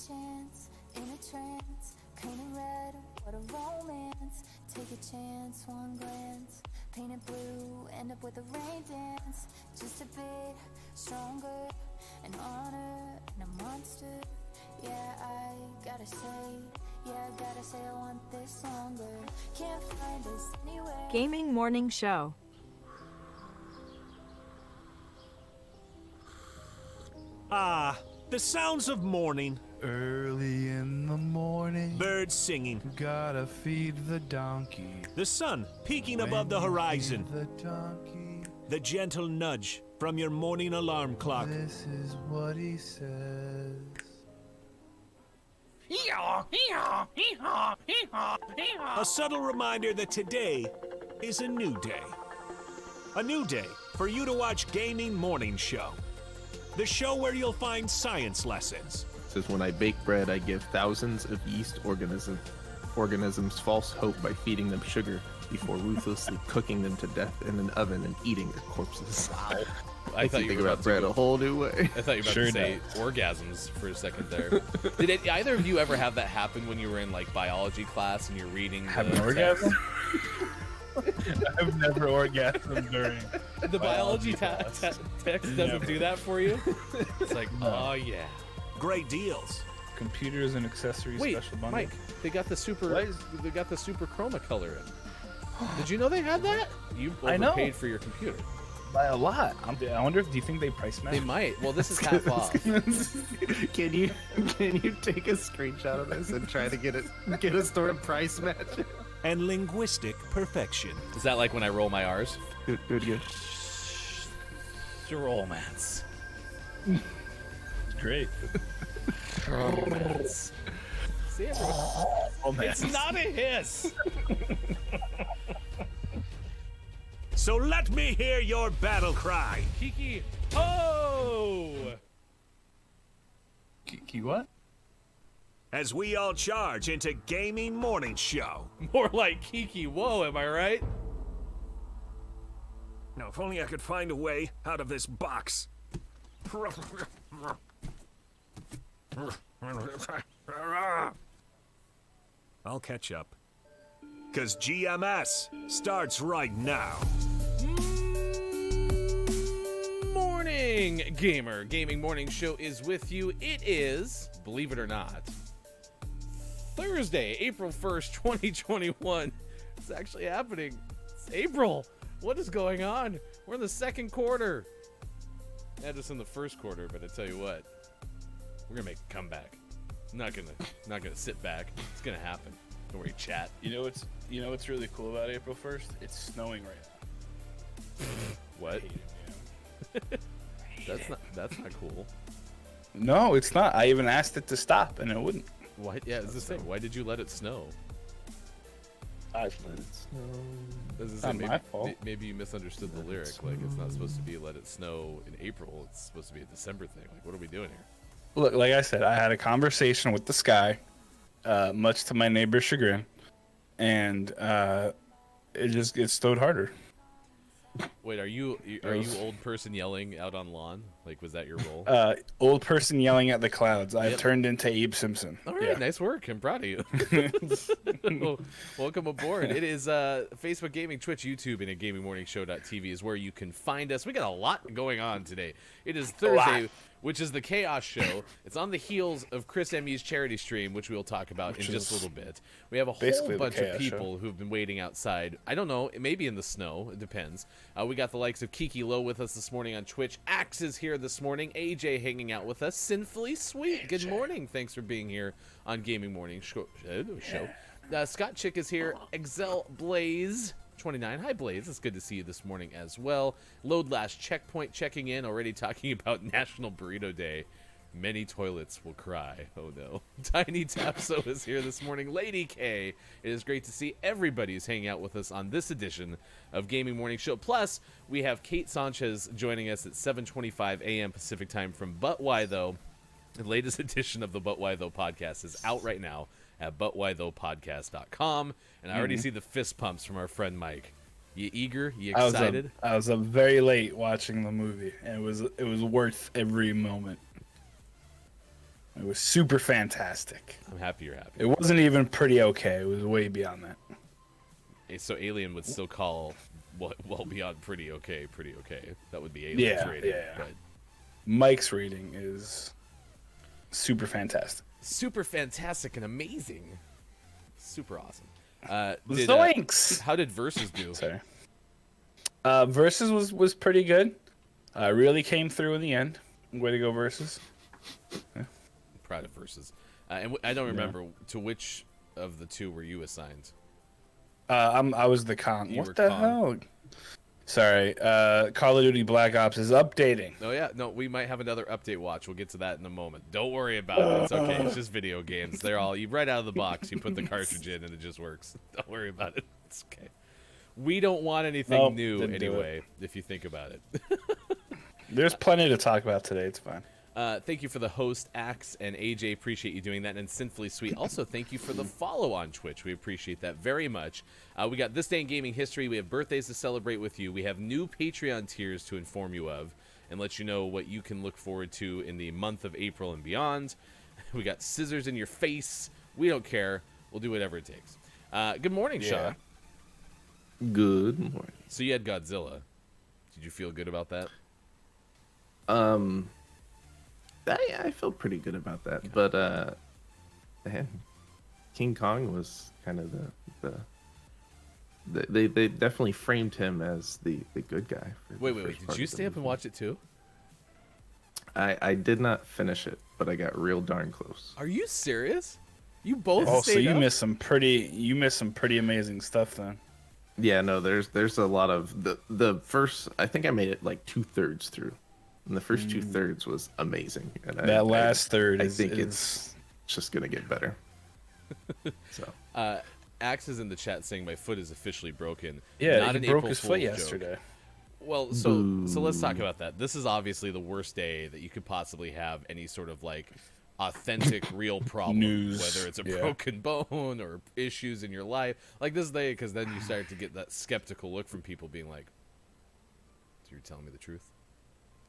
chance, in a trance, painted red, what a romance. Take a chance, one glance, paint it blue, end up with a rain dance. Just a bit stronger, an honor and a monster. Yeah, I gotta say I want this longer. Can't find us anywhere. Gaming Morning Show. Ah, the sounds of morning. Early in the morning, Birds singing. gotta feed the donkey. The sun peeking When above the you horizon. feed the donkey, The gentle nudge from your morning alarm clock. this is what he says. A subtle reminder that today is a new day. A new day for you to watch Gaming Morning Show. The show where you'll find science lessons. Says, when I bake bread, I give thousands of yeast organisms false hope by feeding them sugar before ruthlessly cooking them to death in an oven and eating their corpses. Wow. I thought you think were about bread a whole new way. I thought you were about to say orgasms for a second there. Did either of you ever have that happen when you were in like biology class and you're reading? Have an orgasm? I've never orgasmed during The biology text doesn't do that for you. It's like, oh yeah. Great deals. computers and accessories Wait, special bundle. Mike, they got the super chroma color in. Did you know they had that? You I know. overpaid for your computer. By a lot. I wonder if, do you think they price match? They might. Well, this is half off. Can you take a screenshot of this and try to get a store price match? And linguistic perfection. Is that like when I roll my R's? Good. Romance. Great. Romance. See, everyone. It's not a hiss. So let me hear your battle cry. Kiki. Oh! Kiki what? As we all charge into Gaming Morning Show. More like Kiki. Whoa, am I right? Now, if only I could find a way out of this box. I'll catch up. 'Cause GMS starts right now. Morning, gamer. Gaming Morning Show is with you. It is, believe it or not, Thursday, April 1st, 2021. It's actually happening. It's April. What is going on? We're in the second quarter. Not just in the first quarter, but I tell you what, we're gonna make a comeback. I'm not gonna sit back. It's gonna happen. Don't worry, chat. You know what's really cool about April 1st? It's snowing right now. What? I hate it, man. That's not cool. No, it's not. I even asked it to stop, and it wouldn't. Why? Yeah, it's the same. Why did you let it snow? I've let it snow. It's not my fault. Maybe you misunderstood the lyric. Like, it's not supposed to be "Let it snow" in April. It's supposed to be a December thing. Like, what are we doing here? Look, like I said, I had a conversation with the sky, much to my neighbor's chagrin, and it snowed harder. Wait, are you old person yelling out on lawn? Like, was that your role? Old person yelling at the clouds. I've turned into Abe Simpson. All right, nice work. I'm proud of you. Well, welcome aboard. It is Facebook Gaming, Twitch, YouTube, and at GamingMorningShow.tv is where you can find us. We got a lot going on today. It is Thursday, which is the Chaos Show. It's on the heels of Chris Emmy's charity stream, which we'll talk about in just a little bit. We have a whole bunch of people who've been waiting outside. I don't know, maybe in the snow. It depends. We got the likes of Kiki Low with us this morning on Twitch. Axe is here this morning. AJ hanging out with us. Sinfully Sweet. Good morning. Thanks for being here on Gaming Morning Show. Scott Chick is here. Excel Blaze 29. Hi, Blaze. It's good to see you this morning as well. Load Last Checkpoint checking in, already talking about National Burrito Day. Many toilets will cry. Oh, no. Tiny Tapso is here this morning. Lady K. It is great to see everybody's hanging out with us on this edition of Gaming Morning Show. Plus, we have Kate Sanchez joining us at 7:25 a.m. Pacific time from But Why Though. The latest edition of the But Why Though podcast is out right now at butwhythoughpodcast.com. And I already see the fist pumps from our friend Mike. You eager? You excited? I was up very late watching the movie, and it was worth every moment. It was super fantastic. I'm happy you're happy. It wasn't even pretty okay. It was way beyond that. So Alien would still call what well beyond pretty okay. That would be Alien's rating. Yeah. But Mike's rating is super fantastic. super fantastic and amazing. Super awesome. Zoinks! How did Versus do? Sorry. Versus was pretty good. Really came through in the end. Way to go, Versus. Proud of Versus. And I don't remember to which of the two were you assigned. I was the Kong. You were What the Kong. hell? Sorry. Call of Duty Black Ops is updating. Oh yeah, no, we might have another update watch. We'll get to that in a moment. Don't worry about it. It's okay. It's just video games. They're all you right out of the box. You put the cartridge in and it just works. Don't worry about it. It's okay. We don't want anything Nope, new didn't do anyway. If you think about it. There's plenty to talk about today. It's fine. Thank you for the host, Axe and AJ. Appreciate you doing that. And Sinfully Sweet. Also, thank you for the follow on Twitch. We appreciate that very much. We got This Day in Gaming History. We have birthdays to celebrate with you. We have new Patreon tiers to inform you of and let you know what you can look forward to in the month of April and beyond. We got Scissors in Your Face. We don't care. We'll do whatever it takes. Good morning, Sean. Good morning. So you had Godzilla. Did you feel good about that? I feel pretty good about that, but man, King Kong was kind of they definitely framed him as the good guy. For Wait. the first Did part you of the stay up and movie. watch it too? I did not finish it, but I got real darn close. Are you serious? You both Oh, so stayed you up? missed some pretty amazing stuff then. Yeah, no, there's a lot of the first. I think I made it like 2/3 through, and the first 2/3 was amazing. And That last third I is think it's just gonna get better. So Axe is in the chat saying my foot is officially broken. Yeah, Not he an broke April his foot Fool's joke. yesterday. Well, so let's talk about that. This is obviously the worst day that you could possibly have any sort of like authentic, real problem, News, whether it's a yeah. broken bone or issues in your life. Like this day, because then you start to get that skeptical look from people being like, "So you're telling me the truth?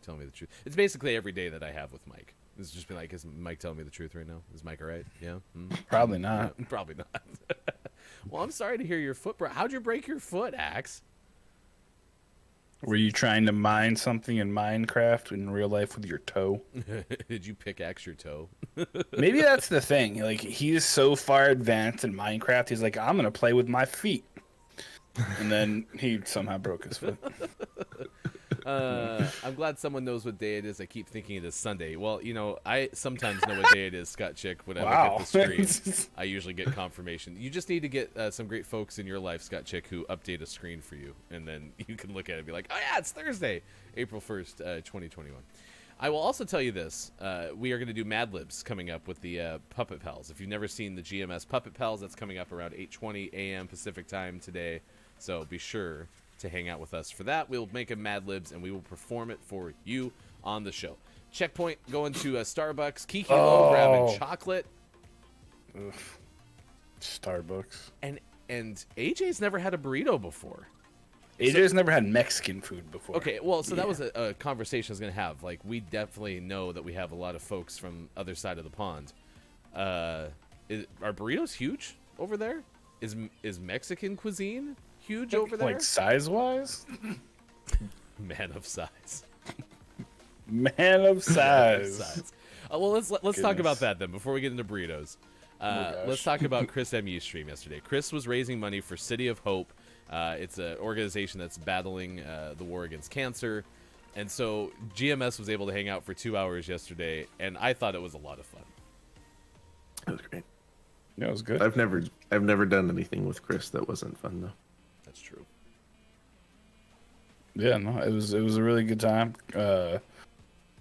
Tell me the truth." It's basically every day that I have with Mike. It's just been like, "Is Mike telling me the truth right now? Is Mike all right? Yeah, Probably not. probably not." Well, I'm sorry to hear your foot. How'd you break your foot, Axe? Were you trying to mine something in Minecraft in real life with your toe? Did you pickaxe your toe? Maybe that's the thing. Like he's so far advanced in Minecraft, he's like, I'm gonna play with my feet, and then he somehow broke his foot. I'm glad someone knows what day it is. I keep thinking it is Sunday. Well, you know, I sometimes know what day it is, Scott Chick. When I Wow. look at the screen, I usually get confirmation. You just need to get some great folks in your life, Scott Chick, who update a screen for you, and then you can look at it and be like, oh yeah, it's Thursday, April 1st, 2021. I will also tell you this. We are going to do Mad Libs coming up with the Puppet Pals. If you've never seen the GMS Puppet Pals, that's coming up around 8:20 a.m. Pacific time today. So be sure to hang out with us for that. We'll make a Mad Libs, and we will perform it for you on the show. Checkpoint, going to Starbucks. Kiki Low grabbing chocolate. Starbucks. And AJ's never had a burrito before. AJ's never had Mexican food before. Okay, well, so that was a conversation I was going to have. Like, we definitely know that we have a lot of folks from other side of the pond. Are burritos huge over there? Is Mexican cuisine huge over there? Like size-wise? Man of size. Man of size. Size. Well, let's talk about that then before we get into burritos. Let's talk about Chris MU's stream yesterday. Chris was raising money for City of Hope. It's an organization that's battling the war against cancer. And so GMS was able to hang out for 2 hours yesterday, and I thought it was a lot of fun. that was great. Yeah, it was good. I've never done anything with Chris that wasn't fun though. That's true. Yeah, no, it was a really good time. It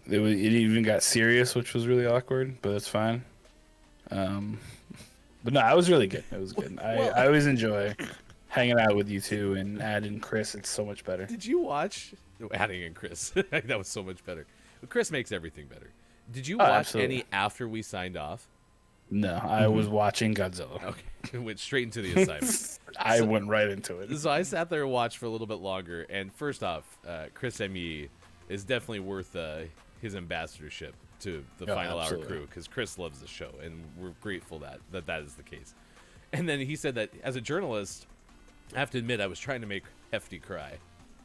even got serious, which was really awkward, but it's fine. But no, it was really good. It was good. I always enjoy hanging out with you two, and adding Chris. It's so much better. Did you watch adding in Chris? That was so much better. Chris makes everything better. Did you watch absolutely. any after we signed off? No, I was watching Godzilla. Okay, went straight into the assignment. I went right into it. So I sat there and watched for a little bit longer. And first off, Chris ME is definitely worth his ambassadorship. to the Oh, Final absolutely. Hour crew because Chris loves the show, and we're grateful that is the case. And then he said that as a journalist, I have to admit I was trying to make Hefty cry.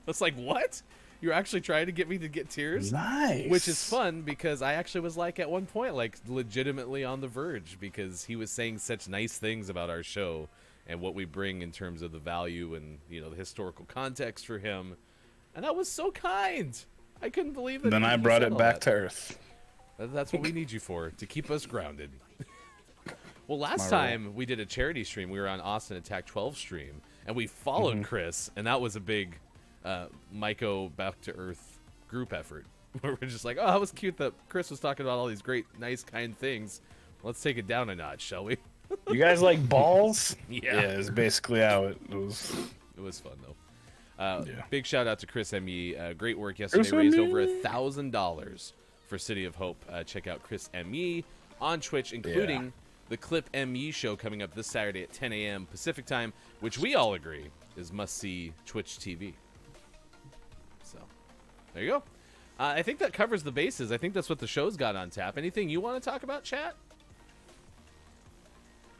It's like, what? You're actually trying to get me to get tears? Nice. Which is fun because I actually was like at one point like legitimately on the verge because he was saying such nice things about our show and what we bring in terms of the value and the historical context for him, and that was so kind. I couldn't believe it. Then I brought it back to Earth. That's what we need you for, to keep us grounded. Well, last My role. time we did a charity stream, we were on Austin Attack 12 stream, and we followed Chris, and that was a big Myco Back to Earth group effort. Where we're just like, oh, that was cute that Chris was talking about all these great, nice, kind things. Let's take it down a notch, shall we? You guys like balls? Yeah. It's basically how it was. It was fun, though. Yeah. Big shout out to Chris ME. Great work yesterday. Chris Raised ME. over $1,000 for City of Hope. Check out Chris ME on Twitch, including the Clip ME show coming up this Saturday at 10 a.m. Pacific time, which we all agree is must-see Twitch TV. So, there you go. I think that covers the bases. I think that's what the show's got on tap. Anything you want to talk about, chat?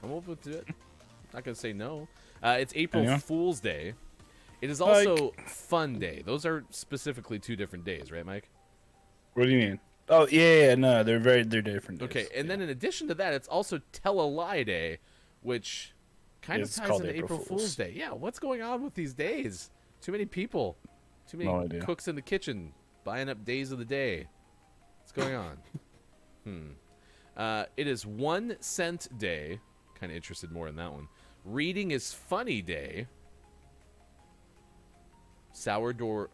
I'm open to it. Not going to say no. It's April Yeah. Fool's Day. It is also Fun Day. Those are specifically two different days, right, Mike? What do you mean? Oh yeah, no, they're different. Days. Okay, and then in addition to that, it's also Tell a Lie Day, which kind It's of ties called into April April Fool's Fools. Day. Yeah, what's going on with these days? Too many people. Too many No idea. cooks in the kitchen buying up days of the day. What's going on? It is 1 Cent Day. Kind of interested more in that one. Reading is Funny Day. Sourdough.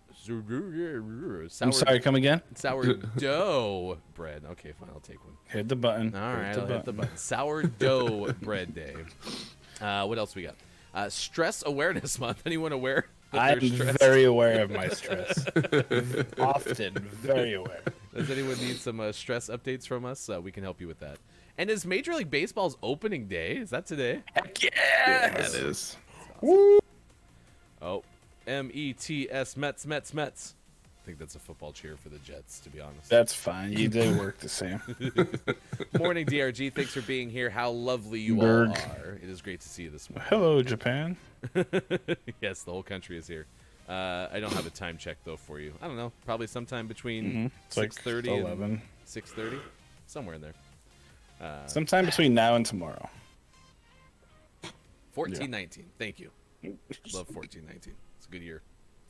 I'm sorry, come again? Sourdough bread. Okay, fine, I'll take one. Hit the button. All right, the I'll hit the button. Sourdough bread day. What else we got? Stress Awareness Month. Anyone aware that I'm there's stress? very aware of my stress. Often, very aware. Does anyone need some stress updates from us? We can help you with that. And is Major League Baseball's opening day? Is that today? Heck yeah! That is. Oh, METS, Mets, Mets, Mets. I think that's a football cheer for the Jets, to be honest. That's fine. You did work the same. Morning, DRG. Thanks for being here. How lovely you Berg. all are. It is great to see you this morning. Hello, Japan. Yes, the whole country is here. I don't have a time check, though, for you. I don't know. Probably sometime between It's like 6:30 and 11. 6:30. Somewhere in there. Sometime between now and tomorrow. 1419. Thank you. Love 1419. It's a good year.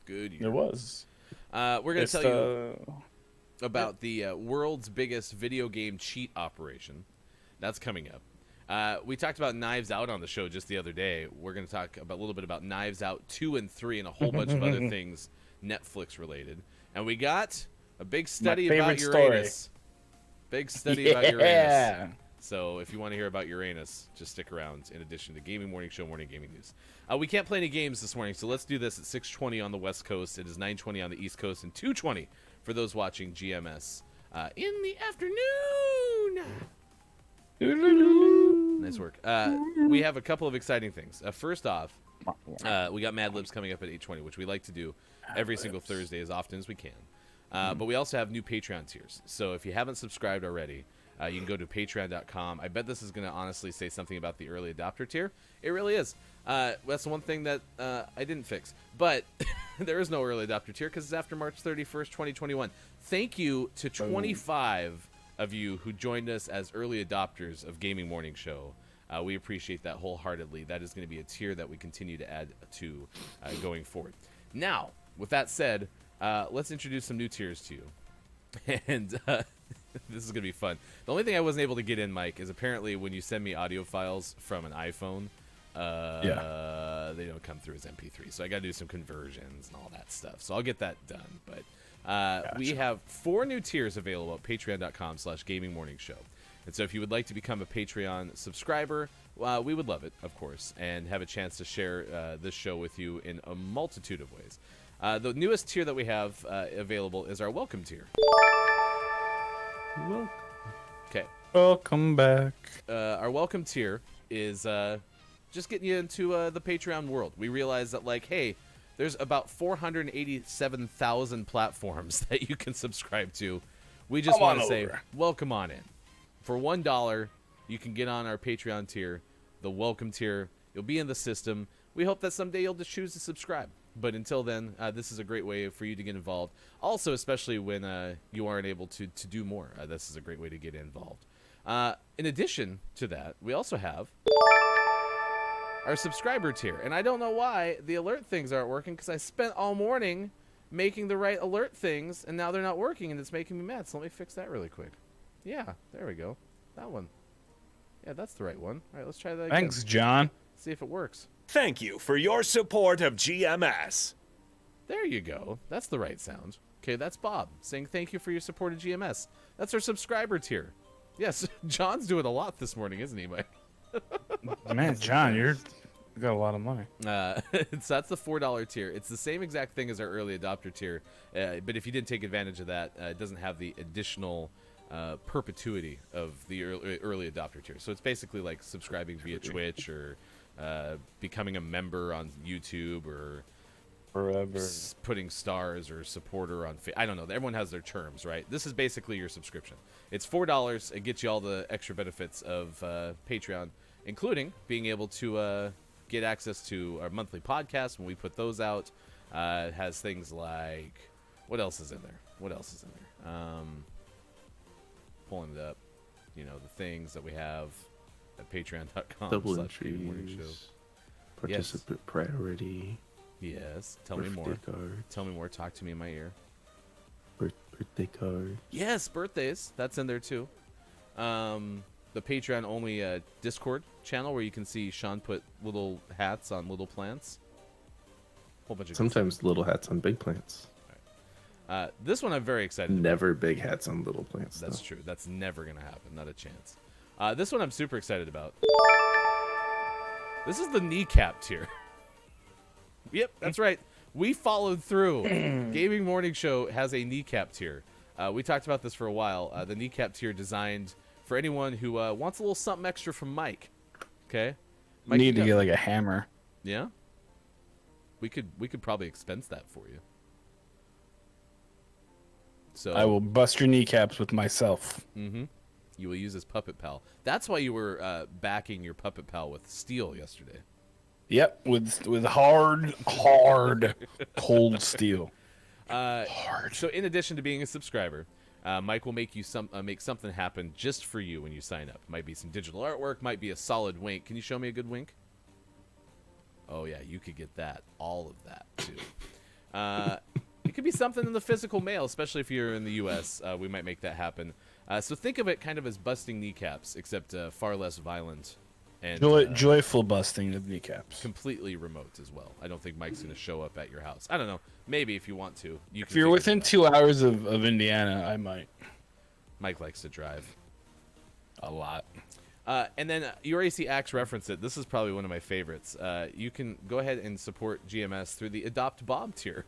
Good year. It was. We're going to It's tell you about the world's biggest video game cheat operation. That's coming up. We talked about Knives Out on the show just the other day. We're going to talk about a little bit about Knives Out 2 and 3 and a whole bunch of other things Netflix related. And we got a big study about favorite story. Uranus. Big study about Uranus. So if you want to hear about Uranus, just stick around in addition to Gaming Morning Show Morning Gaming News. We can't play any games this morning, so let's do this at 6:20 on the West Coast. It is 9:20 on the East Coast and 2:20 for those watching GMS in the afternoon. Nice work. We have a couple of exciting things. First off, we got Mad Libs coming up at 8:20, which we like to do every single Thursday as often as we can. But we also have new Patreon tiers. So if you haven't subscribed already, you can go to patreon.com. I bet this is going to honestly say something about the early adopter tier. It really is. That's one thing that I didn't fix. But there is no early adopter tier because it's after March 31st, 2021. Thank you to 25 of you who joined us as early adopters of Gaming Morning Show. We appreciate that wholeheartedly. That is going to be a tier that we continue to add to going forward. Now, with that said, let's introduce some new tiers to you. And this is going to be fun. The only thing I wasn't able to get in, Mike, is apparently when you send me audio files from an iPhone, they don't come through as MP3. So I got to do some conversions and all that stuff. So I'll get that done. But we have 4 new tiers available at patreon.com/gamingmorningshow. And so if you would like to become a Patreon subscriber, we would love it, of course, and have a chance to share this show with you in a multitude of ways. The newest tier that we have available is our welcome tier. Okay. Welcome back. Our welcome tier is just getting you into the Patreon world. We realize that, like, hey, there's about 487,000 platforms that you can subscribe to. We just Come on want to say, over. welcome on in. For $1, you can get on our Patreon tier, the welcome tier. You'll be in the system. We hope that someday you'll just choose to subscribe. But until then, this is a great way for you to get involved. Also, especially when you aren't able to do more, this is a great way to get involved. In addition to that, we also have our subscriber tier. And I don't know why the alert things aren't working, because I spent all morning making the right alert things, and now they're not working, and it's making me mad. So let me fix that really quick. Yeah, there we go. That one. Yeah, that's the right one. All right, let's try that again. Thanks, John. See if it works. Thank you for your support of GMS. There you go. That's the right sound. Okay, that's Bob saying thank you for your support of GMS. That's our subscriber tier. Yes, John's doing a lot this morning, isn't he, Mike? Man, John, you got a lot of money. So that's the $4 tier. It's the same exact thing as our early adopter tier, but if you didn't take advantage of that, it doesn't have the additional perpetuity of the early adopter tier. So it's basically like subscribing via Twitch or becoming a member on YouTube or Forever. putting stars or supporter on I don't know. Everyone has their terms, right? This is basically your subscription. It's $4. It gets you all the extra benefits of Patreon, including being able to get access to our monthly podcast when we put those out. It has things like, what else is in there? Pulling it up. You know, the things that we have at patreon.com. Double /gamingmorningshow. entries. Participant priority. Yes. Tell me more. Birthday card. Tell me more. Talk to me in my ear. Birthday card. Yes, birthdays. That's in there too. The Patreon only Discord channel where you can see Sean put little hats on little plants. Whole bunch of good Sometimes little hats on big plants. stuff. This one I'm very excited about. Never big hats on little plants. That's though. true. That's never gonna happen. Not a chance. This one I'm super excited about. This is the kneecap tier. Yep, that's right. We followed through. Gaming Morning Show has a kneecap tier. We talked about this for a while. The kneecap tier designed for anyone who wants a little something extra from Mike. Okay? Mike, Need you to got- get like a hammer. Yeah? We could probably expense that for you. So I will bust your kneecaps with myself. you will use his Puppet Pal. That's why you were backing your Puppet Pal with steel yesterday. Yep, with hard cold steel. Hard. So in addition to being a subscriber, Mike will make you make something happen just for you when you sign up. Might be some digital artwork, might be a solid wink. Can you show me a good wink? Oh yeah, you could get that, all of that too. It could be something in the physical mail, especially if you're in the U.S. We might make that happen. So think of it kind of as busting kneecaps, except far less violent and Joyful busting of kneecaps. completely remote as well. I don't think Mike's going to show up at your house. I don't know. Maybe if you want to. If you're within 2 hours of Indiana, I might. Mike likes to drive. A lot. And then you already see Axe reference it. This is probably one of my favorites. You can go ahead and support GMS through the Adopt Bob tier.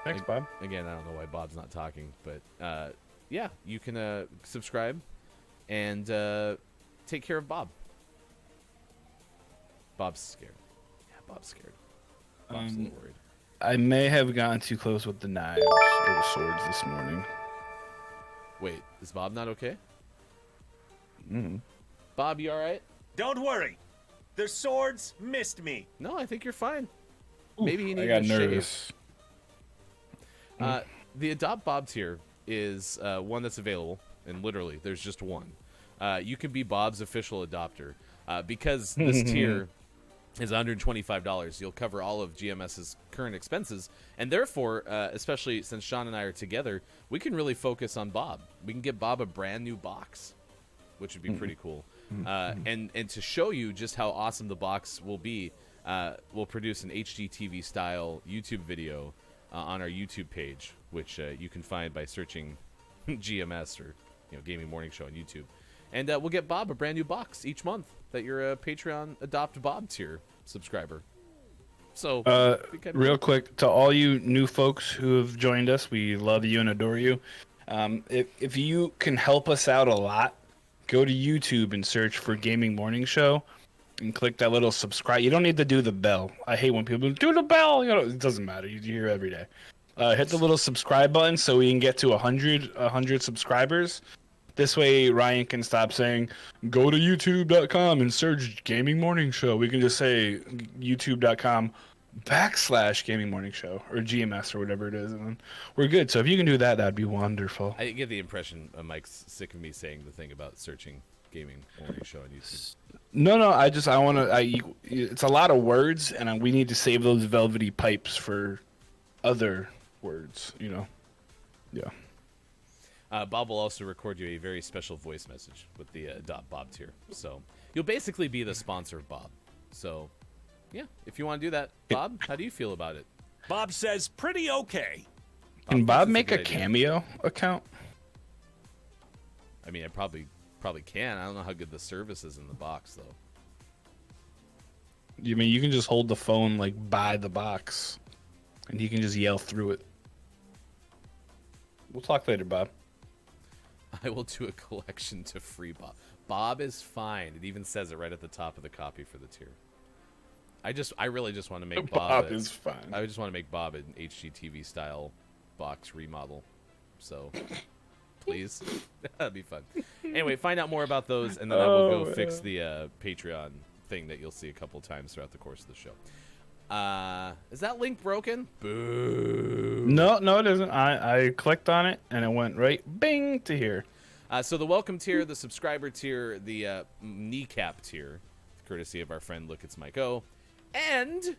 Thanks, Bob. Again, I don't know why Bob's not talking, but yeah, you can subscribe and take care of Bob. Bob's scared. Yeah, Bob's scared. Bob's a little worried. I may have gotten too close with the knives or the swords this morning. Wait, is Bob not okay? Mm-hmm. Bob, you all right? Don't worry. The swords missed me. No, I think you're fine. Maybe he I needed got a shave. nervous. The Adopt Bob tier is one that's available, and literally, there's just one. You can be Bob's official adopter. Because this tier is $125, you'll cover all of GMS's current expenses, and therefore, especially since Sean and I are together, we can really focus on Bob. We can get Bob a brand new box, which would be pretty cool. And to show you just how awesome the box will be, we'll produce an HGTV style YouTube video on our YouTube page, which you can find by searching GMS or Gaming Morning Show on YouTube. And we'll get Bob a brand new box each month that you're a Patreon Adopt Bob tier subscriber. So, be kinda real cool. quick, to all you new folks who have joined us, we love you and adore you. If you can help us out a lot, go to YouTube and search for Gaming Morning Show and click that little subscribe. You don't need to do the bell. I hate when people do the bell. It doesn't matter. You hear every day. hit the little subscribe button so we can get to 100 subscribers. This way, Ryan can stop saying, go to youtube.com and search Gaming Morning Show. We can just say youtube.com/Gaming Morning Show or GMS or whatever it is. And then we're good. So if you can do that, that'd be wonderful. I get the impression Mike's sick of me saying the thing about searching Gaming Morning Show on YouTube. No, I want to, it's a lot of words, and we need to save those velvety pipes for other words, you know? Yeah. Bob will also record you a very special voice message with the .bob tier. So you'll basically be the sponsor of Bob. So, yeah, if you want to do that, Bob, how do you feel about it? Bob says pretty okay. Can thinks Bob it's make a good idea. Cameo account? I mean, I probably can. I don't know how good the service is in the box, though. You mean you can just hold the phone like by the box, and he can just yell through it. We'll talk later, Bob. I will do a collection to free Bob. Bob is fine. It even says it right at the top of the copy for the tier. I really just want to make Bob. Bob is fine. I just want to make Bob an HGTV style box remodel. So, please, that'd be fun. Anyway, find out more about those, and then I will go fix the Patreon thing that you'll see a couple times throughout the course of the show. Is that link broken? Boo. No, it isn't. I clicked on it, and it went right bing to here. So the welcome tier, the subscriber tier, the kneecap tier, courtesy of our friend Look It's Mike O, and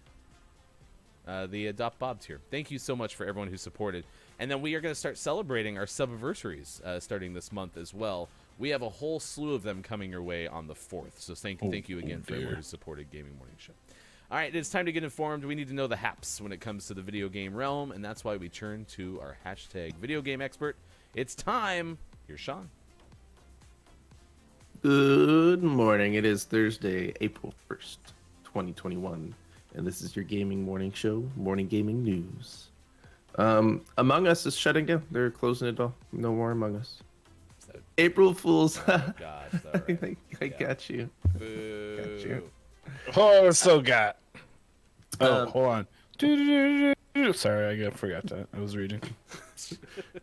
the Adopt Bob tier. Thank you so much for everyone who supported. And then we are going to start celebrating our subversaries starting this month as well. We have a whole slew of them coming your way on the 4th. So thank you again for everyone who supported Gaming Morning Show. All right, it's time to get informed. We need to know the haps when it comes to the video game realm, and that's why we turn to our hashtag video game expert. It's time. Here's Sean. Good morning. It is Thursday, April 1st, 2021, and this is your Gaming Morning Show, Morning Gaming News. Among Us is shutting down. They're closing it all. No more Among Us. So, April Fools. God, is that right? I got you. Boo. Got you. Oh, so got. Oh, Um, hold on. Sorry, I forgot that. I was reading.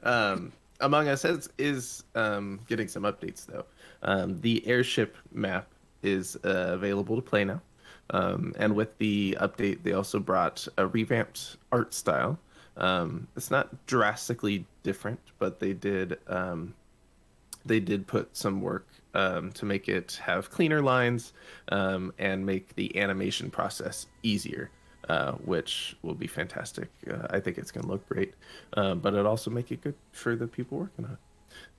Among Us is getting some updates though. The airship map is available to play now, and with the update, they also brought a revamped art style. It's not drastically different, but they did put some work to make it have cleaner lines and make the animation process easier. Which will be fantastic. I think it's going to look great, but it also make it good for the people working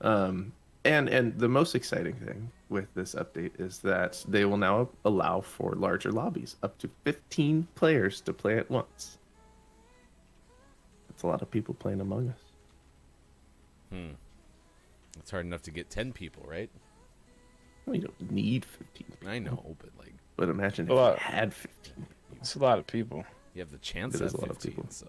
on it. And the most exciting thing with this update is that they will now allow for larger lobbies, up to 15 players to play at once. That's a lot of people playing Among Us. It's hard enough to get 10 people, right? Well, you don't need 15 people. I know, but like But imagine if A lot. you had 15. It's a lot of people. you have the chance It at is a lot of 15. people. So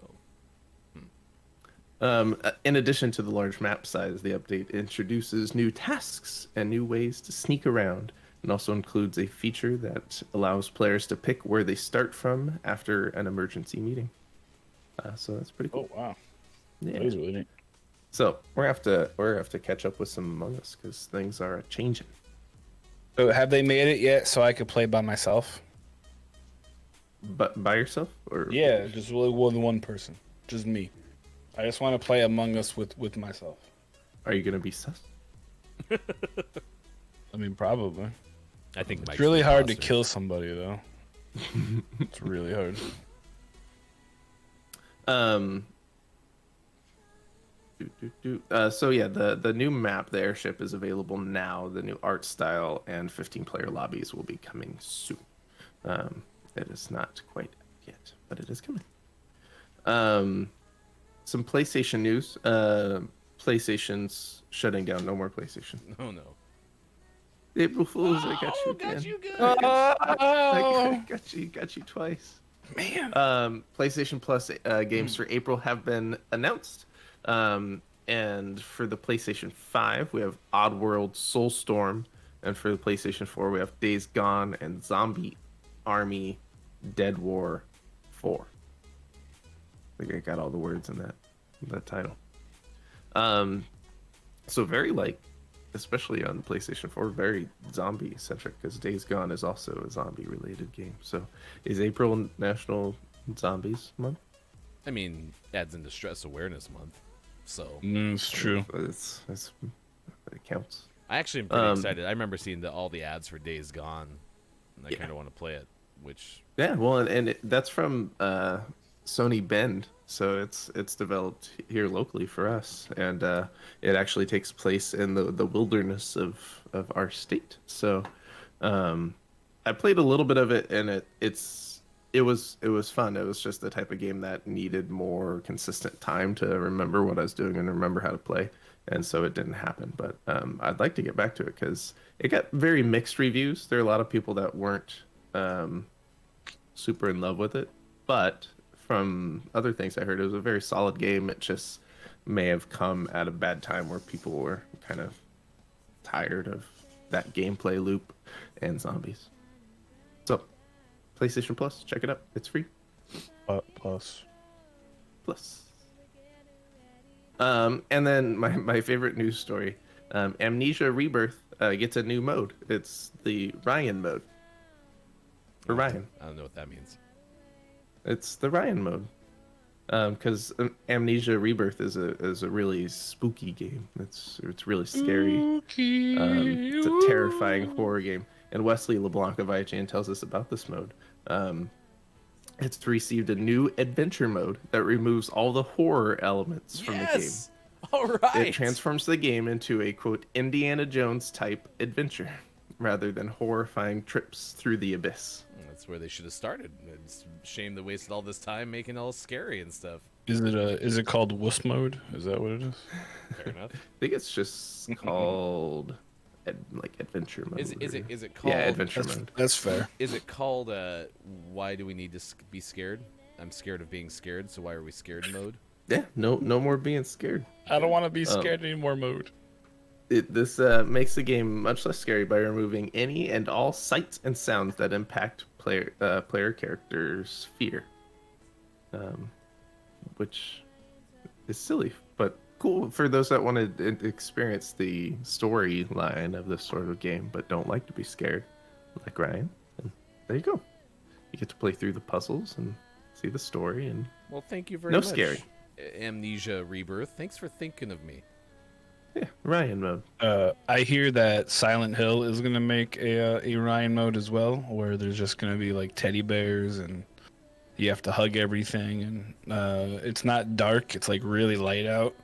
In addition to the large map size, the update introduces new tasks and new ways to sneak around, and also includes a feature that allows players to pick where they start from after an emergency meeting. So that's pretty cool. Oh wow, Yeah. that is really neat. So we're gonna have to catch up with some Among Us because things are changing. So have they made it yet? So I could play by myself? But by yourself or Yeah, just with one person, just me. I just want to play Among Us with myself. Are you gonna be sus? I mean, probably. I think Mike's It's really the hard to imposter. kill somebody though. It's really hard. So yeah, the new map, the airship, is available now. The new art style and 15-player lobbies will be coming soon. It is not quite yet, but it is coming. Some PlayStation news. PlayStation's shutting down. No more PlayStation. Oh no. April Fools, I got you again. I got you twice. Man. PlayStation Plus games for April have been announced. And for the PlayStation 5, we have Oddworld Soulstorm. And for the PlayStation 4, we have Days Gone and Zombie Army Dead War 4. I think I got all the words in that. that title. So very like, especially on PlayStation 4, very zombie centric because Days Gone is also a zombie related game. So is April National Zombies Month? I mean, adds into Stress Awareness Month, so It's true. It counts. I actually am pretty excited. I remember seeing all the ads for Days Gone, and I Yeah. kind of want to play it. Which Yeah, well, that's from Sony Bend, so it's developed here locally for us, and it actually takes place in the wilderness of our state. So I played a little bit of it, and it was fun. It was just the type of game that needed more consistent time to remember what I was doing and remember how to play, and so it didn't happen. But I'd like to get back to it because it got very mixed reviews. There are a lot of people that weren't super in love with it, but from other things I heard, it was a very solid game. It just may have come at a bad time where people were kind of tired of that gameplay loop and zombies. So PlayStation Plus, check it out, it's free. Plus. And then my favorite news story, Amnesia Rebirth gets a new mode. It's the Ryan mode. For Ryan. I don't know what that means. It's the Ryan mode. Because Amnesia Rebirth is a really spooky game. It's really scary. It's a terrifying horror game. And Wesley LeBlanc of IGN tells us about this mode. It's received a new adventure mode that removes all the horror elements from the game. All right. It transforms the game into a, quote, Indiana Jones type adventure rather than horrifying trips through the abyss. That's where they should have started. It's a shame they wasted all this time making it all scary and stuff. Is it called Wuss mode? Is that what it is? Fair enough. I think it's just called adventure mode. Is it called? Yeah, adventure mode. That's fair. Is it called? Why do we need to be scared? I'm scared of being scared. So why are we scared mode? Yeah, no more being scared. I don't want to be scared anymore mode. This makes the game much less scary by removing any and all sights and sounds that impact player characters' fear, which is silly but cool for those that want to experience the storyline of this sort of game but don't like to be scared, like Ryan. And there you go. You get to play through the puzzles and see the story, and Well, thank you very no much. scary. Amnesia Rebirth. Thanks for thinking of me. Yeah, Ryan mode. I hear that Silent Hill is gonna make a Ryan mode as well, where there's just gonna be like teddy bears and you have to hug everything, and it's not dark. It's like really light out.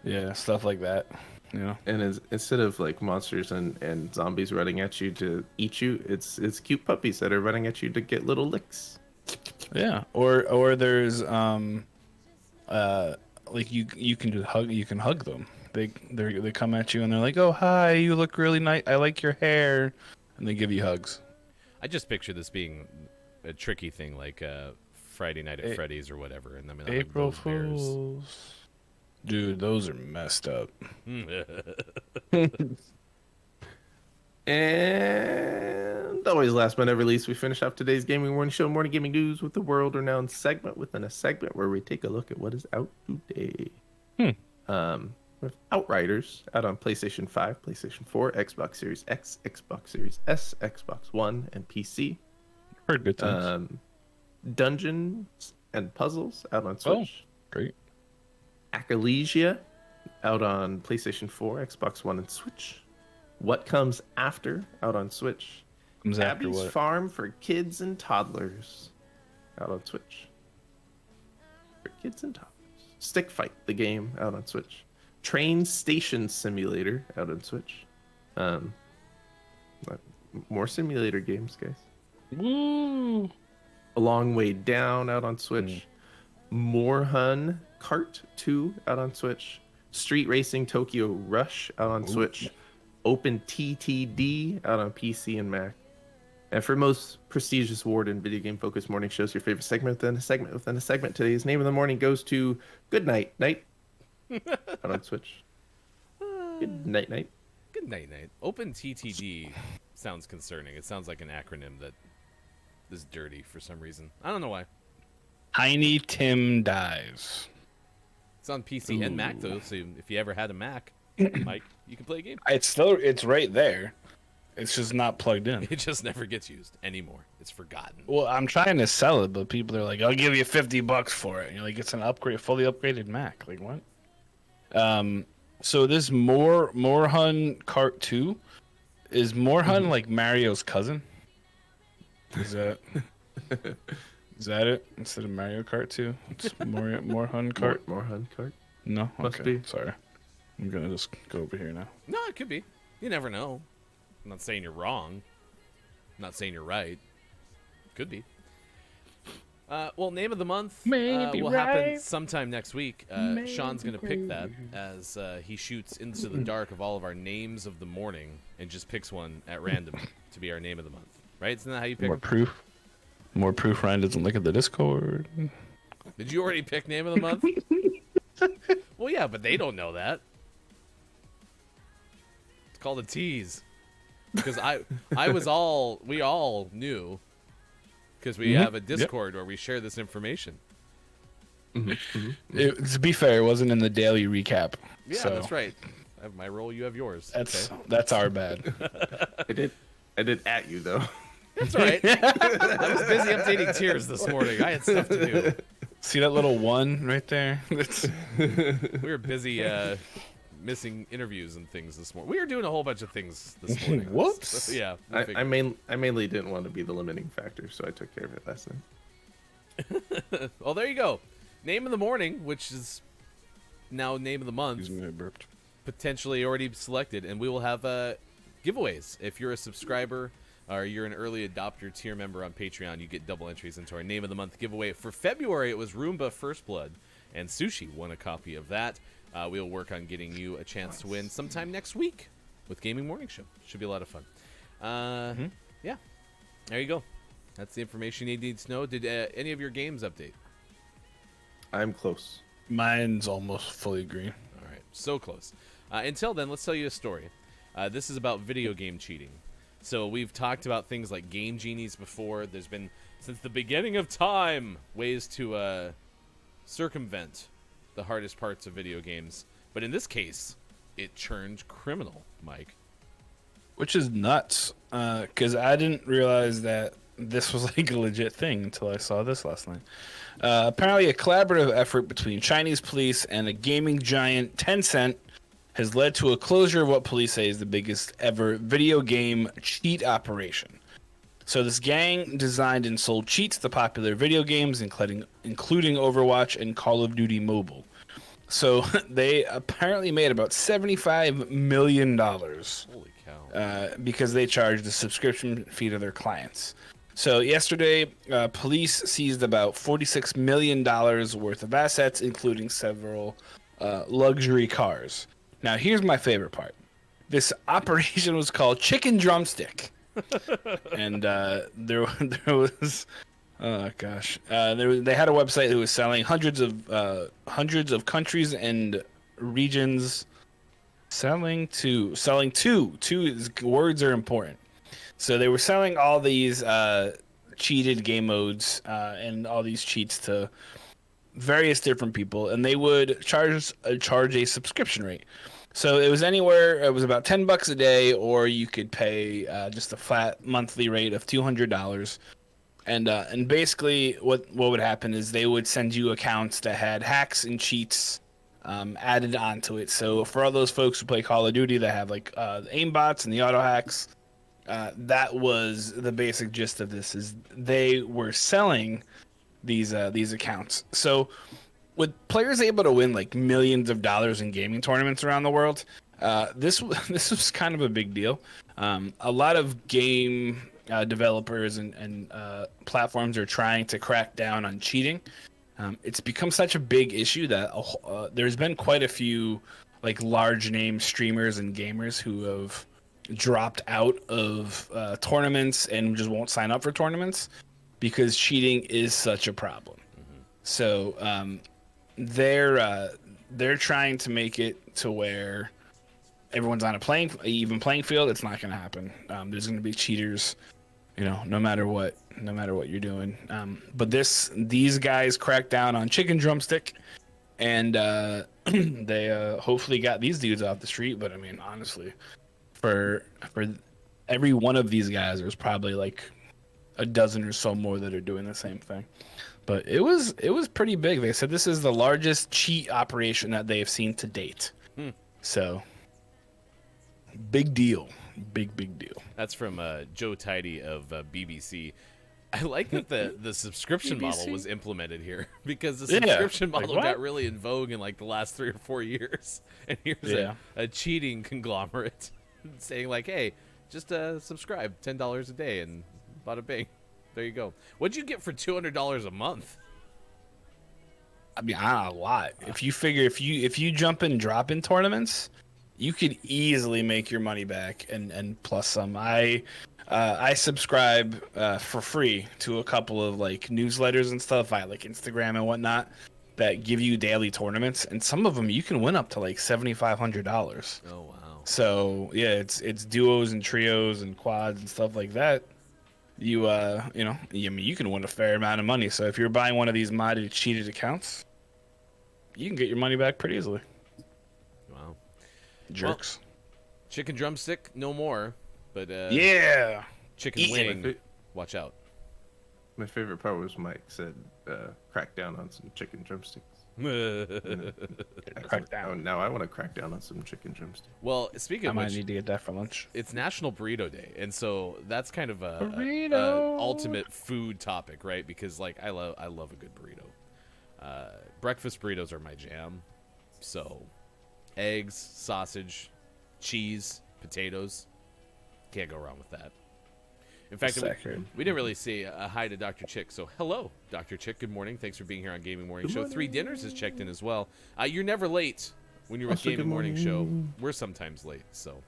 Yeah, stuff like that. You know. And instead of like monsters and zombies running at you to eat you, it's cute puppies that are running at you to get little licks. Yeah, or there's like you can hug them. They come at you and they're like, "Oh, hi, you look really nice. I like your hair," and they give you hugs. I just picture this being a tricky thing, like Friday Night at Freddy's or whatever, and I mean, April like, those bears. Fools. Dude, those are messed up. And always last but never least, we finish off today's Gaming Morning Show, Morning Gaming News with the world-renowned segment within a segment where we take a look at what is out today. With Outriders out on PlayStation 5, PlayStation 4, Xbox Series X, Xbox Series S, Xbox One, and PC. Heard good things. Dungeons and Puzzles out on Switch. Great. Akalesia out on PlayStation 4, Xbox One, and Switch. What Comes After out on Switch. Comes after Abby's what? Farm for Kids and Toddlers out on Switch. For kids and toddlers. Stick Fight, the game, out on Switch. Train Station Simulator out on Switch. More simulator games, guys. Woo! A Long Way Down out on Switch. More Hun Kart 2 out on Switch. Street Racing Tokyo Rush out on Switch. Open TTD out on PC and Mac. And for most prestigious award and video game focused morning shows, your favorite segment within a segment within a segment, today's name of the morning goes to Good Night Night out on Switch. Good Night Night. Good night, night. Open TTD sounds concerning. It sounds like an acronym that is dirty for some reason. I don't know why. Tiny Tim dies. It's on PC and Mac though, so if you ever had a Mac, Mike, you can play a game. It's right there. It's just not plugged in. It just never gets used anymore. It's forgotten. Well, I'm trying to sell it, but people are like, "I'll give you $50 for it." And you're like, "It's an upgrade, fully upgraded Mac." Like what? So this Morhun Kart 2 is Morhun like Mario's cousin? Is that it? Instead of Mario Kart 2, it's Morhun Kart. Morhun Kart. No, Must okay. be. Sorry, I'm gonna just go over here now. No, it could be. You never know. I'm not saying you're wrong. I'm not saying you're right. Could be. Well, name of the month will happen sometime next week. Sean's going to pick that as he shoots into the dark of all of our names of the morning and just picks one at random to be our name of the month. Right? Isn't that how you pick? More proof Ryan doesn't look at the Discord. Did you already pick name of the month? Well, yeah, but they don't know that. It's called a tease. Because we all knew. Because we have a Discord where we share this information. To be fair, it wasn't in the daily recap. Yeah, so that's right. I have my role, you have yours. That's our bad. I did at you though. That's all right. I was busy updating tiers this morning. I had stuff to do. See that little one right there? We were busy missing interviews and things this morning. We were doing a whole bunch of things this morning. Whoops. Yeah. I mainly didn't want to be the limiting factor, so I took care of it last night. Well, there you go. Name of the morning, which is now name of the month, Excuse me, I burped. potentially already selected, and we will have giveaways. If you're a subscriber or you're an early adopter tier member on Patreon, you get double entries into our name of the month giveaway. For February, it was Roomba First Blood, and Sushi won a copy of that. We'll work on getting you a chance to win sometime next week with Gaming Morning Show. Should be a lot of fun. Yeah, there you go. That's the information you need to know. Did any of your games update? I'm close. Mine's almost fully green. All right, so close. Until then, let's tell you a story. This is about video game cheating. So we've talked about things like game genies before. There's been, since the beginning of time, ways to circumvent the hardest parts of video games. But in this case, it turned criminal, Mike. Which is nuts, because I didn't realize that this was like a legit thing until I saw this last night. Apparently, a collaborative effort between Chinese police and a gaming giant Tencent has led to a closure of what police say is the biggest ever video game cheat operation. So this gang designed and sold cheats to popular video games, including Overwatch and Call of Duty Mobile. So they apparently made about $75 million. Holy cow. Because they charged a subscription fee to their clients. So yesterday, police seized about $46 million worth of assets, including several luxury cars. Now, here's my favorite part. This operation was called Chicken Drumstick. And there was... Oh gosh, they had a website that was selling hundreds of countries and regions. Selling to words are important. So they were selling all these cheated game modes and all these cheats to various different people, and they would charge a subscription rate. So it was anywhere. It was about $10 a day, or you could pay just a flat monthly rate of $200. And basically what would happen is they would send you accounts that had hacks and cheats added onto it. So for all those folks who play Call of Duty that have like the aimbots and the auto hacks, that was the basic gist of this. Is they were selling these accounts. So with players able to win like millions of dollars in gaming tournaments around the world, this was kind of a big deal. A lot of game developers and platforms are trying to crack down on cheating. It's become such a big issue that there's been quite a few like large name streamers and gamers who have dropped out of tournaments and just won't sign up for tournaments because cheating is such a problem. Mm-hmm. So they're trying to make it to where everyone's on a even playing field. It's not going to happen. There's going to be cheaters, no matter what you're doing. But these guys cracked down on Chicken Drumstick, and they hopefully got these dudes off the street. But I mean, honestly, for every one of these guys, there's probably like a dozen or so more that are doing the same thing. But it was pretty big. They said this is the largest cheat operation that they have seen to date. So big deal, big deal. That's from Joe Tidy of BBC. I like that the subscription model was implemented here because the subscription model got really in vogue in like the last 3 or 4 years. And here's a cheating conglomerate saying like, hey, just subscribe $10 a day and bada bing. There you go. What'd you get for $200 a month? I mean, a lot. If you figure if you jump in drop in tournaments, you could easily make your money back and plus some. I subscribe for free to a couple of like newsletters and stuff via like Instagram and whatnot that give you daily tournaments, and some of them you can win up to like $7,500. Oh wow! So yeah, it's duos and trios and quads and stuff like that. You I mean, you can win a fair amount of money. So if you're buying one of these modded cheated accounts, you can get your money back pretty easily. Wow, jerks! Well, chicken drumstick, no more. But yeah, chicken wing. Watch out. My favorite part was Mike said, "Crack down on some chicken drumsticks." Crack down. Oh, now I want to crack down on some chicken drumsticks. Well, speaking I of might which, need to get that for lunch. it's National Burrito Day, and so that's kind of a ultimate food topic, right? Because like I love a good burrito. Breakfast burritos are my jam. So, eggs, sausage, cheese, potatoes. Can't go wrong with that. In fact, we didn't really say a hi to Dr. Chick. So, hello, Dr. Chick. Good morning. Thanks for being here on Gaming Morning Show. 3 Dinners is checked in as well. You're never late when you're with Gaming Morning Show. We're sometimes late, so.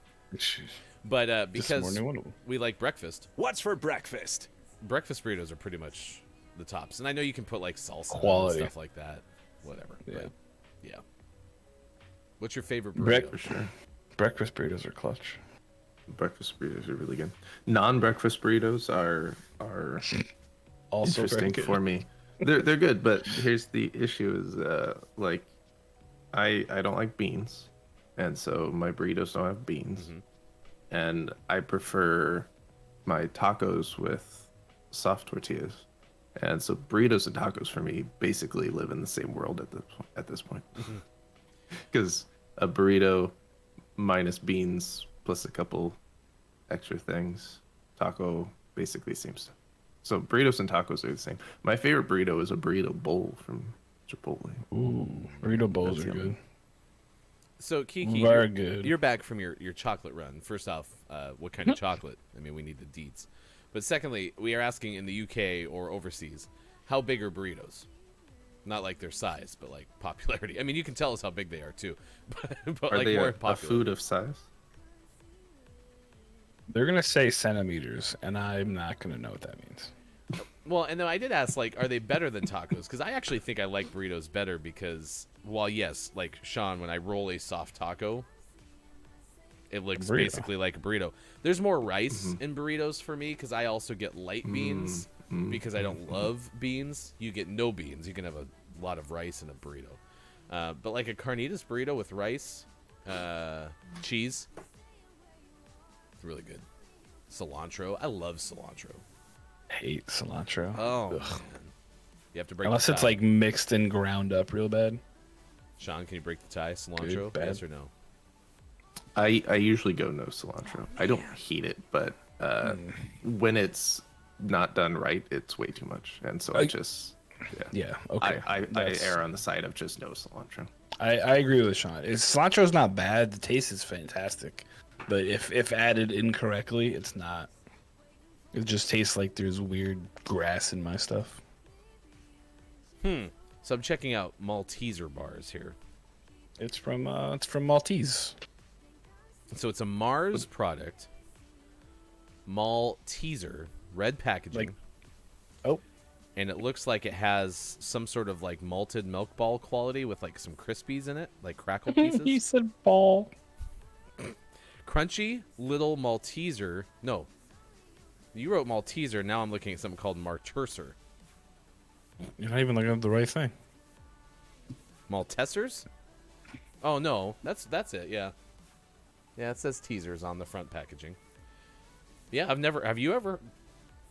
But because we like breakfast. What's for breakfast? Breakfast burritos are pretty much the tops. And I know you can put like salsa Quality. and stuff like that. Whatever. Yeah. But, yeah. What's your favorite burrito? For sure. Breakfast burritos are clutch. Breakfast burritos are really good. Non-breakfast burritos are Also interesting for me. They're good, but here's the issue: is like I don't like beans, and so my burritos don't have beans, and I prefer my tacos with soft tortillas, and so burritos and tacos for me basically live in the same world at this point, because a burrito minus beans plus a couple extra things, taco basically seems to. So burritos and tacos are the same. My favorite burrito is a burrito bowl from Chipotle. Ooh, burrito bowls That's are yummy. good. So, Kiki, Very good. You're back from your chocolate run. First off, what kind of chocolate? I mean, we need the deets. But secondly, we are asking in the UK or overseas, how big are burritos? Not like their size, but like popularity. I mean, you can tell us how big they are too. But Are like they more a popular. food of size? They're gonna say centimeters, and I'm not gonna know what that means. Well, and then I did ask, like, are they better than tacos? Because I actually think I like burritos better because, while yes, like Sean, when I roll a soft taco, it looks Burrito. basically like a burrito. There's more rice in burritos for me because I also get light beans because I don't love beans. You get no beans. You can have a lot of rice in a burrito. But like a carnitas burrito with rice, cheese, it's really good. Cilantro. I love cilantro. Hate cilantro. Oh, Ugh. man. You have to break Unless the it's tie. like mixed and ground up real bad. Sean, can you break the tie? Cilantro? Good, bad. Yes or no? I usually go no cilantro. I don't hate it, but when it's not done right, it's way too much, and so I just Yeah. Okay. I That's- err on the side of just no cilantro. I agree with Sean. Cilantro's not bad. The taste is fantastic, but if added incorrectly, it's not. It just tastes like there's weird grass in my stuff. So I'm checking out Malteser bars here. It's from Maltese. So it's a Mars product. Malteser, red packaging. Oh, And it looks like it has some sort of like malted milk ball quality with like some crispies in it, like crackle he pieces. said ball. Crunchy little Malteser. No. You wrote Malteser. Now I'm looking at something called Marturser. You're not even looking at the right thing. Maltesers? Oh no, that's it. Yeah. Yeah, it says teasers on the front packaging. Yeah, have you ever,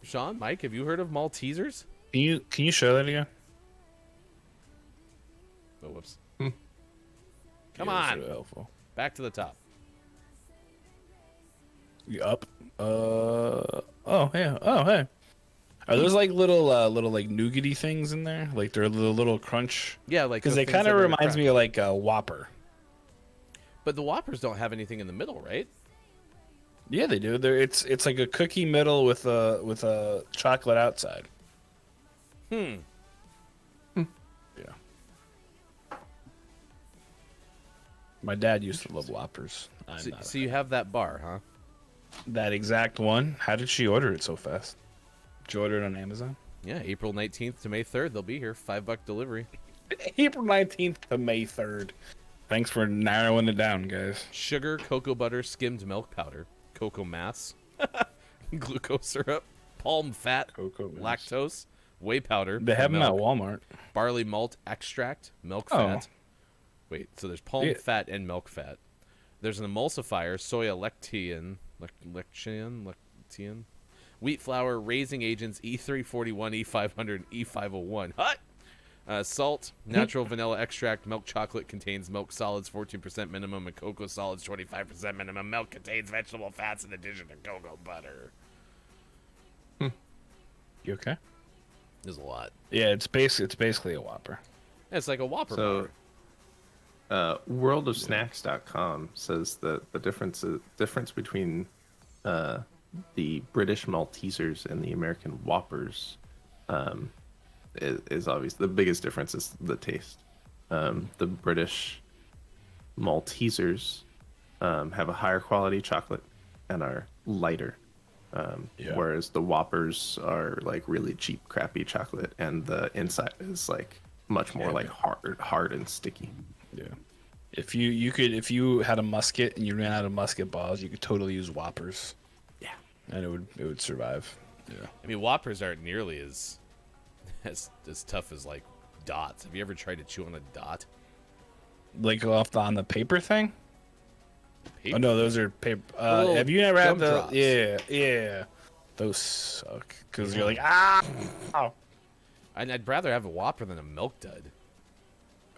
Sean, Mike, have you heard of Maltesers? Can you show that again? Oh, whoops. Hmm. Come Yeah, that's on. really helpful. Back to the top. You up? Oh yeah. Oh hey. Are those like little like nougaty things in there? Like they're the little crunch? Yeah, like Because the it things kind that of are reminds cracked. me of like a Whopper. But the Whoppers don't have anything in the middle, right? Yeah, they do. It's like a cookie middle with a chocolate outside. Hmm. Yeah. My dad used to love Whoppers. I'm So, not a so you have that bar, huh? That exact one. How did she order it so fast? Did you order it on Amazon? Yeah, April 19th to May 3rd. They'll be here. $5 delivery. April 19th to May 3rd. Thanks for narrowing it down, guys. Sugar, cocoa butter, skimmed milk powder, cocoa mass, glucose syrup, palm fat, Cocoa mass. lactose, whey powder. They for have them at milk, Walmart. barley malt extract, milk Oh. fat. Wait, so there's palm Yeah. fat and milk fat. There's an emulsifier, soya lectinin, wheat flour, raising agents, E341, E500, and E501. Hut! Salt, natural vanilla extract, milk chocolate contains milk solids 14% minimum and cocoa solids 25% minimum. Milk contains vegetable fats in addition to cocoa butter. You okay? There's a lot. Yeah, it's basically a Whopper. It's like a Whopper So, bar. worldofsnacks.com says that the difference between the British Maltesers and the American Whoppers is obvious. The biggest difference is the taste. The British Maltesers have a higher quality chocolate and are lighter. Yeah. Whereas the Whoppers are like really cheap, crappy chocolate, and the inside is like much more like hard and sticky. Yeah. If you had a musket and you ran out of musket balls, you could totally use Whoppers. Yeah. And it would survive. Yeah. I mean, Whoppers aren't nearly as tough as like dots. Have you ever tried to chew on a dot? Like on the paper thing? Paper? Oh no, those are paper. little Have you never had gumdrops. Yeah. Those suck because you're like ah. Ow. I'd rather have a Whopper than a Milk Dud.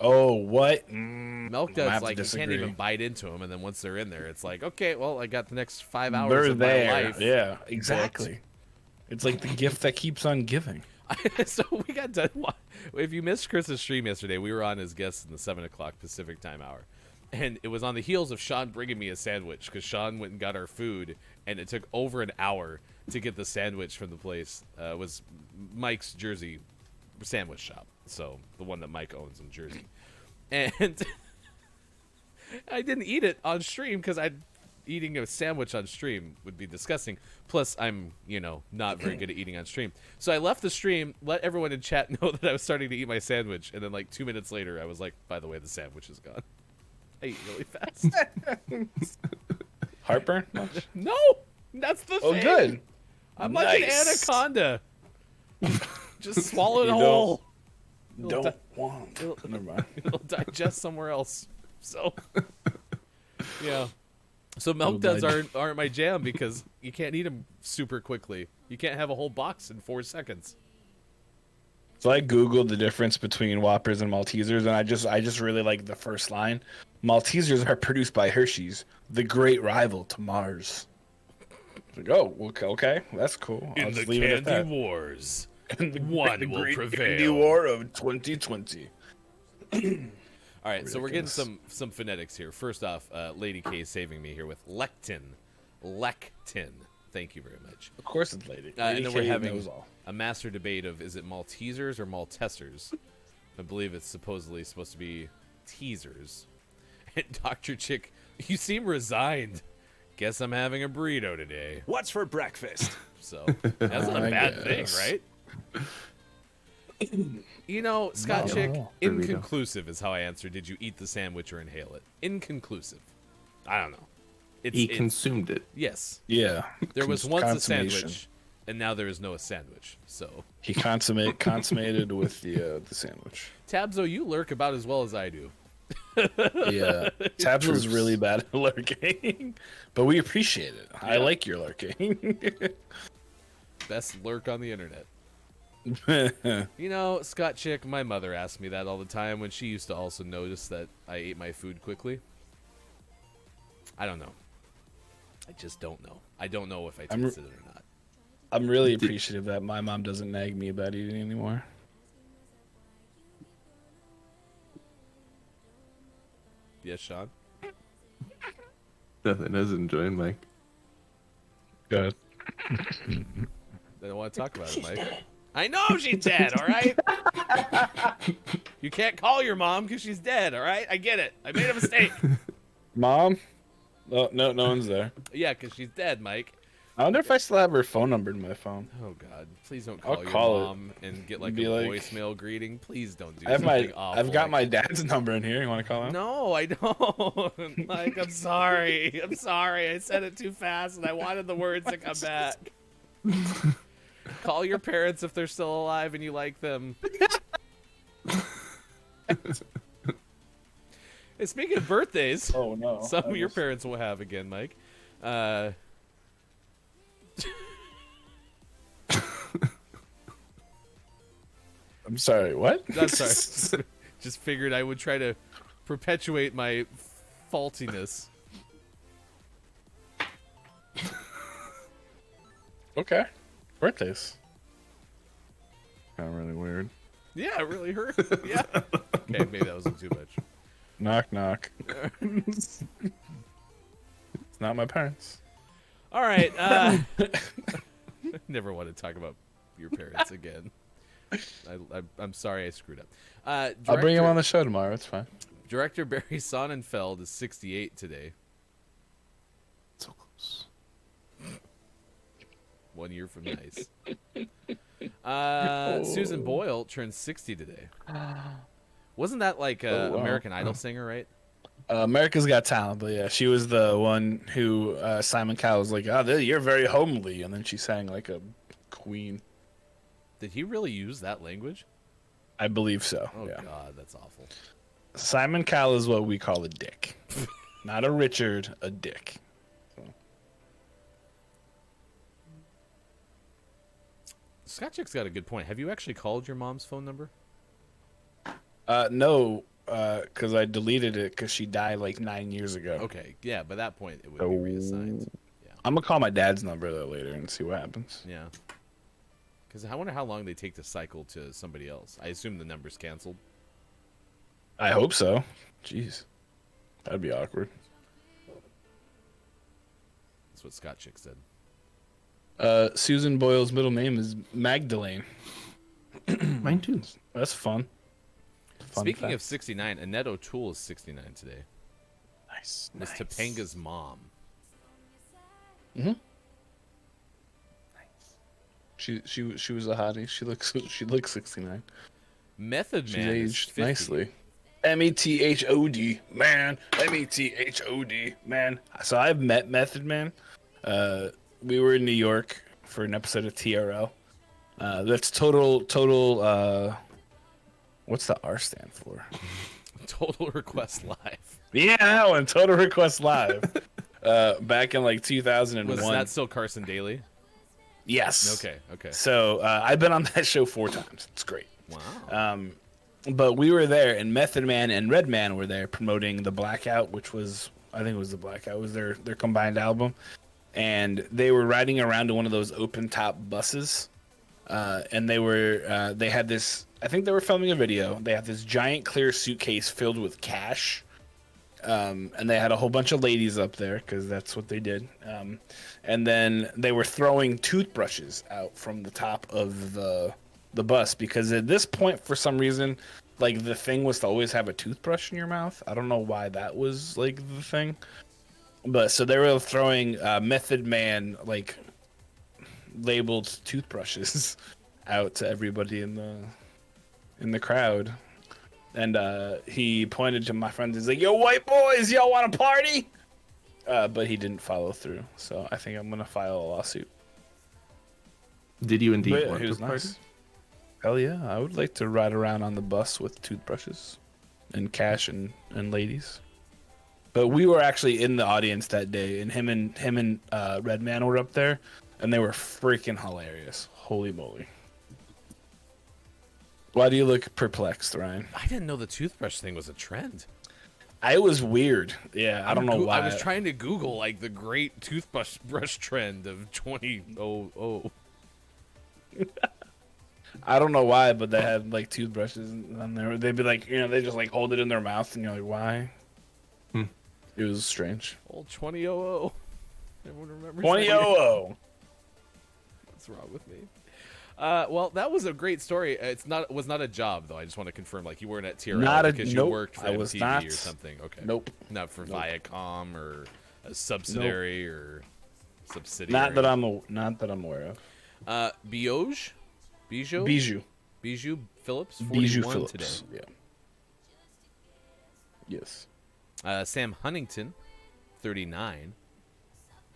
Oh what? Milk I have Duds, to like, you can't disagree. even bite into them, and then once they're in there, it's like, okay, well, I got the next 5 hours They're of there. my life. Yeah, exactly. It's like the gift that keeps on giving. So we got done. If you missed Chris's stream yesterday, we were on as guests in the 7 o'clock Pacific time hour. And it was on the heels of Sean bringing me a sandwich because Sean went and got our food, and it took over an hour to get the sandwich from the place. It was Mike's Jersey sandwich shop, so the one that Mike owns in Jersey. And I didn't eat it on stream because eating a sandwich on stream would be disgusting. Plus, I'm, not very good at eating on stream. So I left the stream, let everyone in chat know that I was starting to eat my sandwich, and then like 2 minutes later, I was like, by the way, the sandwich is gone. I eat really fast. Heartburn? No, that's the Oh, thing. good. I'm like an Nice. anaconda. Just swallow it You whole. Don't want. Never mind. It'll digest somewhere else. So, yeah. So milk It'll duds aren't my jam because you can't eat them super quickly. You can't have a whole box in 4 seconds. So I googled the difference between Whoppers and Maltesers, and I just really like the first line. Maltesers are produced by Hershey's, the great rival to Mars. Like, oh, okay, that's cool. I'll just leave it at that. wars, In the one the will great prevail. Candy War of 2020. All right, so we're getting Ridiculous. some phonetics here. First off, Lady K is saving me here with lectin. Lectin. Thank you very much. Of course it's lady. And Lady then we're K having knows all. a master debate of is it Maltesers or Maltesers? I believe it's supposedly supposed to be teasers. And Dr. Chick, you seem resigned. Guess I'm having a burrito today. What's for breakfast? So that's not a I bad thing, guess. right? Scott No. Chick, Burrito. inconclusive is how I answer. Did you eat the sandwich or inhale it? Inconclusive. I don't know. He consumed it. Yes. Yeah. There was once a Consummation. sandwich And now there is no sandwich. So He consummated with the sandwich. Tabzo, you lurk about as well as I do. Yeah, Tabzo's really bad at lurking, but we appreciate it. I like your lurking. Best lurk on the internet. You know, Scott Chick, my mother asked me that all the time when she used to also notice that I ate my food quickly. I don't know. I just don't know. I don't know if I tasted it or not. I'm really appreciative that my mom doesn't nag me about eating anymore. Yes, Sean? Nothing. I was enjoying Mike. Go ahead. They don't want to talk about it, Mike. I know she's dead, all right? You can't call your mom because she's dead, all right? I get it. I made a mistake. Mom? Oh, no one's there. Yeah, because she's dead, Mike. I wonder if I still have her phone number in my phone. Oh, God. Please don't call your call mom and get like Be a like, voicemail greeting. Please don't do I have something awful. I've got like my dad's number in here. You want to call him? No, I don't. Like, I'm sorry. I'm sorry. I said it too fast and I wanted the words to come back. Call your parents if they're still alive and you like them. And speaking of birthdays, Oh no. some of your parents will have again, Mike. I'm sorry. What? I'm sorry. Just figured I would try to perpetuate my faultiness. Okay. Birthdays. Kind of really weird. Yeah, it really hurt. Yeah. Okay, maybe that wasn't too much. Knock knock. It's not my parents. All right. Never want to talk about your parents again. I'm sorry I screwed up. I'll bring him on the show tomorrow. It's fine. Director Barry Sonnenfeld is 68 today. So close. 1 year from nice. Susan Boyle turns 60 today. Wasn't that like a wow. American Idol singer, right? America's Got Talent, but yeah, she was the one who Simon Cowell was like, "Oh, you're very homely," and then she sang like a queen. Did he really use that language? I believe so. Oh yeah. God, that's awful. Simon Cowell is what we call a dick, not a Richard, a dick. Scott Chick's got a good point. Have you actually called your mom's phone number? No, because I deleted it because she died like 9 years ago. Okay, yeah, by that point it would be reassigned. Yeah, I'm gonna call my dad's number though later and see what happens. yeah. Because I wonder how long they take to cycle to somebody else. I assume the number's canceled. I hope so. Jeez, that'd be awkward. That's what Scott Chick said. Susan Boyle's middle name is Magdalene. Mine too. That's fun. Speaking of 69, Annette O'Toole is 69 today. Nice. Miss Topanga's mom. Mm-hmm. She was a hottie. She looks 69. Method She's Man is aged 50. nicely. METHOD, man. METHOD, man. So I've met Method Man. We were in New York for an episode of TRL. That's total. What's the R stand for? Total Request Live. Yeah, that one. Total Request Live. Back in like 2001. Was that still Carson Daly? Yes. Okay. So I've been on that show 4 times. It's great. Wow. But we were there, and Method Man and Redman were there promoting the Blackout, which was, I think it was the Blackout, it was their combined album. And they were riding around in one of those open top buses. And they had this, I think they were filming a video. They had this giant clear suitcase filled with cash. And they had a whole bunch of ladies up there because that's what they did. And then they were throwing toothbrushes out from the top of the bus because at this point, for some reason, like the thing was to always have a toothbrush in your mouth. I don't know why that was like the thing. But so they were throwing Method Man like labeled toothbrushes out to everybody in the crowd. And he pointed to my friends. He's like, "Yo, white boys, y'all want to party?" But he didn't follow through. So I think I'm going to file a lawsuit. Did you indeed But yeah, want it to was party? nice. Hell yeah, I would like to ride around on the bus with toothbrushes and cash and ladies. But we were actually in the audience that day, and him and Redman were up there, and they were freaking hilarious. Holy moly! Why do you look perplexed, Ryan? I didn't know the toothbrush thing was a trend. It was weird. Yeah, I don't know why. I was trying to Google like the great toothbrush trend of 2000. I don't know why, but they had like toothbrushes on there. They'd be like, they just like hold it in their mouth, and you're like, why? It was strange. Old 2000. Everyone remembers 2000. What's wrong with me? Well, that was a great story. Was not a job though. I just want to confirm, like you weren't at TRL because you worked for was MTV not. or something. Okay. Nope. Not for Viacom or a subsidiary or subsidiary. Not that I'm aware of. Bijou Phillips, 41 Bijou today. Phillips. Yeah. Yes. Sam Huntington, 39.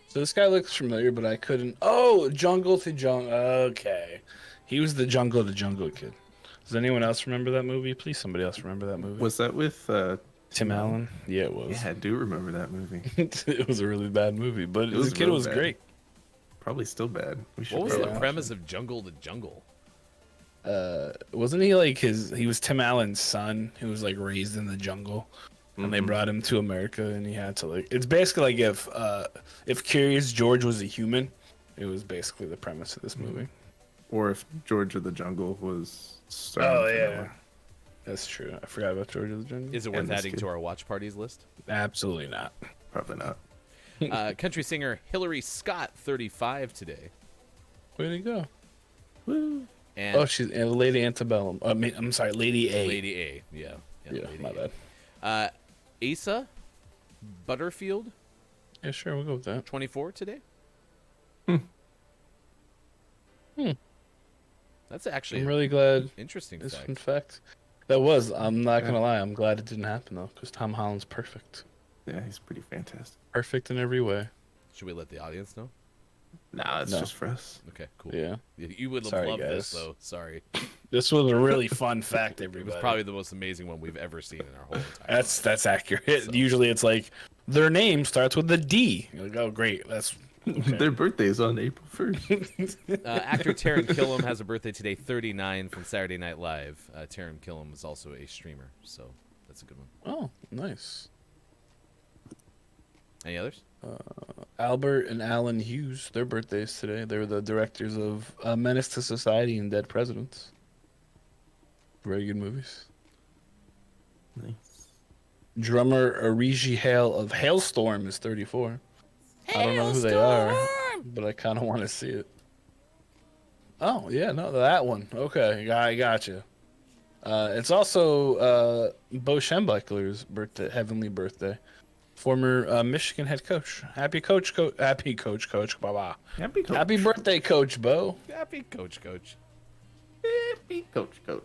So this guy looks familiar, but I couldn't. Oh, Jungle to Jungle. Okay, he was the Jungle to Jungle kid. Does anyone else remember that movie? Please, somebody else remember that movie? Was that with Tim Allen? Yeah, it was. Yeah, I do remember that movie. It was a really bad movie, but was the kid real was bad. great. Probably still bad. We should What was probably the watch premise it. of Jungle to Jungle? Wasn't he like he was Tim Allen's son who was like raised in the jungle, and they brought him to America, and he had to like. It's basically like if Curious George was a human, it was basically the premise of this movie. Or if George of the Jungle was. Oh yeah, that's true. I forgot about George of the Jungle. Is it worth And this adding kid. to our watch parties list? Absolutely not. Probably not. Country singer Hillary Scott, 35 today. Way to go. Woo. And Oh, she's Lady Antebellum. I'm sorry, Lady A. Lady A. Yeah. Yeah, Lady my A. bad. Asa Butterfield, Yeah, sure, we'll go with that. 24 today. That's actually I'm really glad an interesting this fact. fun fact. That was. I'm not gonna lie. I'm glad it didn't happen though, because Tom Holland's perfect. Yeah, he's pretty fantastic. Perfect in every way. Should we let the audience know? Nah, it's No. just for us. Okay, cool. Yeah. You would have Sorry, loved this, guys. though. Sorry. This was a really fun fact, It everybody. was probably the most amazing one we've ever seen in our whole entire life. That's accurate. So- Usually it's like their name starts with a D. You're like, oh great, that's okay. Their birthday's on April 1st. Actor Taron Killam has a birthday today, 39, from Saturday Night Live. Taron Killam is also a streamer, so that's a good one. Oh, nice. Any others? Albert and Alan Hughes, their birthdays today. They're the directors of Menace to Society and Dead Presidents. Very good movies. Nice. Drummer Ariji Hale of Hailstorm is 34. I don't know who they are, but I kind of want to see it. Oh, yeah, no, that one. Okay, I got you. It's also Bo Schembechler's birthday, heavenly birthday. Former Michigan head coach. Happy coach, Baba. Happy Coach. Happy birthday, Coach Bo. Happy Coach. Happy Coach. The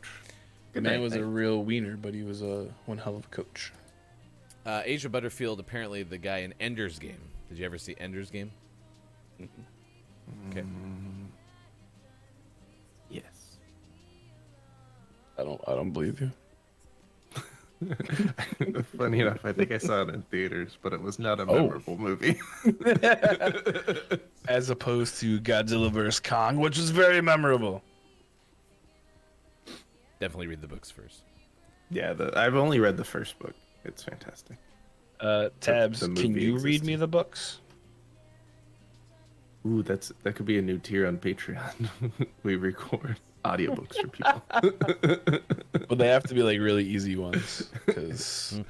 Good man night, was mate. a real wiener, but he was one hell of a coach. Asia Butterfield, apparently the guy in Ender's Game. Did you ever see Ender's Game? Okay. Yes. I don't believe you. Funny enough, I think I saw it in theaters, but it was not a memorable movie. As opposed to Godzilla vs. Kong, which was very memorable. Definitely read the books first. Yeah, I've only read the first book. It's fantastic. Tabs, the can movie you read existed. me the books? Ooh, that could be a new tier on Patreon. We record audiobooks for people. But they have to be like really easy ones, because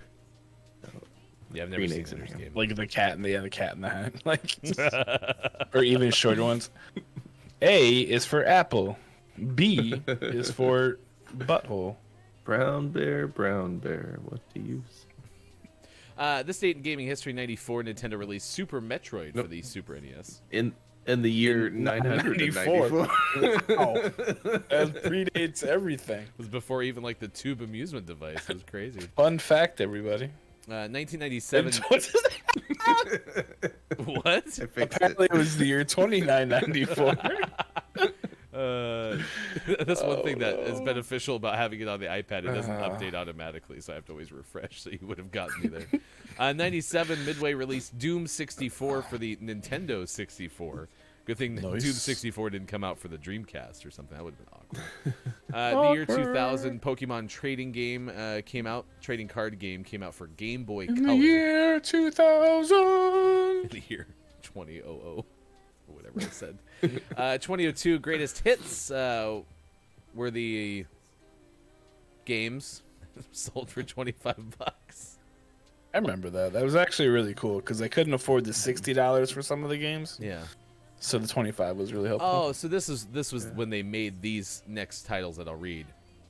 Yeah, I've never Green seen eggs and Ender's ham. Game. like the cat and the cat in the hat, like, or even shorter ones. A is for apple. B is for butthole. Brown bear, what do you say? This date in gaming history, 94, Nintendo released Super Metroid for the Super NES. In the year 994. Wow. That predates everything. It was before even like the tube amusement device. It was crazy. Fun fact, everybody. 1997. I What? fixed Apparently, it was the year 2994. That's one thing that is beneficial about having it on the iPad. It doesn't update automatically, so I have to always refresh. So you would have gotten me there. 97 Midway released Doom 64 for the Nintendo 64. Good thing Doom 64 didn't come out for the Dreamcast or something. That would have been awkward. The year 2000 Pokemon trading game came out. Trading card game came out for Game Boy Color. In the year 2000. In the year 2000. Or whatever I said. 2002 greatest hits were the games sold for $25. I remember that. That was actually really cool because I couldn't afford the $60 for some of the games. Yeah. So the 25 was really helpful. Oh, so this was when they made these next titles that I'll read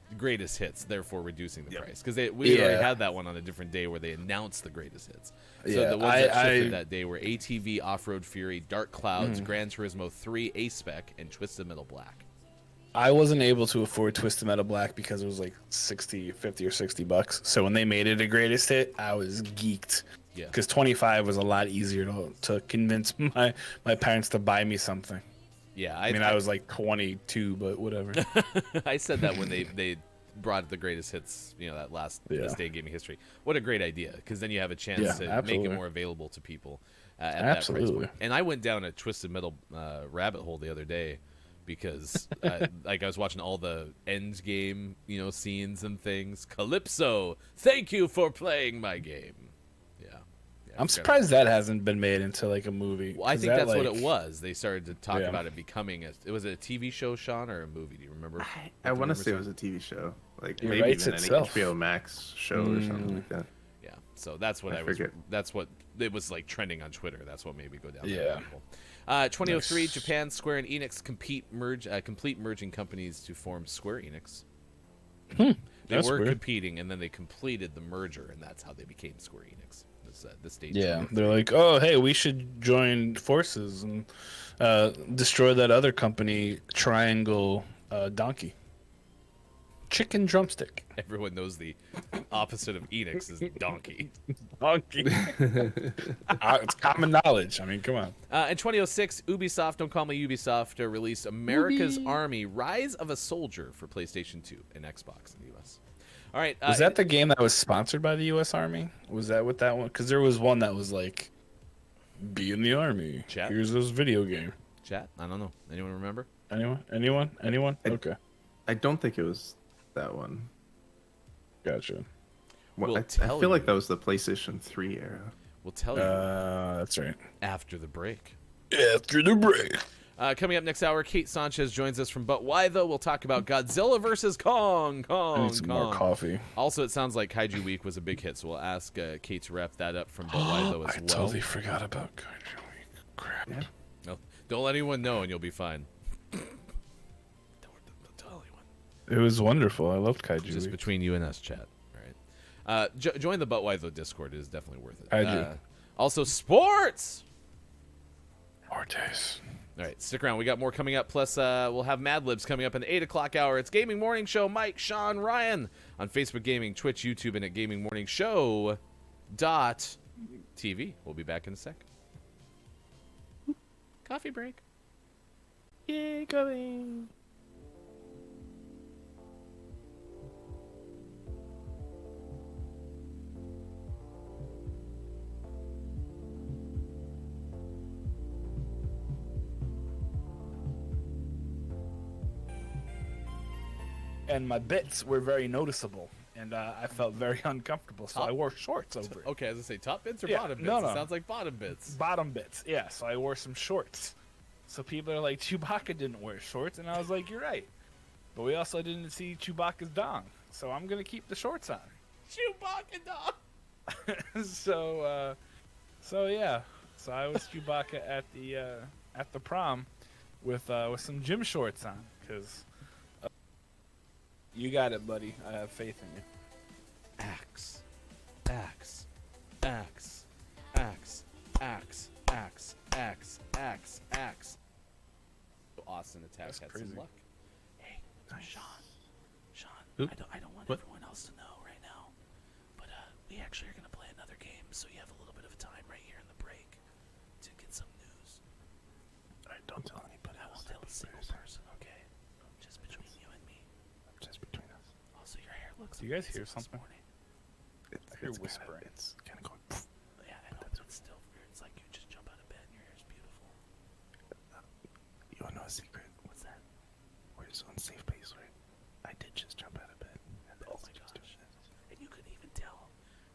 the greatest hits, therefore reducing the price because we already had that one on a different day where they announced the greatest hits. So the ones that shifted that day were ATV, Off-Road Fury, Dark Clouds, Gran Turismo 3, A-Spec, and Twisted Metal Black. I wasn't able to afford Twisted Metal Black because it was like 50 or $60. So when they made it a greatest hit, I was geeked. Yeah. Because 25 was a lot easier to convince my parents to buy me something. Yeah, I was like 22, but whatever. I said that when they brought the greatest hits, that last this day in gaming history. What a great idea, because then you have a chance to make it more available to people at that price point. And I went down a Twisted Metal rabbit hole the other day because I was watching all the end game, scenes and things. Calypso, thank you for playing my game. I'm surprised that hasn't been made into like a movie. Well, I think that's what it was. They started to talk about it becoming was it a TV show, Sean, or a movie? Do you remember? I want to say it was a TV show, like It maybe writes even an itself. HBO Max show or something like that. Yeah, so that's what I forget. That's what it was like trending on Twitter. That's what made me go down. Yeah. That rabbit hole. 2003, Nice. Japan, Square and Enix complete merging companies to form Square Enix. They That's were weird. competing, and then they completed the merger, and that's how they became Square Enix. This stage. Yeah, they're like, oh, hey, we should join forces and destroy that other company, Triangle Donkey. Chicken drumstick. Everyone knows the opposite of Enix is donkey. Donkey. It's common knowledge. I mean, come on. In 2006, Ubisoft, don't call me Ubisoft, released America's Army: Rise of a Soldier for PlayStation 2 and Xbox in the US. All right. Was that the game that was sponsored by the U.S. Army? Was that what that one? Because there was one that was like, be in the Army. Chat? Here's this video game. Chat? I don't know. Anyone remember? Anyone? Okay. I don't think it was that one. Gotcha. We'll I tell feel like you. that was the PlayStation 3 era. We'll tell you That's right. after the break. After the break. Coming up next hour, Kate Sanchez joins us from But Why Though. We'll talk about Godzilla versus Kong. I need some more coffee. Also, it sounds like Kaiju Week was a big hit, so we'll ask Kate to wrap that up from But Why Though as I well. totally forgot about Kaiju Week. Crap. Yeah. No, don't let anyone know, and you'll be fine. don't tell anyone. It was wonderful. I loved Kaiju Just Week. between you and us, chat. All right. Join the But Why Though Discord. It is definitely worth it. I do. Also, sports. More days. All right, stick around. We got more coming up. Plus, we'll have Mad Libs coming up in the 8 o'clock hour. It's Gaming Morning Show. Mike, Sean, Ryan on Facebook Gaming, Twitch, YouTube, and at GamingMorningShow.tv. We'll be back in a sec. Coffee break. Yay, coming. And my bits were very noticeable. And I felt very uncomfortable, so I wore shorts over it. Okay, as I say, top bits or Yeah, bottom bits? no. It sounds like bottom bits. Bottom bits, yeah. So I wore some shorts. So people are like, Chewbacca didn't wear shorts. And I was like, you're right. But we also didn't see Chewbacca's dong. So I'm going to keep the shorts on. Chewbacca dog. So yeah. So I was Chewbacca at the prom with some gym shorts on. Because you got it, buddy. I have faith in you. Axe. Axe. Axe. Axe. Axe. Axe. Axe. Axe. Axe. Austin attack had crazy. some luck. Hey, Sean. Oop. I don't want What? everyone else to know right now, but we actually are gonna play another game, so you have a little bit of a time right here in the break to get some news. All right, don't tell anybody I else. won't tell a single person, okay? Do you guys hear something? It's, I hear it's whispering. It's kind of going. Yeah, I know, but it's still weird. It's like you just jump out of bed and your hair's beautiful. You wanna know a secret? What's that? We're just on safe pace, right? I did just jump out of bed. And Oh my gosh. And you couldn't even tell.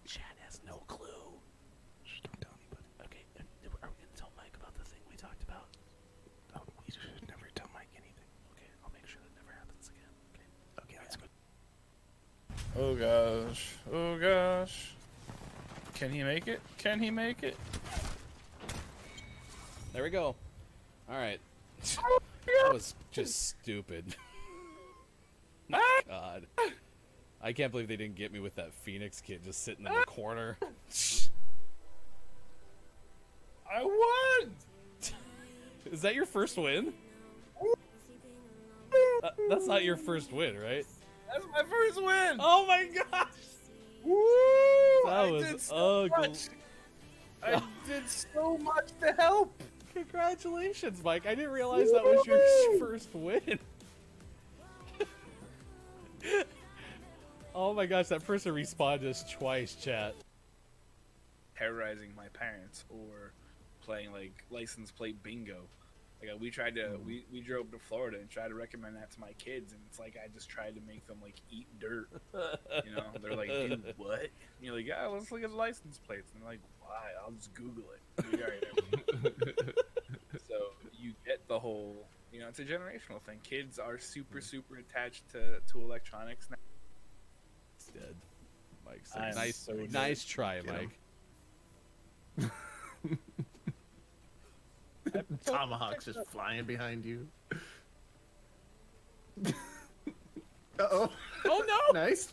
Chad has no clue. Shh, don't tell anybody. Okay, are we going to tell Mike about the thing we talked about? Oh, we should never tell Mike anything. Okay, I'll make sure that never happens again. Okay. Okay, that's good. Oh gosh. Oh gosh. Can he make it? Can he make it? There we go. All right. That was just stupid. God. I can't believe they didn't get me with that Phoenix kid just sitting in the corner. I won! Is that your first win? That's not your first win, right? That's my first win! Oh my gosh! Woo! That I was did so ugly. much. I did so much to help. Congratulations, Mike. I didn't realize that was your first win. Oh my gosh, that person respawned us twice, chat. Terrorizing my parents or playing like license plate bingo. Like we tried to, we drove to Florida and tried to recommend that to my kids, and it's like I just tried to make them like eat dirt. You know, they're like, dude, what? And you're like, yeah, let's look at the license plates. And they're like, why? I'll just Google it. I'm like, all right. So you get the whole, you know, it's a generational thing. Kids are super attached to electronics now. It's dead. Mike I'm said, nice, so dead. nice try, Get him. Mike. Tomahawk's just flying behind you. Uh-oh. Oh no! Nice.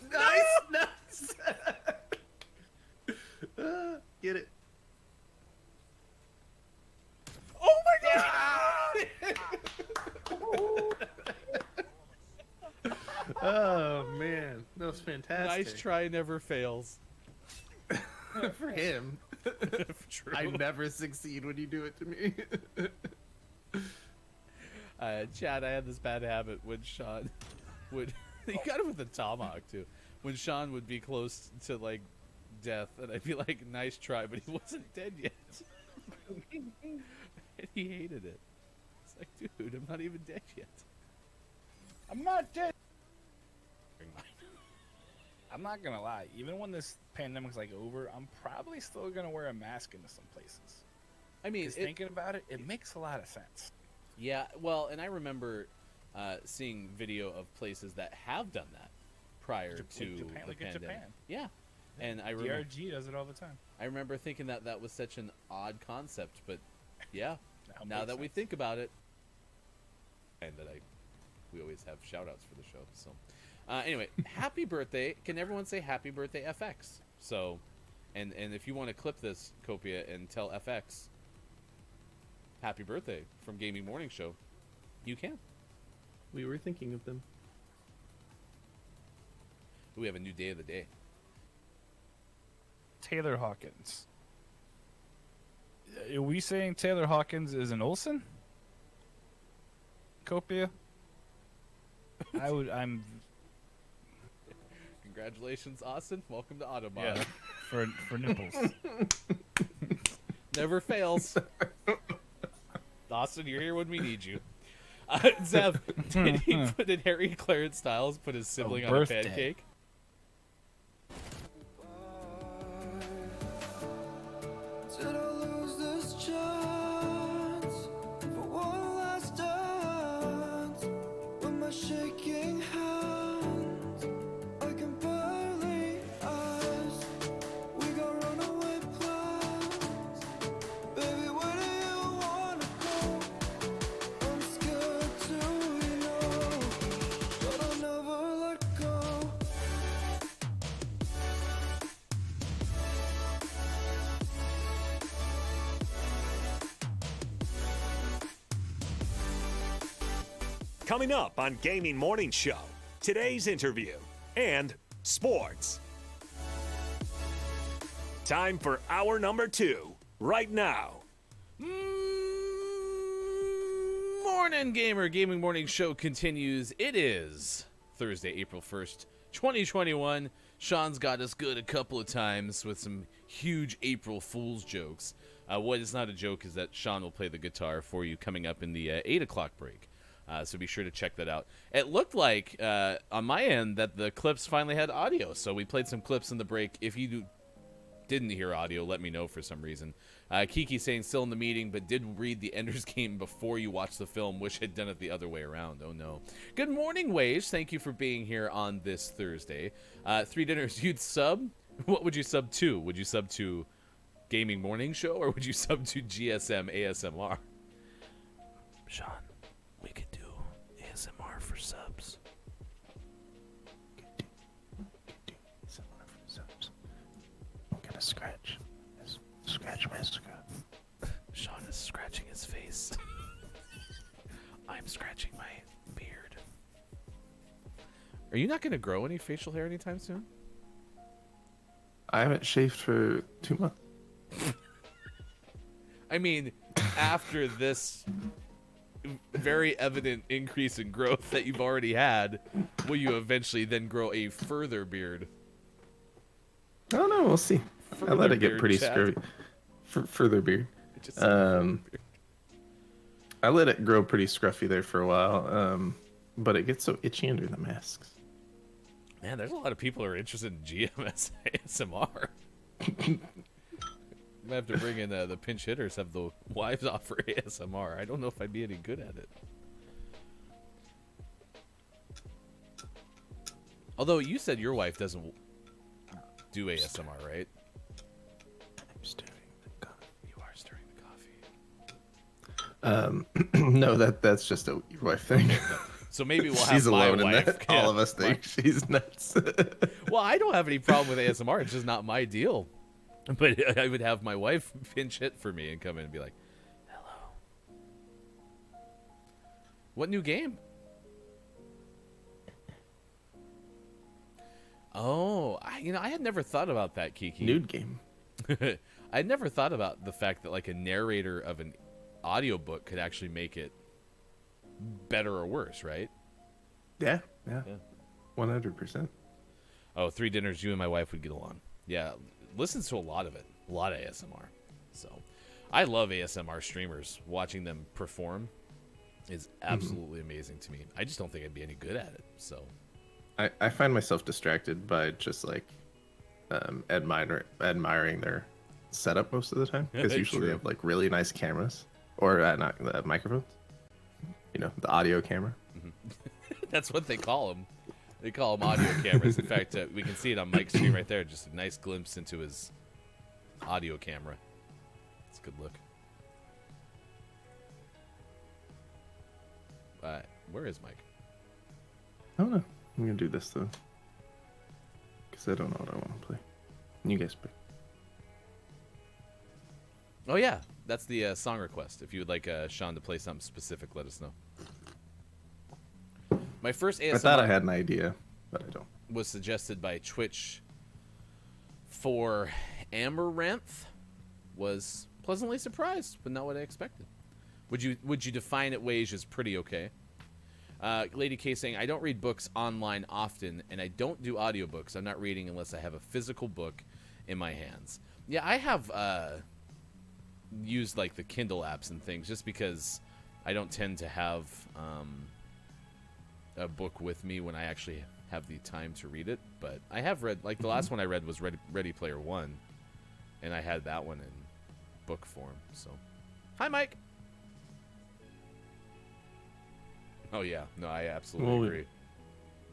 Get it. Oh my god! Oh man, that was fantastic. Nice try never fails. For him. True. I never succeed when you do it to me. Chad, I had this bad habit when Sean would. You got it with the tomahawk too. When Sean would be close to like death, and I'd be like, "Nice try," but he wasn't dead yet. And he hated it. It's like, dude, I'm not even dead yet. I'm not dead. I'm not gonna lie. Even when this pandemic's like over, I'm probably still gonna wear a mask into some places. I mean, Just thinking about it, it makes a lot of sense. yeah. Well, and I remember seeing video of places that have done that prior to Japan, the look at pandemic. Japan. Yeah, and I remember. DRG does it all the time. I remember thinking that that was such an odd concept, but yeah, now makes that we sense. think about it, and that we always have shout outs for the show. So anyway, happy birthday. Can everyone say happy birthday FX? So, and if you want to clip this, Copia, and tell FX happy birthday from Gaming Morning Show, you can. We were thinking of them. We have a new day of the day. Taylor Hawkins. Are we saying Taylor Hawkins is an Olsen? Copia? I'm Congratulations, Austin. Welcome to Autobot. yeah, for nipples. Never fails. Austin, you're here when we need you. Zev, did Harry Clarence Styles put his sibling on a birthday. pancake? Did I lose this chance for one last dance? With my shaking hands, I can barely ask. We got runaway plans. Baby, where do you wanna go? I'm scared to, you know, but I'll never let go. Coming up on Gaming Morning Show, today's interview and sports. Time for hour number 2, right now. Morning, gamer. Gaming Morning Show continues. It is Thursday, April 1st, 2021, Sean's got us good a couple of times with some huge April Fool's jokes. What is not a joke is that Sean will play the guitar for you coming up in the 8 o'clock break. So be sure to check that out. It looked like, on my end, that the clips finally had audio. So we played some clips in the break. If you didn't hear audio, let me know for some reason. Kiki saying still in the meeting, but did read the Ender's Game before you watched the film. Wish had done it the other way around. Oh, no. Good morning, Wage. Thank you for being here on this Thursday. 3 dinners. You'd sub? What would you sub to? Would you sub to Gaming Morning Show, or would you sub to GSM ASMR? Sean, we could do ASMR for subs. I'm gonna scratch my scrub. Sean is scratching his face. I'm scratching my beard. Are you not going to grow any facial hair anytime soon? I haven't shaved for 2 months. I mean, after this very evident increase in growth that you've already had, will you eventually then grow a further beard? I don't know. We'll see. I let it get pretty scurvy. Further beard. I let it grow pretty scruffy there for a while, but it gets so itchy under the masks. Man, there's a lot of people who are interested in GMS ASMR. Might have to bring in the pinch hitters, have the wives offer ASMR. I don't know if I'd be any good at it. Although you said your wife doesn't do ASMR, right? I'm stirring the coffee. You are stirring the coffee. No, that's just a your wife thing. So maybe we'll have She's my alone wife. in that. All of us think she's nuts. Well, I don't have any problem with ASMR. It's just not my deal. But I would have my wife pinch hit for me and come in and be like, "Hello. What new game?" Oh, I had never thought about that, Kiki. Nude game. I'd never thought about the fact that like a narrator of an audiobook could actually make it better or worse, right? Yeah. 100%. Oh, 3 dinners, you and my wife would get along. Yeah, listens to a lot of it. A lot of ASMR. So, I love ASMR streamers. Watching them perform is absolutely amazing to me. I just don't think I'd be any good at it, so... I find myself distracted by just like admiring their setup most of the time, because usually they have like really nice cameras or not microphones. You know, the audio camera. That's what they call them. They call them audio cameras. In fact, we can see it on Mike's screen right there. Just a nice glimpse into his audio camera. It's a good look. Where is Mike? I don't know. I'm gonna do this though, because I don't know what I want to play. You guys pick. Oh yeah, that's the song request. If you would like Sean to play something specific, let us know. My first ASMR I thought I had an idea, but I don't. was suggested by Twitch for Amaranth. Was pleasantly surprised, but not what I expected. Would you define it, Wage, as pretty okay? Lady K saying, I don't read books online often, and I don't do audiobooks. I'm not reading unless I have a physical book in my hands. Yeah, I have used like the Kindle apps and things just because I don't tend to have a book with me when I actually have the time to read it. But I have read, like the last one I read was Ready Player One, and I had that one in book form. So, hi, Mike. Oh yeah, no, I absolutely agree.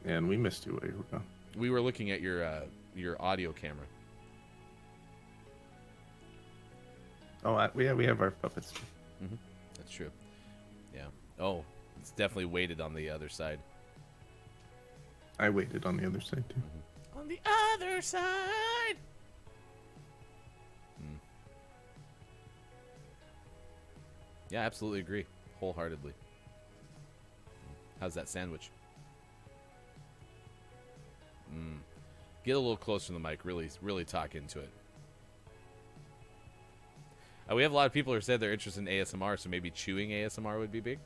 And we missed you while you were gone. We were looking at your audio camera. Oh, we have our puppets. Mm-hmm. That's true. Yeah. Oh, it's definitely weighted on the other side. I waited on the other side too. Mm-hmm. On the other side. Yeah, absolutely agree, wholeheartedly. How's that sandwich? Get a little closer to the mic. Really talk into it. We have a lot of people who said they're interested in ASMR, so maybe chewing ASMR would be big.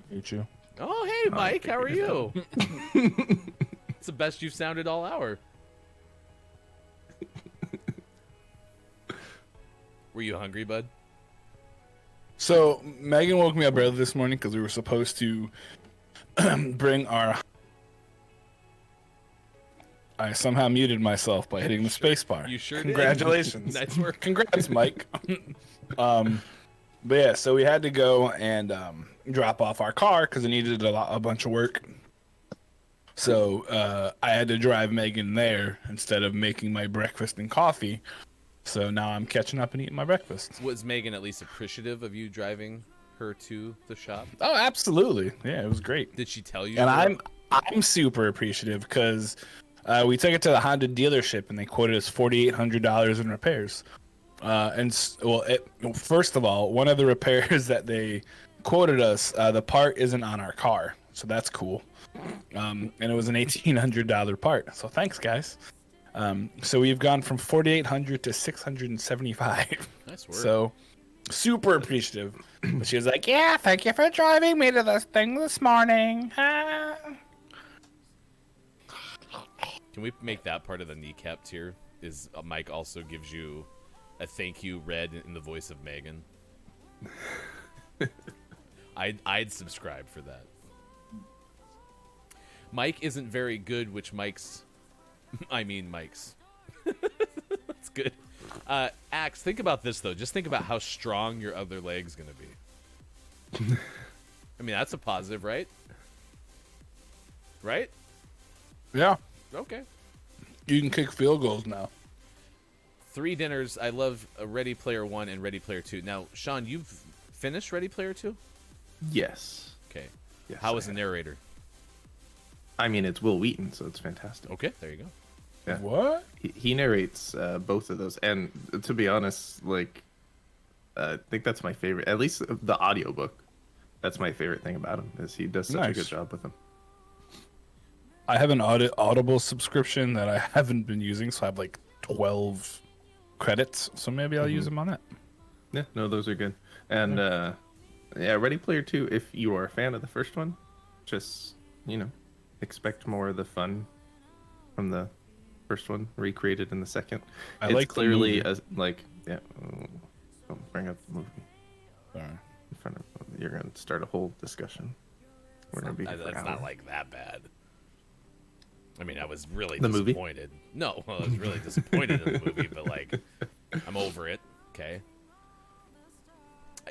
Hey, you. Oh, hey, Mike. How are you? It's the best you've sounded all hour. Were you hungry, bud? So Megan woke me up early this morning because we were supposed to bring our. I somehow muted myself by hitting the space bar. You sure did. Congratulations. Nice work. Congrats, Mike. But yeah, so we had to go and drop off our car because it needed a bunch of work. So I had to drive Megan there instead of making my breakfast and coffee. So now I'm catching up and eating my breakfast. Was Megan at least appreciative of you driving her to the shop? Oh, absolutely. Yeah, it was great. Did she tell you? And I'm super appreciative because we took it to the Honda dealership and they quoted us $4,800 in repairs. First of all, one of the repairs that they quoted us, the part isn't on our car, so that's cool. And it was an $1,800 part. So thanks, guys. So we've gone from $4,800 to $675. Nice work. So super appreciative. But she was like, "Yeah, thank you for driving me to this thing this morning." Can we make that part of the kneecap tier? Is Mike also gives you a thank you read in the voice of Megan? I'd subscribe for that. Mike isn't very good, which Mike's. That's good. Axe, think about this, though. Just think about how strong your other leg's going to be. I mean, that's a positive, right? Right? Yeah. Okay. You can kick field goals now. 3 dinners. I love Ready Player 1 and Ready Player 2. Now, Sean, you've finished Ready Player 2? Yes. Okay. Yes, How I was the have. narrator? I mean, it's Will Wheaton, so it's fantastic. Okay, there you go. Yeah. What? He narrates both of those, and to be honest, like, I think that's my favorite. At least the audiobook. That's my favorite thing about him, is he does such a Nice. good job with them. I have an Audible subscription that I haven't been using, so I have like 12 credits. So maybe I'll use them on that. Yeah, no, those are good. And yeah, Ready Player 2, if you are a fan of the first one, just, expect more of the fun from the first one recreated in the second. I It's like the clearly movie. don't bring up the movie Sorry. in front of. You're gonna start a whole discussion. We're gonna be here for an That's hour. not like that bad. I mean, I was really The movie? disappointed. No, I was really disappointed in the movie, but like, I'm over it. Okay.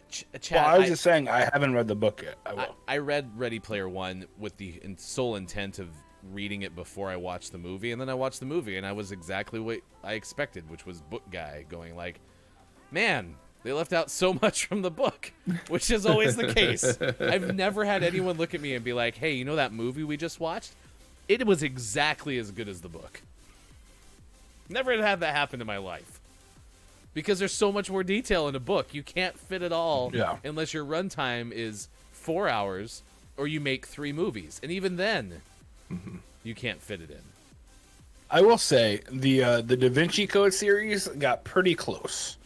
Chad, Well, I was just saying I haven't read the book yet. I will. I read Ready Player 1 with the sole intent of reading it before I watched the movie, and then I watched the movie, and I was exactly what I expected, which was book guy going like, man, they left out so much from the book, which is always the case. I've never had anyone look at me and be like, hey, you know that movie we just watched? It was exactly as good as the book. Never had that happen in my life. Because there's so much more detail in a book. You can't fit it all unless your runtime is 4 hours or you make 3 movies. And even then, you can't fit it in. I will say the Da Vinci Code series got pretty close.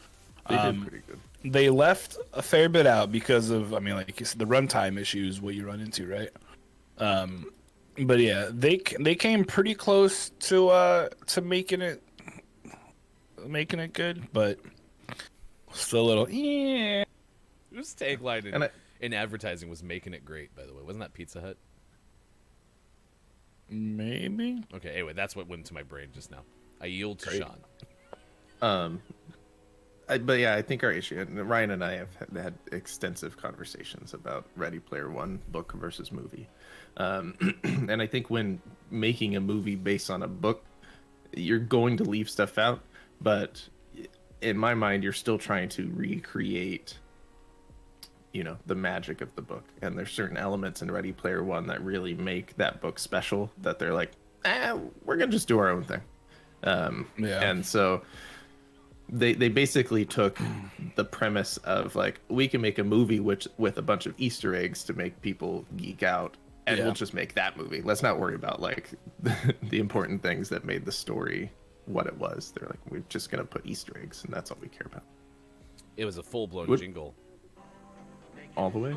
They did pretty good. They left a fair bit out because of, I mean, like you said, the runtime issues, what you run into, right? But yeah, they came pretty close to making it good, but still a little. Yeah. Whose tagline in advertising was making it great, by the way? Wasn't that Pizza Hut? Maybe. Okay, anyway, that's what went into my brain just now. I yield to Sean. But yeah, I think our issue, and Ryan and I have had extensive conversations about Ready Player One, book versus movie. And I think when making a movie based on a book, you're going to leave stuff out, but in my mind, you're still trying to recreate, the magic of the book. And there's certain elements in Ready Player One that really make that book special, that they're like, we're going to just do our own thing. And so they basically took the premise of like, we can make a movie with a bunch of Easter eggs to make people geek out, and we'll just make that movie. Let's not worry about like the important things that made the story what it was. They're like, we're just gonna put Easter eggs, and that's all we care about. It was a full-blown jingle. All the way.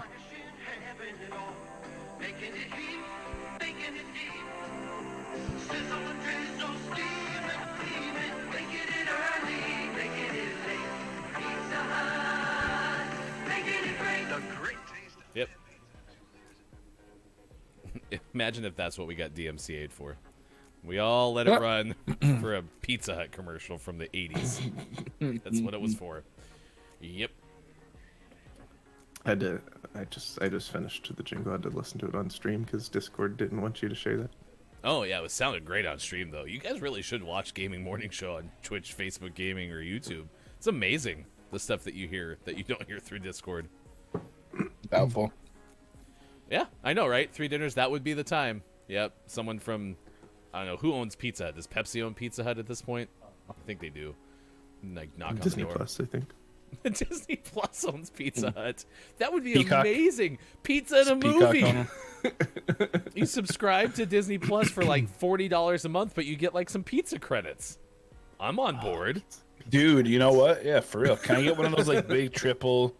Imagine if that's what we got DMCA'd for. We all let it run for a Pizza Hut commercial from the 80s. That's what it was for. Yep. I just finished the jingle. I had to listen to it on stream because Discord didn't want you to share that. Oh, yeah, it sounded great on stream, though. You guys really should watch Gaming Morning Show on Twitch, Facebook Gaming, or YouTube. It's amazing, the stuff that you hear that you don't hear through Discord. Doubtful. Yeah, I know, right? 3 dinners, that would be the time. Yep, someone from, I don't know, who owns Pizza Hut? Does Pepsi own Pizza Hut at this point? I think they do. Like, knock on Disney the door. Plus, I think. Disney Plus owns Pizza Hut. That would be Peacock. amazing. Pizza in a Peacock movie. owner. You subscribe to Disney Plus for like $40 a month, but you get like some pizza credits. I'm on board. Dude, you know what? Yeah, for real. Can I get one of those like big triple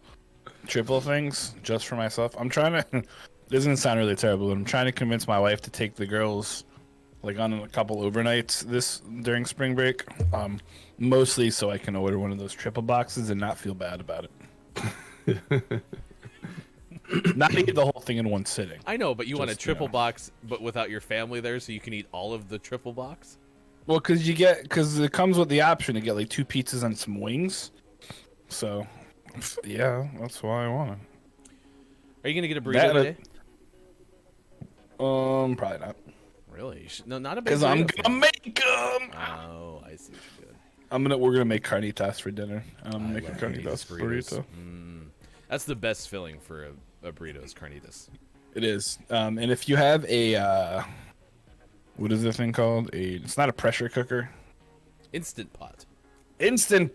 things just for myself? I'm trying to. This is gonna sound really terrible, but I'm trying to convince my wife to take the girls like on a couple overnights during spring break. Mostly so I can order one of those triple boxes and not feel bad about it. Not to eat the whole thing in one sitting. I know, but you want a Just, triple yeah. box, but without your family there, so you can eat all of the triple box? Well, because it comes with the option to get like 2 pizzas and some wings. So, yeah, that's why I want it. Are you going to get a burrito today? Probably not. Really? No, not a big Because I'm burrito gonna fan. make them. Oh, I see what you're doing. We're gonna make carnitas for dinner. I'm I making love carnitas burritos. burrito. That's the best filling for a burrito is carnitas. It is. And if you have a what is the thing called? It's not a pressure cooker. Instant pot. Instant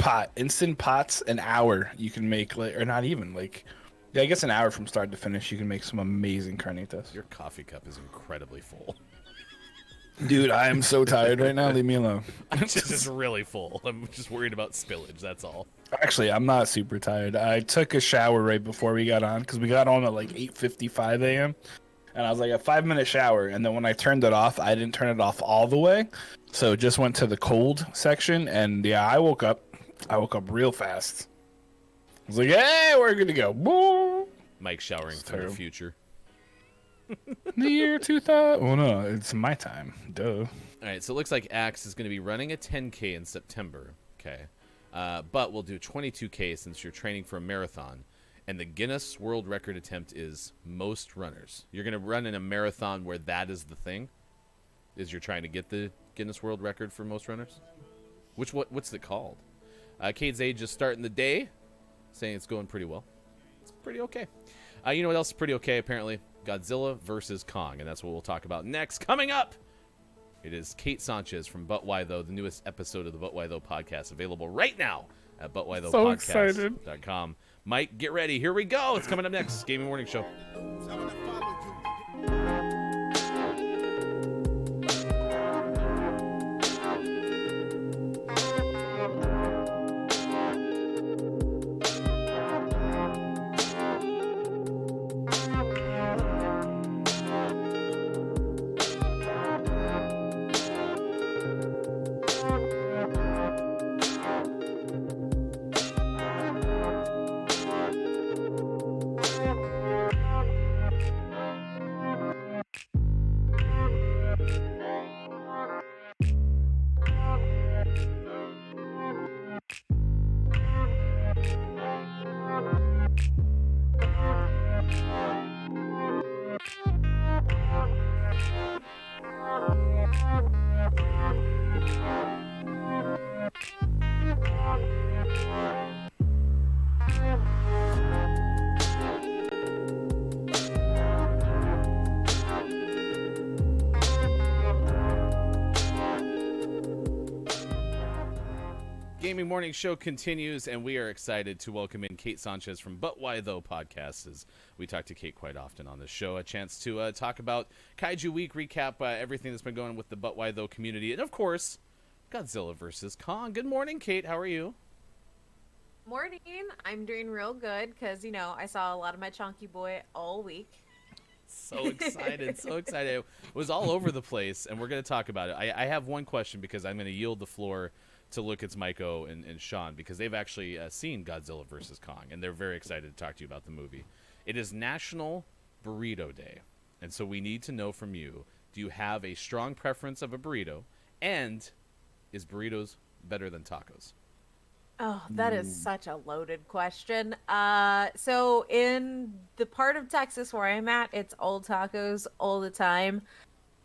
pots. An hour you can make, like, or not even like. Yeah, I guess an hour from start to finish, you can make some amazing carnitas. Your coffee cup is incredibly full. Dude, I am so tired right now. Leave me alone. It's just really full. I'm just worried about spillage. That's all. Actually, I'm not super tired. I took a shower right before we got on because we got on at like 8:55 a.m. And I was like a 5-minute shower. And then when I turned it off, I didn't turn it off all the way. So it just went to the cold section. And yeah, I woke up real fast. I was like, hey, we're good to go. Woo! Mike showering from the terrible. future. The year 2000. Well, no, it's my time. Duh. All right, so it looks like Axe is going to be running a 10K in September. Okay. But we'll do 22K since you're training for a marathon. And the Guinness World Record attempt is most runners. You're going to run in a marathon where that is the thing? Is you're trying to get the Guinness World Record for most runners? What's it called? Cade's Age is starting the day, saying it's going pretty well. It's pretty okay. You know what else is pretty okay, apparently? Godzilla versus Kong, and that's what we'll talk about next. Coming up, it is Kate Sanchez from But Why Though, the newest episode of the But Why Though podcast, available right now at butwhythoughpodcast.com. Mike, get ready. Here we go. It's coming up next. Gaming Morning Show. Gaming Morning Show continues, and we are excited to welcome in Kate Sanchez from But Why Though podcast. As we talk to Kate quite often on this show, a chance to talk about Kaiju Week, recap everything that's been going on with the But Why Though community, and of course, Godzilla versus Kong. Good morning, Kate. How are you? Morning. I'm doing real good because, I saw a lot of my chunky boy all week. So excited, so excited. It was all over the place, and we're going to talk about it. I have one question because I'm going to yield the floor to Lucas, Maiko, and Sean because they've actually seen Godzilla vs. Kong, and they're very excited to talk to you about the movie. It is National Burrito Day, And so we need to know from you, do you have a strong preference of a burrito? And is burritos better than tacos? Oh, that is such a loaded question. So in the part of Texas where I'm at, it's all tacos all the time.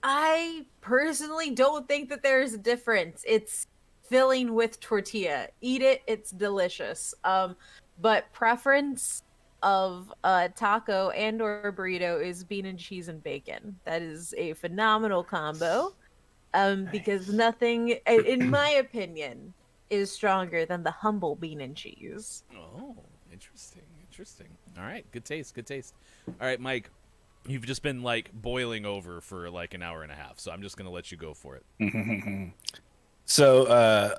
I personally don't think that there's a difference. It's filling with tortilla. Eat it, it's delicious. But preference of a taco and or burrito is bean and cheese and bacon. That is a phenomenal combo. Because nothing, in my opinion, is stronger than the humble bean and cheese. Oh, interesting. All right, good taste. All right, Mike, you've just been like boiling over for like an hour and a half, so I'm just gonna let you go for it. So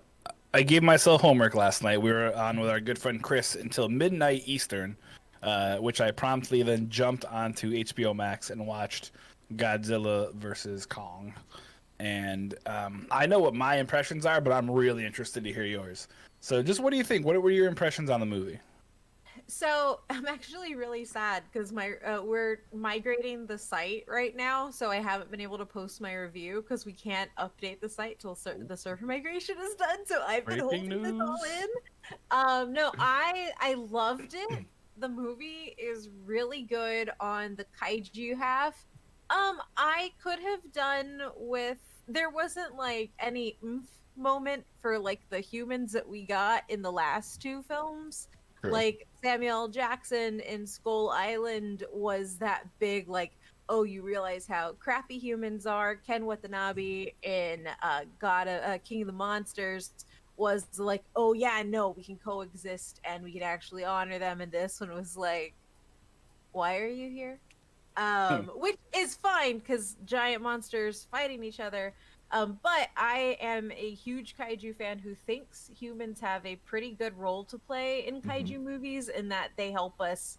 I gave myself homework last night. We were on with our good friend Chris until midnight Eastern, which I promptly then jumped onto HBO Max and watched Godzilla versus Kong. And I know what my impressions are, but I'm really interested to hear yours. So just what do you think? What were your impressions on the movie? So I'm actually really sad because we're migrating the site right now, so I haven't been able to post my review because we can't update the site till the server migration is done. So I've been holding this all in. No, I loved it. The movie is really good on the kaiju half. I could have done with, there wasn't like any oomph moment for like the humans that we got in the last two films. Sure. Like Samuel Jackson in Skull Island was that big, like, oh, you realize how crappy humans are. Ken Watanabe in King of the Monsters was like, oh yeah, no, we can coexist and we can actually honor them. And this one was like, why are you here? Which is fine because giant monsters fighting each other. But I am a huge kaiju fan who thinks humans have a pretty good role to play in kaiju movies, in that they help us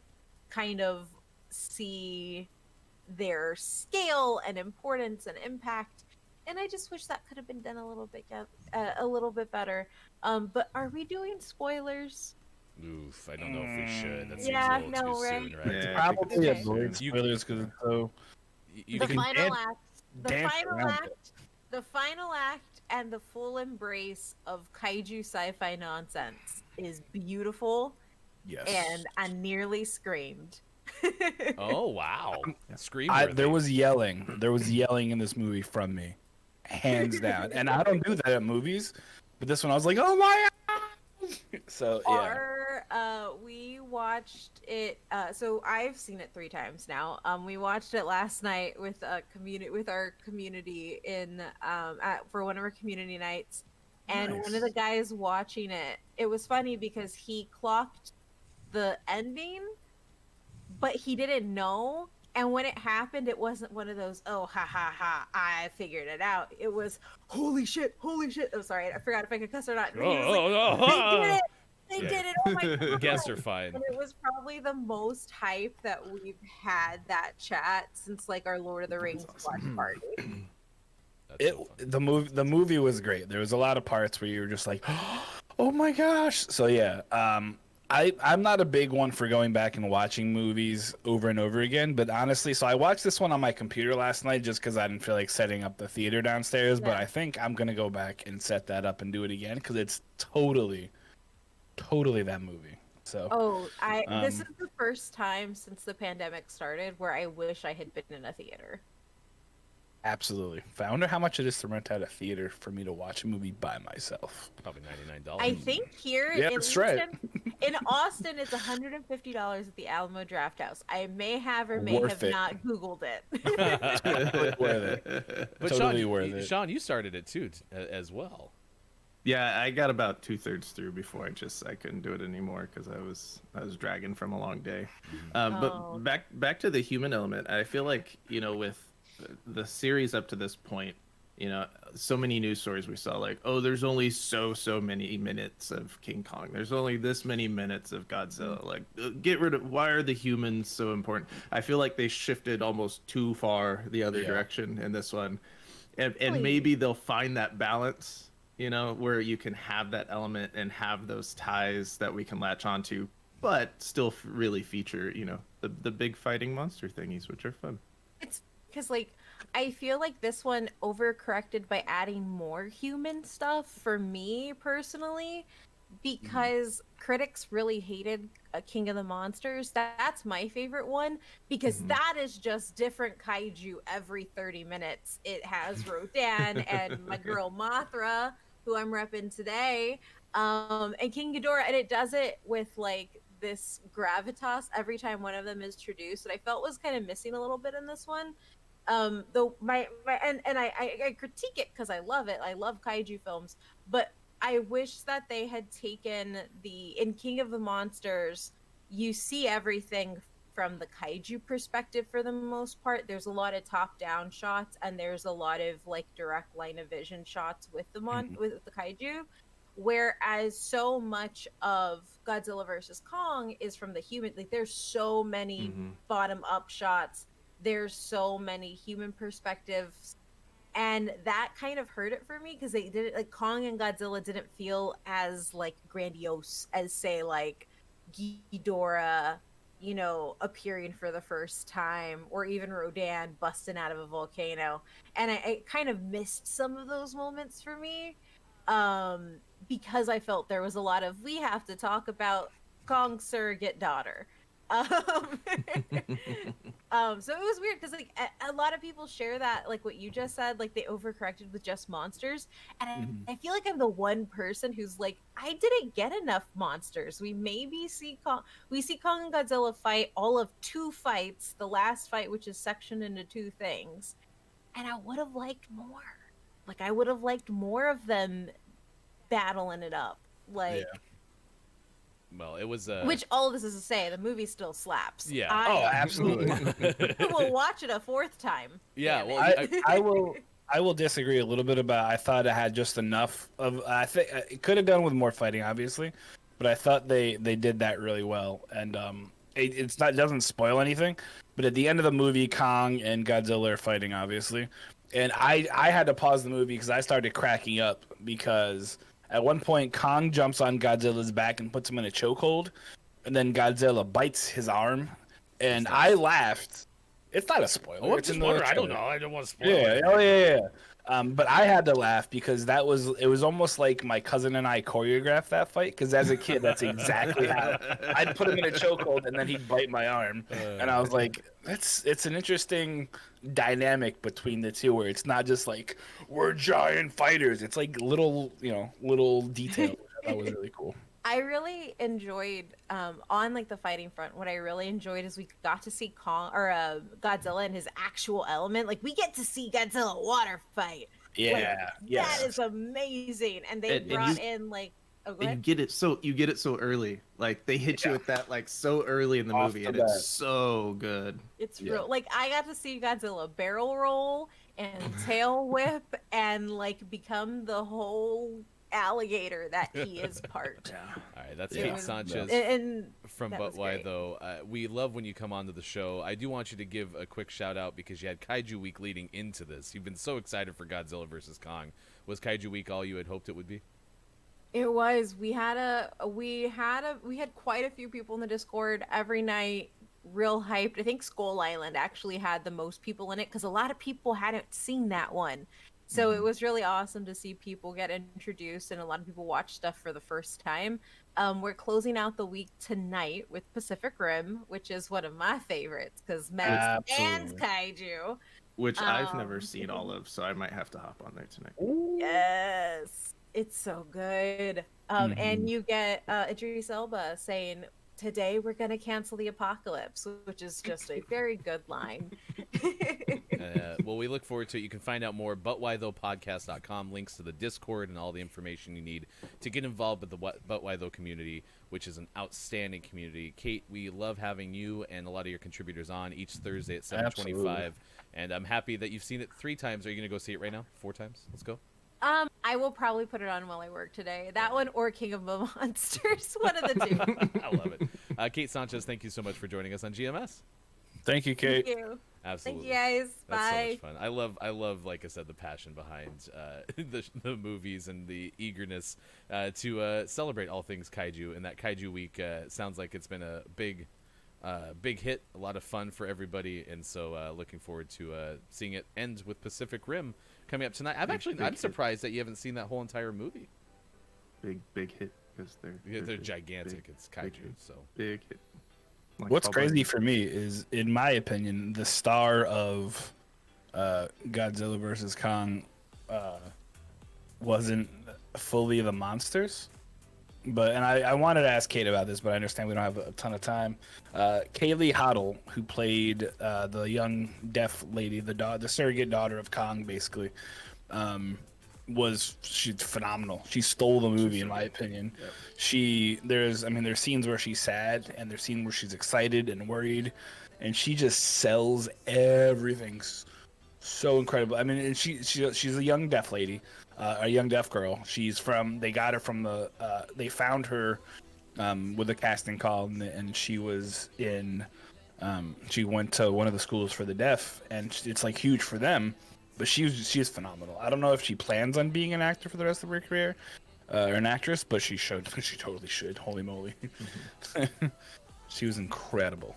kind of see their scale and importance and impact. And I just wish that could have been done a little bit better. But are we doing spoilers? Oof, I don't know if we should. That seems Yeah, a little no, too right? soon, right? Yeah. Probably Okay. avoid spoilers because it's so. You The can final act, dance around it. the final act, and the full embrace of kaiju sci-fi nonsense is beautiful, Yes. and I nearly screamed. Oh wow, scream! There was yelling. There was yelling in this movie from me, hands down. And I don't do that at movies, but this one I was like, oh my God! So yeah. We watched it. So I've seen it 3 times now. We watched it last night with our community in for one of our community nights, and one of the guys watching it. It was funny because he clocked the ending, but he didn't know. And when it happened, it wasn't one of those, oh, ha, ha, ha, I figured it out. It was, holy shit. Oh, sorry, I forgot if I could cuss or not. He was like, they did it, oh my God. Guests are fine. And it was probably the most hype that we've had that chat since, like, our Lord of the Rings watch party. The movie was great. There was a lot of parts where you were just like, oh my gosh. So yeah, I'm not a big one for going back and watching movies over and over again, but honestly, so I watched this one on my computer last night just because I didn't feel like setting up the theater downstairs, but I think I'm going to go back and set that up and do it again because it's totally that movie. So this is the first time since the pandemic started where I wish I had been in a theater. Absolutely. I wonder how much it is to rent out a theater for me to watch a movie by myself. Probably $99. I think here Yeah, in that's right. in Austin, it's $150 at the Alamo Draft House. I may have or may Worth have it. not Googled it. Totally worth it. But Totally worth it. Sean, you started it too as well. Yeah, I got about 2/3 through before I couldn't do it anymore because I was dragging from a long day. But back to the human element, I feel like, with the series up to this point, so many news stories we saw, like, oh, there's only so many minutes of King Kong, there's only this many minutes of Godzilla, like, why are the humans so important? I feel like they shifted almost too far the other direction in this one, and maybe they'll find that balance, where you can have that element and have those ties that we can latch onto, but still really feature, the big fighting monster thingies, which are fun. because like I feel like this one overcorrected by adding more human stuff for me personally, because critics really hated King of the Monsters. That's my favorite one because that is just different kaiju every 30 minutes. It has Rodan and my girl Mothra, who I'm repping today, and King Ghidorah, and it does it with like this gravitas every time one of them is introduced, that I felt was kind of missing a little bit in this one. Though my and I critique it because I love it. I love kaiju films, but I wish that they had taken in King of the Monsters, you see everything from the kaiju perspective for the most part. There's a lot of top-down shots, and there's a lot of like direct line of vision shots with the with the kaiju. Whereas so much of Godzilla versus Kong is from the human. Like there's so many bottom-up shots. There's so many human perspectives, and that kind of hurt it for me because they didn't like Kong and Godzilla didn't feel as like grandiose as say like Ghidorah, you know, appearing for the first time, or even Rodan busting out of a volcano. And I kind of missed some of those moments for me, because I felt there was a lot of we have to talk about Kong's surrogate daughter. Um, so it was weird because like a lot of people share that, like what you just said, like they overcorrected with just monsters, and I feel like I'm the one person who's like, I didn't get enough monsters. We maybe see Kong and Godzilla fight all of 2 fights, the last fight which is sectioned into 2 things, and I would have liked more. Like I would have liked more of them battling it up, like. Yeah. Well, it was Which all of this is to say, the movie still slaps. Yeah. Oh, absolutely. We'll watch it a 4th time. Yeah. Damn Well, it. I will disagree a little bit about. I thought it had just enough of. I think it could have done with more fighting, obviously, but I thought they did that really well. And it doesn't spoil anything. But at the end of the movie, Kong and Godzilla are fighting, obviously, and I had to pause the movie because I started cracking up because at one point Kong jumps on Godzilla's back and puts him in a chokehold, and then Godzilla bites his arm, and I laughed. It's not a spoiler. Oh, It's in the I don't trailer. know. I don't want to spoil Yeah, it. oh yeah. But I had to laugh because it was almost like my cousin and I choreographed that fight. Because as a kid, that's exactly how I'd put him in a chokehold and then he'd bite my arm, and I was like, it's an interesting dynamic between the two where it's not just like we're giant fighters. It's like little details. I thought was really cool. I really enjoyed on like the fighting front. What I really enjoyed is we got to see Godzilla in his actual element. Like we get to see Godzilla water fight. Yeah, yes. That is amazing. And they brought in like. Oh, go And ahead. you get it so early. Like they hit you with that like so early in the Off movie, the and bat. it's so good. It's real. Like I got to see Godzilla barrel roll and tail whip and like become the whole alligator that he is part. All right, that's It Kate was- Sanchez And from that was But Why great. Though. We love when you come onto the show. I do want you to give a quick shout out because you had Kaiju Week leading into this. You've been so excited for Godzilla versus Kong. Was Kaiju Week all you had hoped it would be? It was. We had quite a few people in the Discord every night, real hyped. I think Skull Island actually had the most people in it because a lot of people hadn't seen that one. So it was really awesome to see people get introduced and a lot of people watch stuff for the first time. We're closing out the week tonight with Pacific Rim, which is one of my favorites because mechs and kaiju. Which I've never Um, seen all of, so I might have to hop on there tonight. Yes, it's so good. And you get Idris Elba saying, "Today we're gonna cancel the apocalypse," which is just a very good line. Well, we look forward to it. You can find out more at butwhythoughpodcast.com, links to the Discord and all the information you need to get involved with the But Why Though community, which is an outstanding community. Kate, we love having you and a lot of your contributors on each Thursday at 7:25, and I'm happy that you've seen it 3 times. Are you going to go see it right now? 4 times? Let's go. I will probably put it on while I work today. That one or King of the Monsters, one of the two. I love it. Kate Sanchez, thank you so much for joining us on GMS. Thank you, Kate. Thank you. Absolutely. Thank you guys. That's Bye. so much fun. I love, like I said, the passion behind the movies and the eagerness to celebrate all things kaiju. And that Kaiju Week sounds like it's been a big big hit, a lot of fun for everybody, and so looking forward to seeing it end with Pacific Rim coming up tonight. I'm surprised that you haven't seen that whole entire movie. Big hit because They're big, gigantic. It's kaiju, so big hit. Like What's Popeye. crazy for me is, in my opinion, the star of Godzilla vs. Kong wasn't fully the monsters. But I wanted to ask Kate about this, but I understand we don't have a ton of time. Kaylee Hoddle, who played the young deaf lady, the surrogate daughter of Kong, basically, she's phenomenal. She stole the movie, in my opinion. Yep. There's scenes where she's sad, and there's scenes where she's excited and worried, and she just sells everything so incredible. I mean, and she's a young deaf lady. A young deaf girl. They got her from they found her with a casting call, and she was she went to one of the schools for the deaf, and it's like huge for them, but she's phenomenal. I don't know if she plans on being an actor for the rest of her career, or an actress, but she totally should. Holy moly. She was incredible.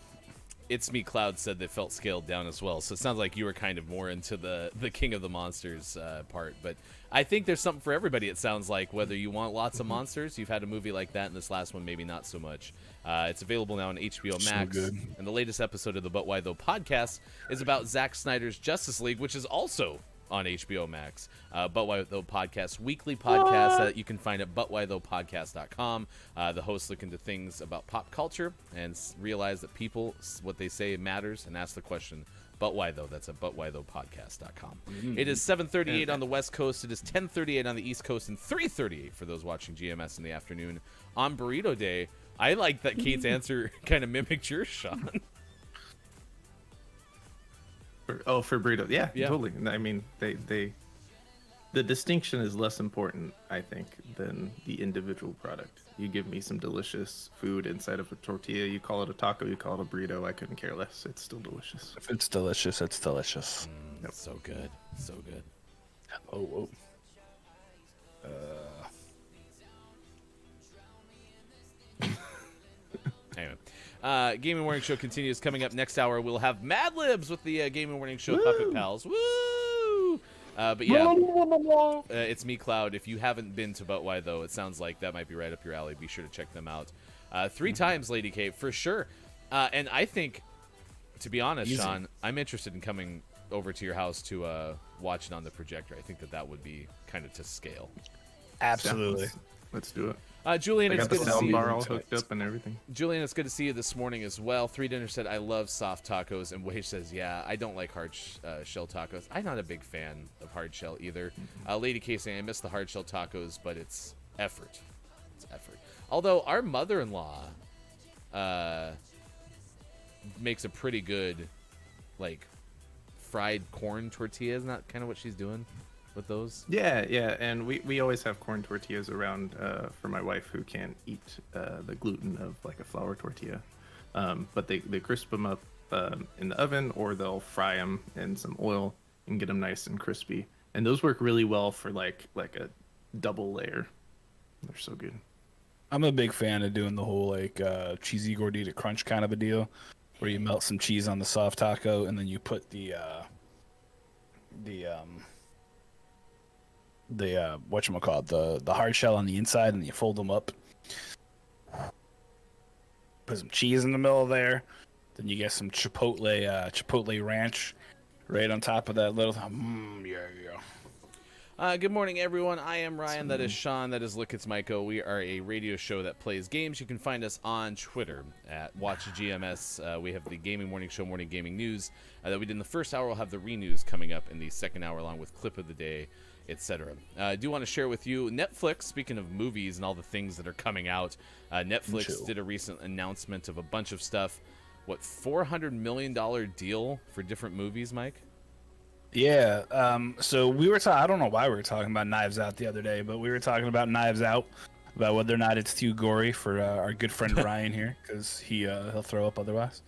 It's Me Cloud said they felt scaled down as well, so it sounds like you were kind of more into the King of the Monsters part, but I think there's something for everybody. It sounds like, whether you want lots of monsters, you've had a movie like that, and this last one maybe not so much. It's available now on HBO Max, and the latest episode of the But Why Though podcast is about Zack Snyder's Justice League, which is also on HBO Max. But Why Though podcast, weekly podcast that you can find at butwhythoughpodcast.com. The hosts look into things about pop culture and realize that people, what they say matters, and ask the question, but why though? That's at butwhythoughpodcast.com. Mm-hmm. It is 7:38 on the West Coast. It is 10:38 on the East Coast, and 3:38 for those watching GMS in the afternoon on Burrito Day. I like that Kate's answer kind of mimicked yours, Sean. For Burrito, yeah, totally. I mean, the distinction is less important, I think, than the individual product. You give me some delicious food inside of a tortilla, you call it a taco, you call it a burrito, I couldn't care less. It's still delicious. If it's delicious, it's delicious. Yep. So good. So good. Oh. Anyway, Gaming Morning Show continues. Coming up next hour, we'll have Mad Libs with the Gaming Morning Show Puppet Pals. Woo! But yeah, it's Me Cloud. If you haven't been to But Why Though, it sounds like that might be right up your alley. Be sure to check them out. 3 times, Lady K, for sure. And I think, to be honest, Sean, I'm interested in coming over to your house to watch it on the projector. I think that would be kind of to scale. Absolutely. Let's do it. Julian, I it's got the good to see sound you. bar all hooked up and everything. Julian, it's good to see you this morning as well. 3 Dinner said, I love soft tacos. And Wage says, yeah, I don't like hard shell tacos. I'm not a big fan of hard shell either. Lady K saying, I miss the hard shell tacos, but it's effort. It's effort. Although our mother-in-law makes a pretty good, like, fried corn tortilla. Isn't that kind of what she's doing with those? Yeah, and we always have corn tortillas around for my wife who can't eat the gluten of like a flour tortilla. But they crisp them up in the oven, or they'll fry them in some oil and get them nice and crispy. And those work really well for like a double layer. They're so good. I'm a big fan of doing the whole like cheesy gordita crunch kind of a deal, where you melt some cheese on the soft taco and then you put the whatchamacallit, the hard shell on the inside, and you fold them up. Put some cheese in the middle there. Then you get some chipotle ranch right on top of that little. Good morning, everyone. I am Ryan. That is Sean. That is Look It's Maiko. We are a radio show that plays games. You can find us on Twitter at WatchGMS. We have the Gaming Morning Show Morning Gaming News that we did in the first hour. We'll have the re-news coming up in the second hour, along with Clip of the Day, etc. I do want to share with you Netflix. Speaking of movies and all the things that are coming out, Netflix did a recent announcement of a bunch of stuff. What, $400 million deal for different movies, Mike? Yeah. So we were talking. I don't know why we were talking about Knives Out the other day, but we were talking about Knives Out, about whether or not it's too gory for our good friend Ryan here, because he'll throw up otherwise.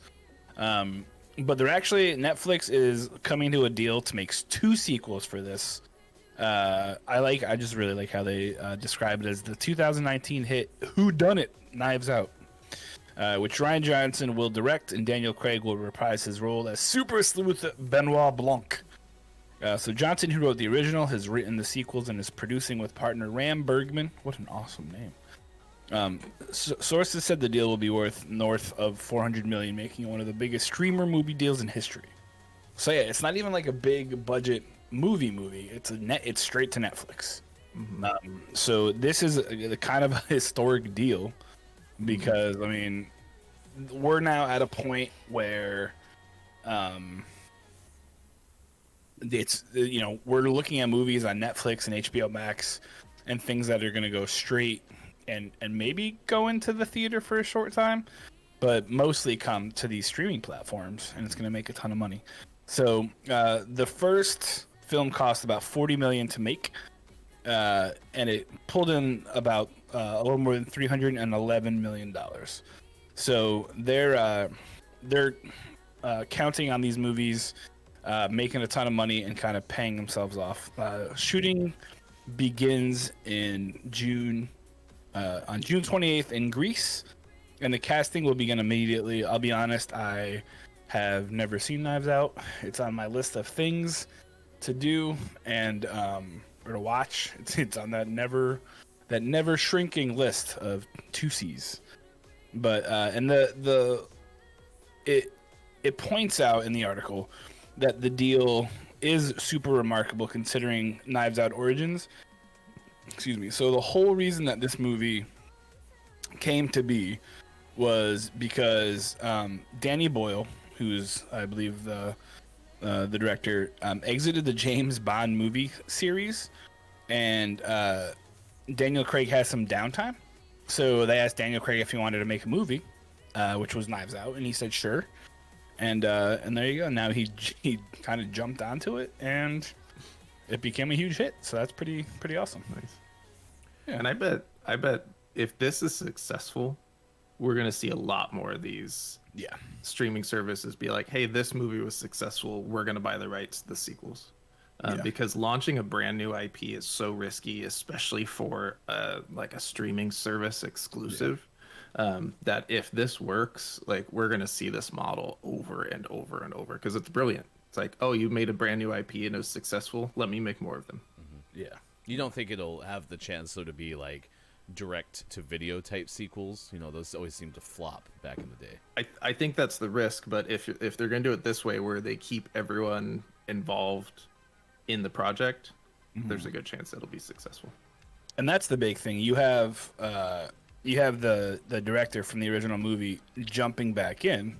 But they're actually, Netflix is coming to a deal to make 2 sequels for this. I just really like how they describe it as the 2019 hit Who Done It Knives Out. which Ryan Johnson will direct, and Daniel Craig will reprise his role as super sleuth Benoit Blanc. So Johnson, who wrote the original, has written the sequels and is producing with partner Ram Bergman. What an awesome name. Sources said the deal will be worth north of $400 million, making it one of the biggest streamer movie deals in history. So yeah, it's not even like a big budget movie. It's straight to Netflix. So this is a kind of a historic deal because I mean, we're now at a point where it's, you know, we're looking at movies on Netflix and HBO Max and things that are going to go straight and maybe go into the theater for a short time, but mostly come to these streaming platforms, and it's going to make a ton of money. So the first film cost about $40 million to make, and it pulled in about a little more than $311 million. So they're counting on these movies making a ton of money and kind of paying themselves off. Shooting begins in June, on June 28th in Greece, and the casting will begin immediately. I'll be honest, I have never seen Knives Out. It's on my list of things to do and or to watch. It's on that never shrinking list of 2Cs. But and it points out in the article that the deal is super remarkable considering Knives Out origins. Excuse me. So the whole reason that this movie came to be was because Danny Boyle, who's I believe the director, exited the James Bond movie series, and Daniel Craig has some downtime. So they asked Daniel Craig if he wanted to make a movie, which was Knives Out, and he said sure. And there you go. Now he kind of jumped onto it, and it became a huge hit. So that's pretty awesome. Nice. Yeah. And I bet if this is successful, we're gonna see a lot more of these. Yeah. Streaming services be like, hey, this movie was successful. We're gonna buy the rights to the sequels. Because launching a brand new IP is so risky, especially for like a streaming service exclusive. That if this works, like we're gonna see this model over and over and over because it's brilliant. It's like, oh, you made a brand new IP and it was successful. Let me make more of them. Yeah. You don't think it'll have the chance though to be like direct to video type sequels? You know, those always seem to flop back in the day. I think that's the risk, but if they're gonna do it this way, where they keep everyone involved in the project, there's a good chance it'll be successful. And that's the big thing. You have the director from the original movie jumping back in.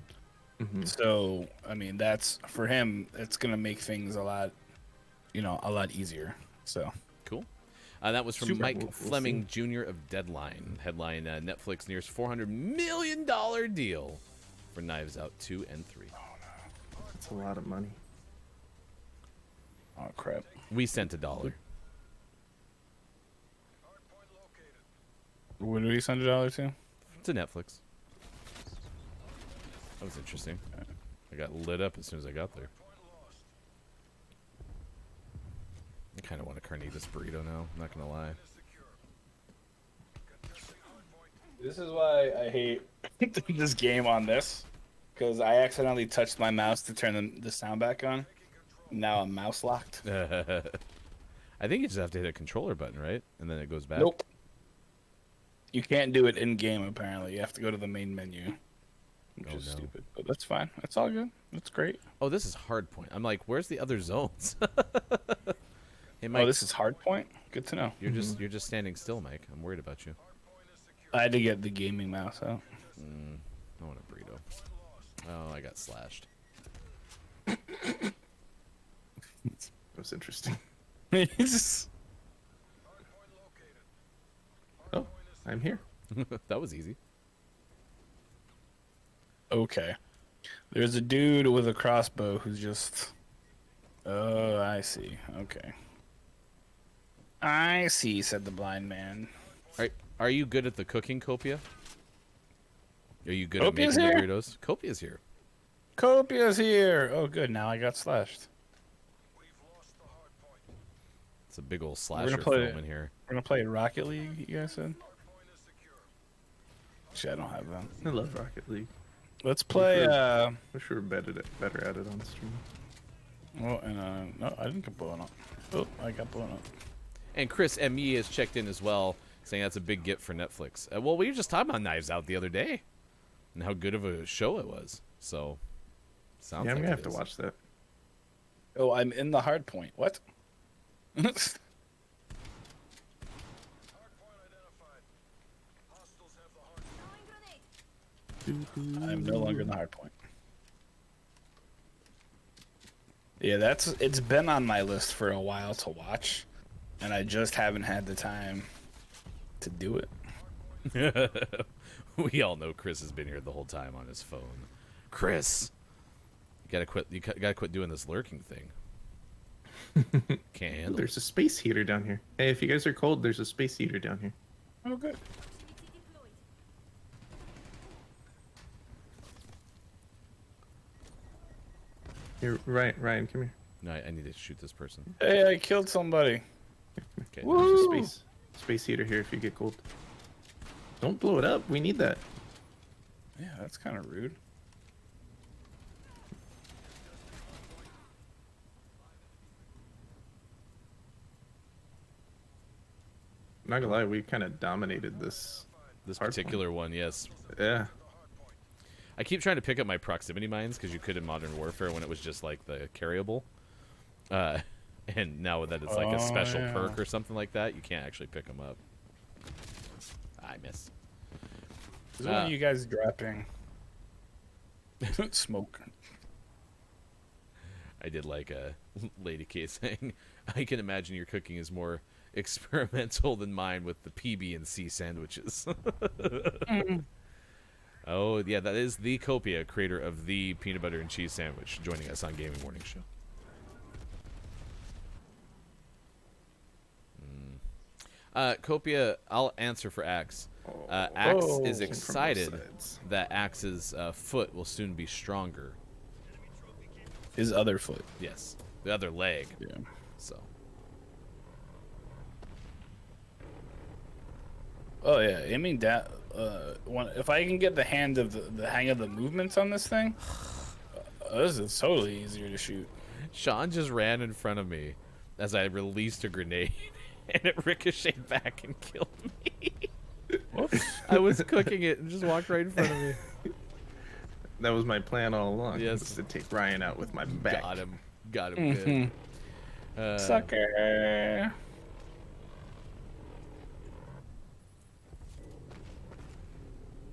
So I mean, that's for him. It's gonna make things a lot easier. So cool. That was from Mike Fleming Jr. of Deadline. Headline: Netflix nears $400 million deal for Knives Out 2 and 3. Oh no, that's a lot of money. Oh crap! We sent $1. What did we send $1 to? To Netflix. That was interesting. I got lit up as soon as I got there. I kind of want a carnitas burrito now. I'm not gonna lie. This is why I hate this game on this, because I accidentally touched my mouse to turn the sound back on. Now I'm mouse locked. I think you just have to hit a controller button, right? And then it goes back. Nope. You can't do it in game. Apparently, you have to go to the main menu, which is stupid. But that's fine. That's all good. That's great. Oh, this is Hardpoint. I'm like, where's the other zones? Hey, Mike. Oh, this is Hardpoint. Good to know. You're just standing still, Mike. I'm worried about you. I had to get the gaming mouse out. I want a burrito. Oh, I got slashed. That's interesting. It's Oh, I'm here. That was easy. okay. There's a dude with a crossbow who's just. Oh, I see. Okay. I see," said the blind man. Are you good at the cooking, Copia? Are you good Copia's at making here? the burritos? Copia's here. Copia's here. Oh, good. Now I got slashed. It's a big old slasher play- film in here. We're gonna play Rocket League. You guys said. Actually, I don't have them. I love Rocket League. Let's play. Wish we were better at it on stream. Oh, and no, I didn't get blown up. Oh, I got blown up. And Chris ME has checked in as well, saying that's a big get for Netflix. Well, we were just talking about Knives Out the other day, and how good of a show it was. So, sounds Yeah, I'm like gonna have it to is. watch that. Oh, I'm in the hard point. What? I'm no longer in the hard point. Yeah, it's been on my list for a while to watch, and I just haven't had the time to do it. We all know Chris has been here the whole time on his phone. Chris, you gotta quit. You gotta quit doing this lurking thing. Can't handle it. There's a space heater down here. Hey, if you guys are cold, there's a space heater down here. Oh, good. Here, Ryan, come here. No, I need to shoot this person. Hey, I killed somebody. Okay. There's a space heater here if you get cold. Don't blow it up. We need that. Yeah, that's kind of rude. Not gonna lie, we kind of dominated this. This hard particular one, yes. Yeah. I keep trying to pick up my proximity mines because you could in Modern Warfare when it was just like the carryable. And now that it's like a special perk or something like that, you can't actually pick them up. I miss. Is one of you guys dropping smoke? I did like a Lady K saying, I can imagine your cooking is more experimental than mine with the PB&C sandwiches. Oh, yeah, that is the Copia, creator of the peanut butter and cheese sandwich, joining us on Gaming Morning Show. Copia, I'll answer for Axe. Axe is excited that Axe's foot will soon be stronger. His other foot. Yes, the other leg. Yeah. So. Oh yeah, aiming down. If I can get the hang of the movements on this thing, this is totally easier to shoot. Sean just ran in front of me as I released a grenade, and it ricocheted back and killed me. Whoops. I was cooking it and just walked right in front of me. That was my plan all along. Yes. Was to take Ryan out with my back. Got him good. Sucker.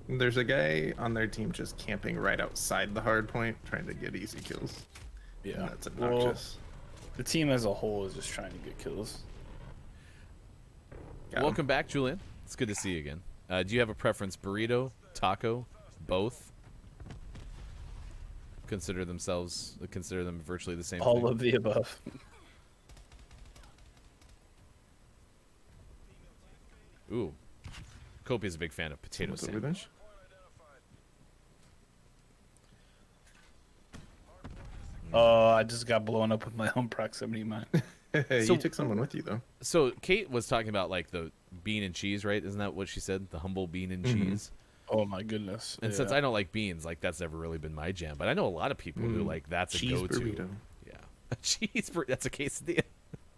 There's a guy on their team just camping right outside the hard point, trying to get easy kills. Yeah, And that's obnoxious. The team as a whole is just trying to get kills. Welcome back, Julian. It's good to see you again. Do you have a preference? Burrito, taco, both? Consider them virtually the same All thing? of the above. Ooh. Kopi's a big fan of potato Someone's over there? sandwich. Oh, I just got blown up with my own proximity mine. Hey, So- you took someone with you though. So Kate was talking about like the bean and cheese, right? Isn't that what she said? The humble bean and cheese. Oh my goodness. And since I don't like beans, like that's never really been my jam. But I know a lot of people who like that's a Cheese go-to. burrito. Yeah, a cheese burrito. That's a quesadilla.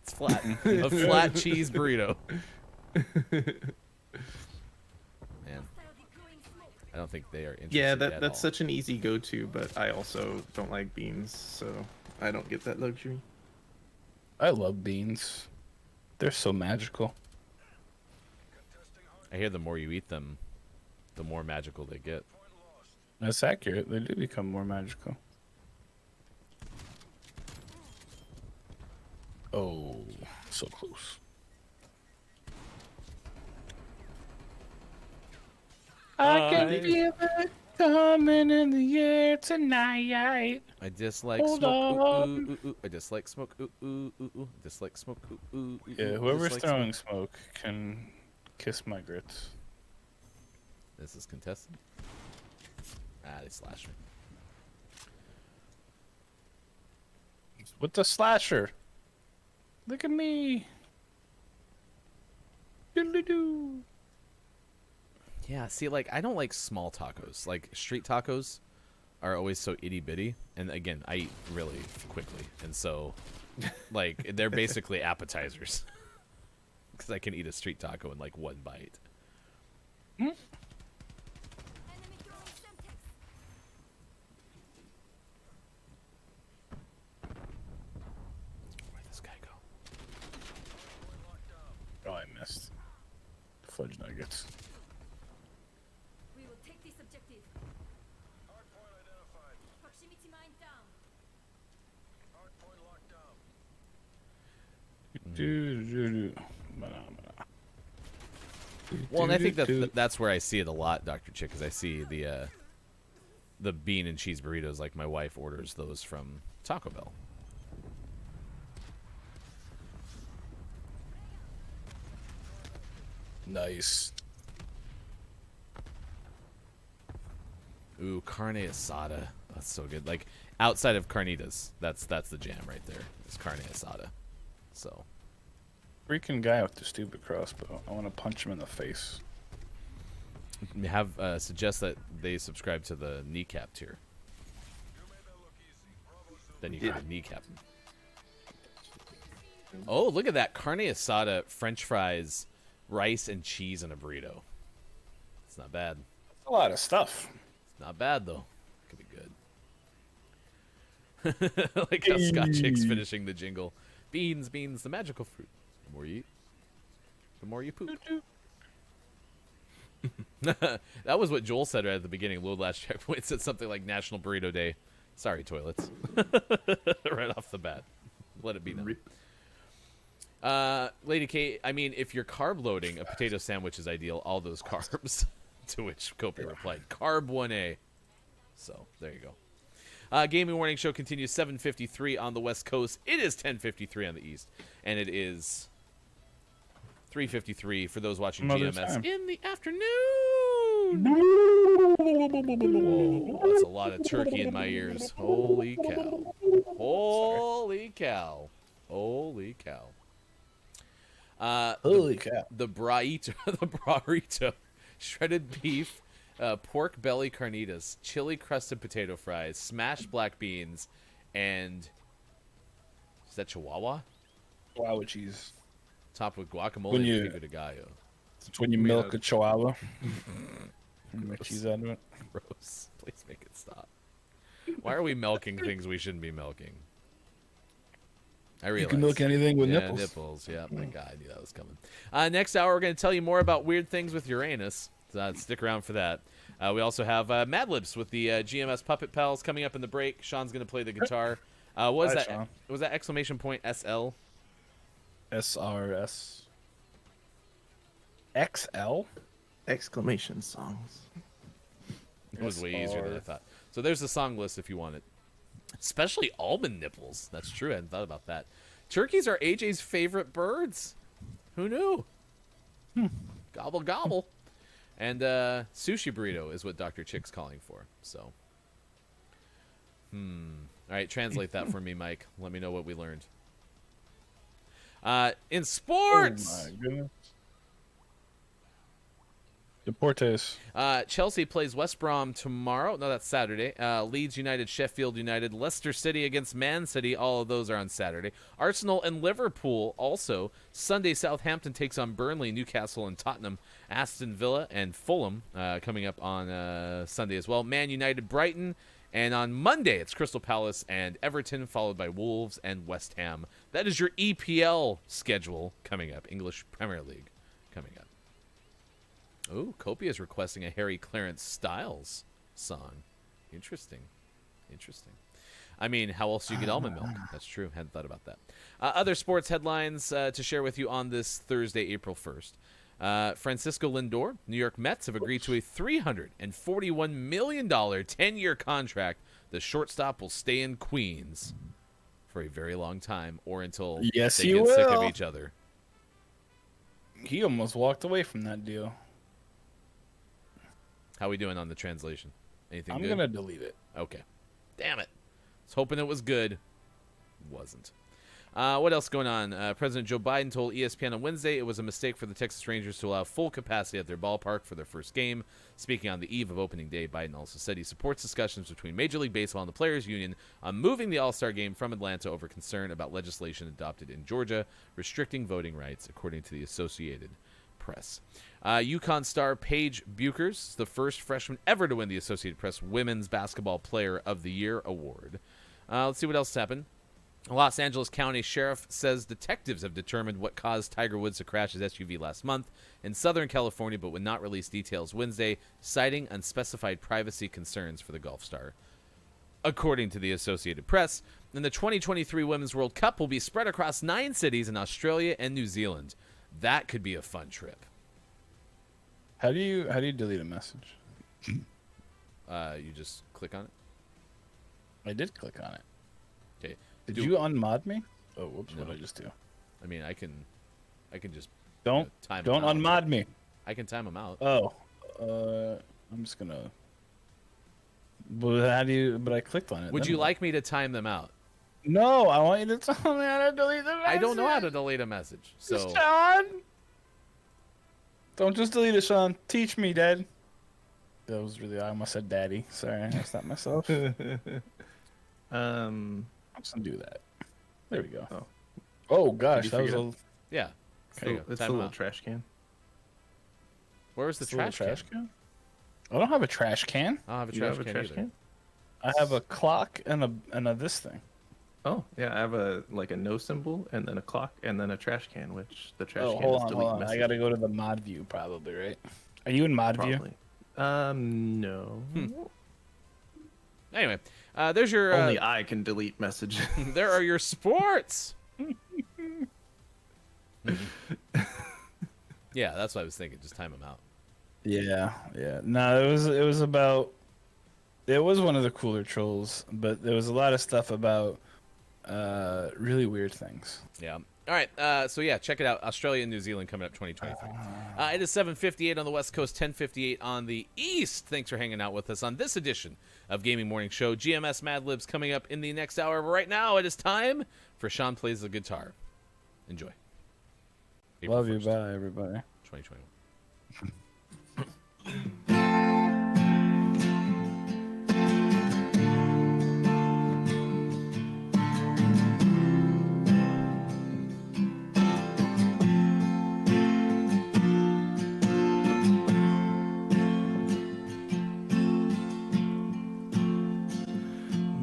It's flat. A flat cheese burrito. Man, I don't think they are interested. Yeah, at that's all. such an easy go-to, but I also don't like beans, so I don't get that luxury. I love beans. They're so magical. I hear the more you eat them, the more magical they get. That's accurate. They do become more magical. Oh, so close. I can feel it coming in the air tonight. I dislike Hold smoke. Ooh, on. ooh, ooh, ooh. I dislike smoke. Ooh, ooh, ooh, ooh. Dislike smoke. Ooh, ooh, ooh, Yeah, ooh. whoever's Dislike throwing smoke can kiss my grits. This is contested. They slashed me. With the slasher. Look at me. Doodly-doo. Yeah, see, like, I don't like small tacos. Like, street tacos are always so itty-bitty. And, again, I eat really quickly. And so, like, they're basically appetizers. Because I can eat a street taco in, like, one bite. Enemy throwing Semtex. Where'd this guy go? Oh, I missed. Fudge nuggets. We will take this objective. Hardpoint identified. Proximity mine down. Hardpoint locked down. Well, and I think that's where I see it a lot, Dr. Chick, is I see the bean and cheese burritos, like my wife orders those from Taco Bell. Nice. Ooh, carne asada. That's so good. Like, outside of carnitas, that's the jam right there. It's carne asada. So, Freaking guy with the stupid crossbow. I want to punch him in the face. have suggest that they subscribe to the kneecap tier. Then you can kneecap them. Oh, look at that. Carne asada, french fries, rice, and cheese in a burrito. It's not bad. That's a lot of stuff. It's not bad, though. Could be good. Like how Scott Chick's finishing the jingle. Beans, beans, the magical fruit. The more you eat, the more you poop. That was what Joel said right at the beginning. Load last checkpoint said something like National Burrito Day. Sorry, toilets. Right off the bat. Let it be known. Lady K, I mean, if you're carb loading, a potato sandwich is ideal. All those carbs. To which Kopi replied, Carb 1A. So, there you go. Gaming Morning Show continues 7:53 on the West Coast. It is 10:53 on the East. And it is 3:53 for those watching GMS in the afternoon. Oh, that's a lot of turkey in my ears. Holy cow. Holy cow. Holy cow. Holy cow. The burrito, shredded beef, pork belly carnitas, chili crusted potato fries, smashed black beans, and is that Chihuahua? Chihuahua cheese. Topped with guacamole When and you- pico de gallo. It's when you milk a Chihuahua. And make cheese out of it. Gross. Please make it stop. Why are we milking things we shouldn't be milking? I realize. You can milk anything with nipples. Nipples. Yeah, my God, I knew that was coming. Next hour, we're going to tell you more about weird things with Uranus. So stick around for that. We also have Mad Libs with the GMS Puppet Pals coming up in the break. Sean's going to play the guitar. What was Hi, that? Sean. Was that exclamation point SL? SRS. XL? Exclamation songs. It was way easier than I thought. So there's the song list if you want it. Especially almond nipples. That's true. I hadn't thought about that. Turkeys are AJ's favorite birds. Who knew? Gobble, gobble. And sushi burrito is what Dr. Chick's calling for. So, all right, translate that for me, Mike. Let me know what we learned. In sports, Oh my goodness. Deportes. Chelsea plays West Brom tomorrow. No, that's Saturday. Leeds United, Sheffield United, Leicester City against Man City. All of those are on Saturday. Arsenal and Liverpool also. Sunday, Southampton takes on Burnley, Newcastle and Tottenham, Aston Villa and Fulham coming up on Sunday as well. Man United, Brighton. And on Monday, it's Crystal Palace and Everton, followed by Wolves and West Ham. That is your EPL schedule coming up. English Premier League coming up. Oh, Kopi is requesting a Harry Clarence Styles song. Interesting. Interesting. I mean, how else do you get almond milk? That's true. Hadn't thought about that. Other sports headlines to share with you on this Thursday, April 1st. Francisco Lindor, New York Mets have agreed to a $341 million 10-year contract. The shortstop will stay in Queens for a very long time or until they get sick of each other. He almost walked away from that deal. How we doing on the translation? Anything I'm good? going to delete it. Okay. Damn it. I was hoping it was good. Wasn't. What else going on? President Joe Biden told ESPN on Wednesday it was a mistake for the Texas Rangers to allow full capacity at their ballpark for their first game. Speaking on the eve of opening day, Biden also said he supports discussions between Major League Baseball and the Players Union on moving the All-Star game from Atlanta over concern about legislation adopted in Georgia restricting voting rights, according to the Associated Press. UConn star Paige Buchers, the first freshman ever to win the Associated Press Women's Basketball Player of the Year award. Let's see what else happened. Los Angeles County Sheriff says detectives have determined what caused Tiger Woods to crash his SUV last month in Southern California, but would not release details Wednesday, citing unspecified privacy concerns for the golf star. According to the Associated Press, and the 2023 Women's World Cup will be spread across 9 cities in Australia and New Zealand. That could be a fun trip. How do you delete a message? You just click on it. I did click on it. Okay. Did you unmod me? Oh, whoops! No. What did I just do? I mean, I can just Don't time don't them out. unmod me. I can time them out. Oh, I'm just gonna. But how do you? But I clicked on it. Would then you what? like me to time them out? No, I want you to tell me how to delete the message. I don't know how to delete a message. So Sean, don't just delete it, Sean. Teach me, Dad. That was really. I almost said Daddy. Sorry, I stopped myself. I'm just gonna do that. There we go. Oh. Oh gosh, Did that you was figure a. yeah. There you go. It's Time the 'em little out. trash can. Where was the It's a little trash can? I don't have a trash can. I don't have a You trash have a can trash either. can? I have a clock and a this thing. Oh, yeah, I have a no symbol and then a clock and then a trash can, which the trash Oh, can hold is on, delete hold on. message. I gotta go to the mod view probably, right? Are you in mod view? Probably. No. Anyway, there's your. Only I can delete messages. There are your sports. Yeah, that's what I was thinking. Just time them out. Yeah, yeah. No, it was about. It was one of the cooler trolls, but there was a lot of stuff about really weird things. Yeah. All right. So yeah, check it out. Australia and New Zealand coming up 2023. It is 7:58 on the West Coast, 10:58 on the East. Thanks for hanging out with us on this edition of Gaming Morning Show. GMS Mad Libs coming up in the next hour. But right now, it is time for Sean Plays the Guitar. Enjoy. April Love you, 1st, bye, everybody. 2021.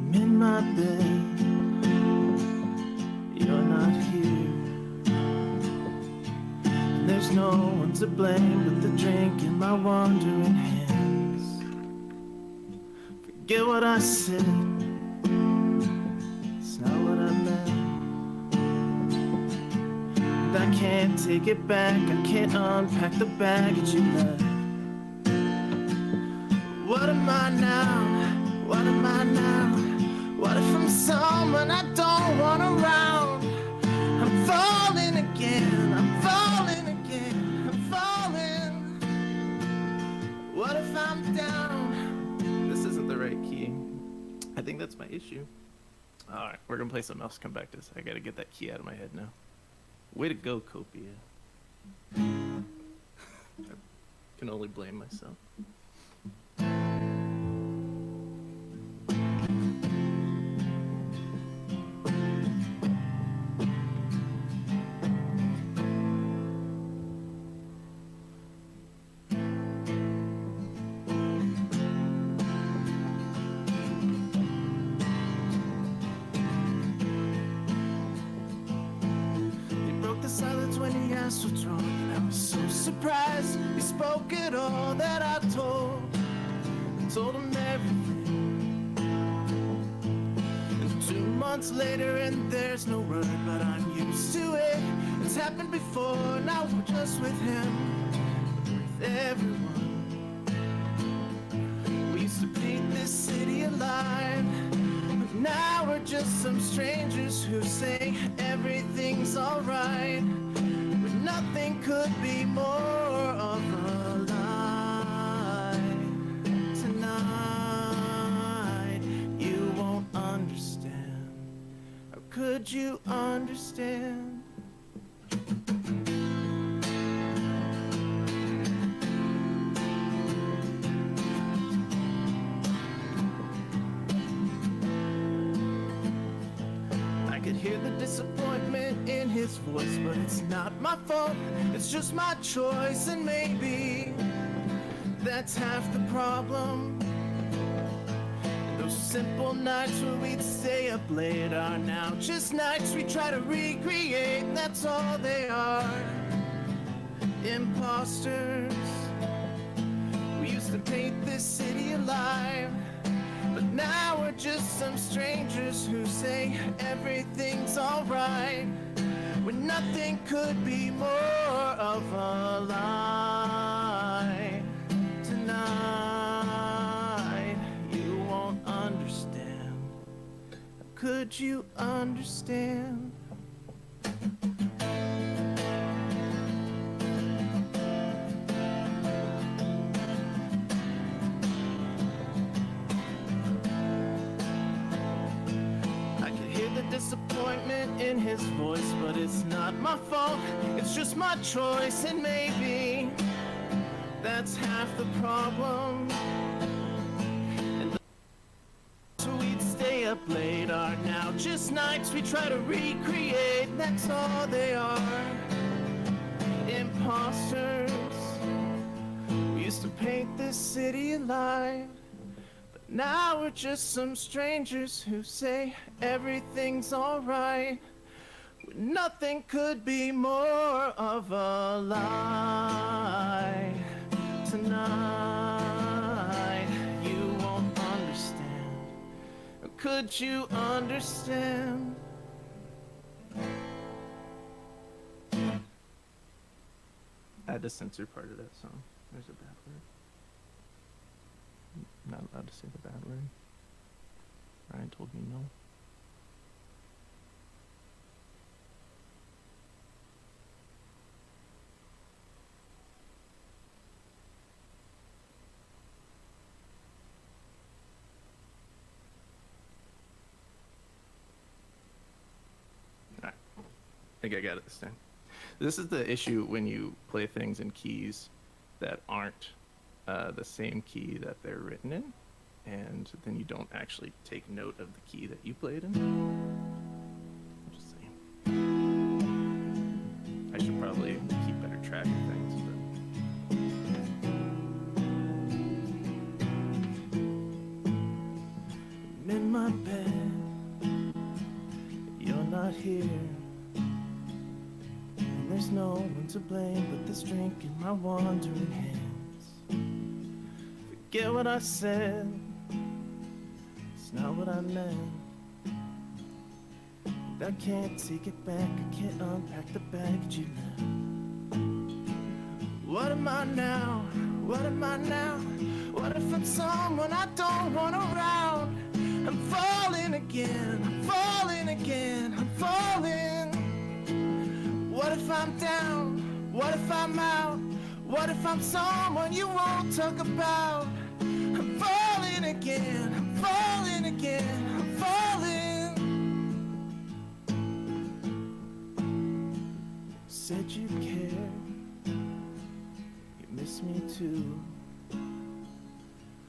I'm in my bed, you're not here. There's no one to blame but the drink in my wandering hands. Forget what I said, it's not what I meant. And I can't take it back, I can't unpack the baggage you left. What am I now? What am I now? What if I'm someone I don't want around? I'm falling again, I'm falling again, I'm falling. What if I'm down? This isn't the right key. I think that's my issue. Alright, we're gonna play something else. Come back to this. I gotta get that key out of my head now. Way to go, Copia. I can only blame myself. He broke the silence when he asked what's wrong, and I was so surprised. He spoke it all that I told. I told him everything. And 2 months later, and there's no word, but I'm used to it. It's happened before, now we're just with him, with everyone. We used to paint this city alive. Now we're just some strangers who say everything's alright, but nothing could be more of a lie. Tonight, you won't understand. How could could you understand? I could hear the disappointment in his voice, but it's not my fault, it's just my choice, and maybe that's half the problem. Those simple nights where we'd stay up late are now just nights we try to recreate. That's all they are, imposters. We used to paint this city alive, but now we're just some strangers who say everything's alright, when nothing could be more of a lie. Tonight you won't understand. Could you understand? I could hear the disappointment in his voice, but it's not my fault, it's just my choice, and maybe that's half the problem. And the nights where we'd stay up late are now just nights we try to recreate. That's all they are, imposters. We used to paint this city alive, but now we're just some strangers who say everything's alright, when nothing could be more of a lie. Tonight you won't understand. Could you understand? I had to censor part of that song. There's a bad word. I'm not allowed to say the bad word. Ryan told me no. I think I got it this time. This is the issue when you play things in keys that aren't the same key that they're written in, and then you don't actually take note of the key that you played in. I'm just saying. I should probably keep better track of things, but... I'm in my bed, you're not here. There's no one to blame but this drink in my wandering hands. Forget what I said, it's not what I meant. I can't take it back, I can't unpack the baggage you left. What am I now? What am I now? What if I'm someone I don't want around? I'm falling again, I'm falling again, I'm falling. What if I'm down? What if I'm out? What if I'm someone you won't talk about? I'm falling again, I'm falling again, I'm falling. Said you care, you miss me too.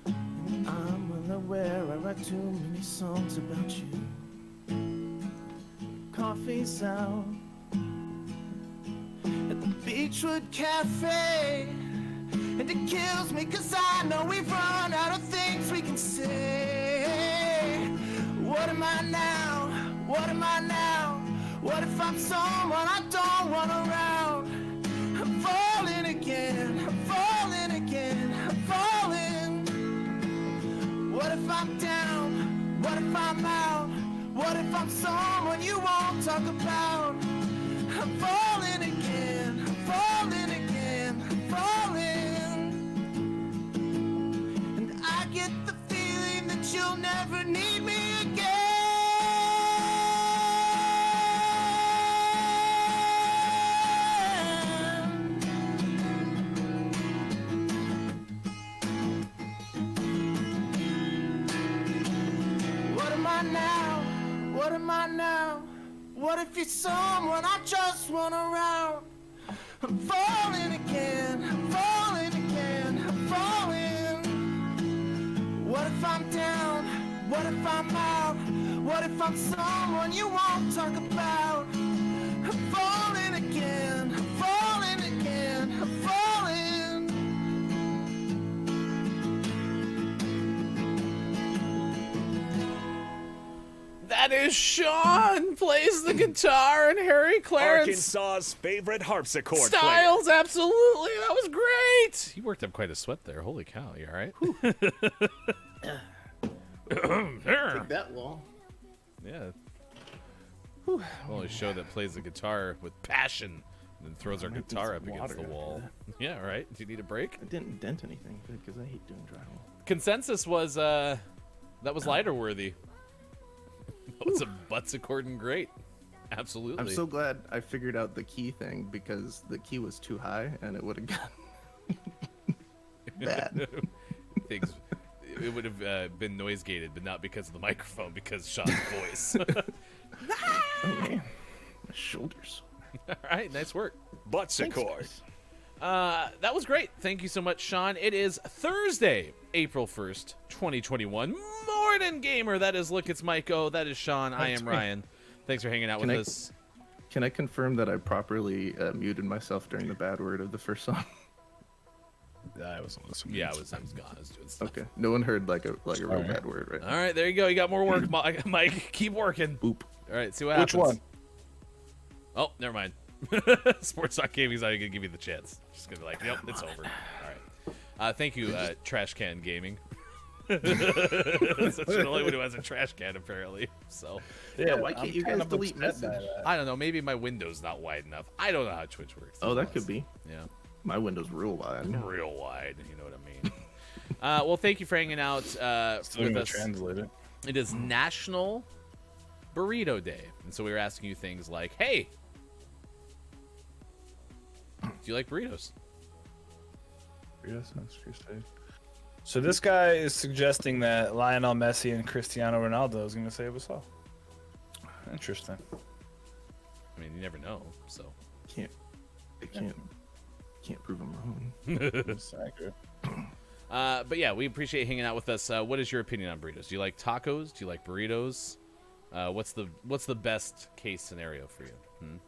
And I'm well aware I write too many songs about you. Coffee's out at the Beachwood Cafe, and it kills me cause I know we've run out of things we can say. What am I now? What am I now? What if I'm someone I don't want around? I'm falling again, I'm falling again, I'm falling. What if I'm down? What if I'm out? What if I'm someone you won't talk about? I'm falling again, I'm falling again, I'm falling. And I get the feeling that you'll never need me again. What am I now? What am I now? What if you're someone I just want around? I'm falling again, I'm falling again, I'm falling. What if I'm down? What if I'm out? What if I'm someone you won't talk about? I'm falling again, I'm falling again, I'm falling. That is Sean plays the guitar and Harry Clarence Arkansas's favorite harpsichord player. Styles. Absolutely, that was great. You worked up quite a sweat there. Holy cow! You all right? Take that wall. Yeah. Only show that plays the guitar with passion and then throws our Might need guitar some up against water the after wall. that. Yeah, all right. Do you need a break? I didn't dent anything because I hate doing drywall. Consensus was that was lighter worthy. That was a butts according great. Absolutely. I'm so glad I figured out the key thing because the key was too high and it would have gotten bad. Things. It would have been noise gated, but not because of the microphone, because Sean's voice. Oh man, my shoulders. All right, nice work. Buttsichord. That was great. Thank you so much, Sean. It is Thursday, April 1st, 2021. Morning Gamer. That is Look, it's Mike O. That is Sean. I am Ryan. Thanks for hanging out with us. Can I confirm that I properly muted myself during the bad word of the first song? I wasn't listening. Yeah, I was gone. I was doing stuff. Okay, no one heard like a real bad word, right? All right, there you go. You got more work, Mike. Keep working. Boop. All right, see what happens. Which one? Oh, never mind. Sports Talk Gaming's not even gonna give you the chance. Just gonna be like, yep, it's over. All right. Thank you, Trash Can Gaming. That's the only one who has a trash can, apparently. So. Yeah, why can't you guys delete message? I don't know. Maybe my window's not wide enough. I don't know how Twitch works. Oh, that could be. Yeah. My window's real wide. Real wide. You know what I mean. Well, thank you for hanging out with us. Translate it. It is National Burrito Day, and so we were asking you things like, "Hey, do you like burritos?" Yes, that's true. So this guy is suggesting that Lionel Messi and Cristiano Ronaldo is going to save us all. Interesting. I mean, you never know. So I can't prove I'm wrong. That's accurate. but yeah, we appreciate hanging out with us. What is your opinion on burritos? Do you like tacos? Do you like burritos? What's the best case scenario for you?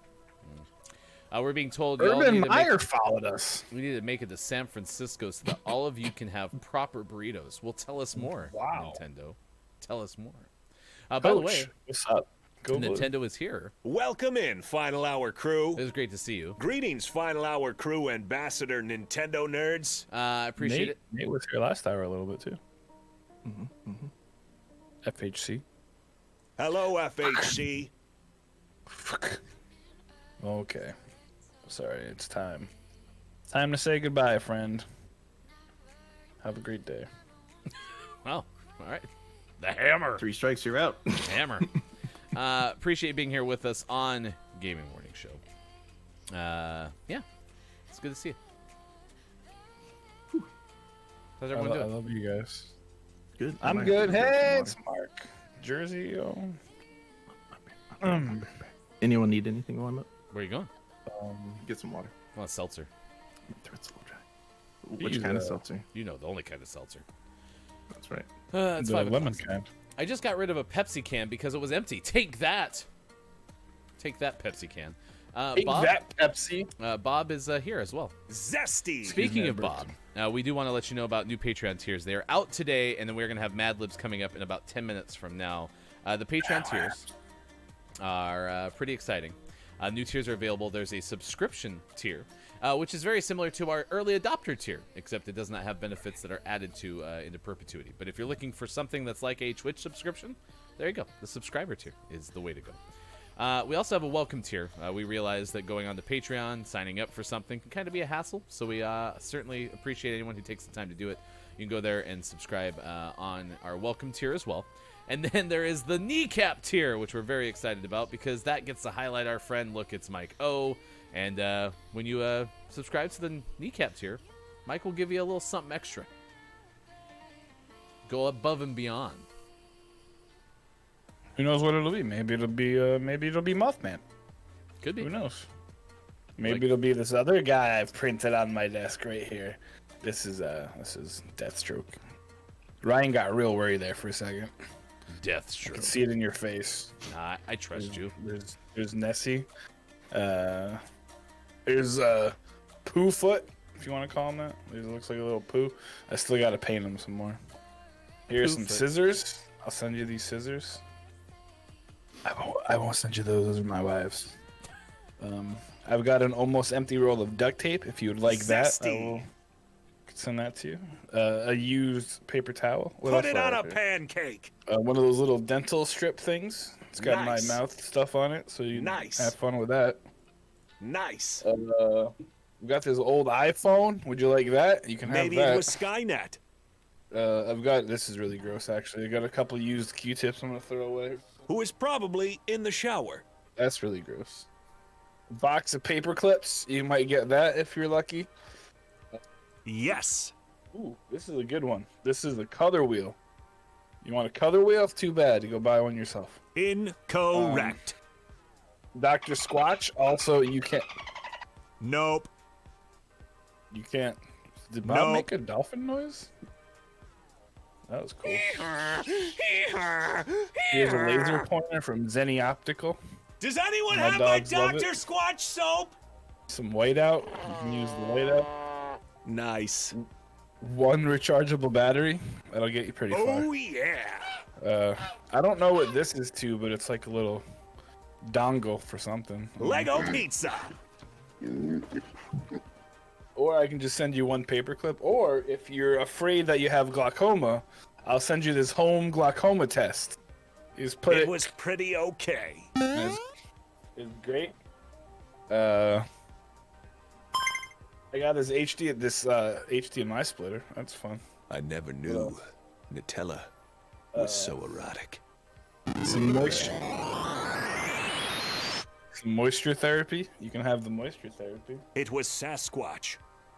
We're being told Urban Meyer followed us. We need to make it to San Francisco so that all of you can have proper burritos. Well, tell us more, Wow. Nintendo. Tell us more. By the Coach, way, what's up? Go Nintendo is here. Welcome in, Final Hour crew. It was great to see you. Greetings, Final Hour crew, Ambassador Nintendo nerds. I appreciate it. Nate was here last hour a little bit too. FHC. Hello, FHC. Okay. Sorry, it's time. Time to say goodbye, friend. Have a great day. Well, all right. The hammer. 3 strikes, you're out. Hammer. Appreciate being here with us on Gaming Morning Show. Yeah, it's good to see you. How's everyone I doing? love you guys. Good. I'm Might good. have to drink Hey, some it's Mark. Jersey. water. Anyone need anything warm up? Where are you going? Get some water. Well, seltzer. My throat's a little dry. Which kind of seltzer? You know, the only kind of seltzer. That's right. It's The 5 lemon o'clock. kind. I just got rid of a Pepsi can because it was empty. Take that. Take that, Pepsi can. Take Bob, that, Pepsi. Bob is here as well. Zesty. Speaking of Bob, we do want to let you know about new Patreon tiers. They are out today, and then we're going to have Mad Libs coming up in about 10 minutes from now. The Patreon tiers are pretty exciting. New tiers are available. There's a subscription tier, which is very similar to our early adopter tier, except it does not have benefits that are added to into perpetuity. But if you're looking for something that's like a Twitch subscription, there you go. The subscriber tier is the way to go. We also have a welcome tier. We realize that going on to Patreon, signing up for something can kind of be a hassle, so we certainly appreciate anyone who takes the time to do it. You can go there and subscribe on our welcome tier as well. And then there is the kneecap tier, which we're very excited about because that gets to highlight our friend. Look, it's Mike O. And when you subscribe to the kneecap tier, Mike will give you a little something extra. Go above and beyond. Who knows what it'll be? Maybe it'll be Mothman. Could be. Who knows? Maybe it'll be this other guy I've printed on my desk right here. This is Deathstroke. Ryan got real worried there for a second. I Deathstroke. can see it in your face. Nah, I trust you. There's Nessie. There's Pooh Foot, if you want to call him that. He looks like a little poo. I still gotta paint him some more. Here's some scissors. I'll send you these scissors. I won't send you those. Those are my wife's. I've got an almost empty roll of duct tape. If you would like that, I will send that to you. A used paper towel. What Put else it do I on a have here? pancake. One of those little dental strip things. It's got Nice. my mouth stuff on it, so you Nice. have fun with that. Nice. We got this old iPhone. Would you like that? You can Maybe have that. it was Skynet. I've got, this is really gross actually. I got a couple used Q-tips I'm gonna throw away. Who is probably in the shower. That's really gross. Box of paper clips. You might get that if you're lucky. Yes. Ooh, this is a good one. This is a color wheel. You want a color wheel? Too bad. You go buy one yourself. Incorrect. Dr. Squatch. Also, you can't. Nope. You can't. Did Bob Nope. make a dolphin noise? That was cool. Here's a laser pointer from Zenny Optical. Does anyone My have my dogs love Dr. it. Squatch soap? Some whiteout. You can use the whiteout. Nice. One rechargeable battery. That'll get you pretty far. Oh, yeah. I don't know what this is to, but it's like a little dongle for something. Lego pizza. Or I can just send you one paperclip. Or if you're afraid that you have glaucoma, I'll send you this home glaucoma test. You just put It it. was pretty okay. It's great. I got this HDMI splitter. That's fun. I never knew Nutella was so erotic. Some moisture. Some moisture therapy. You can have the moisture therapy. It was Sasquatch.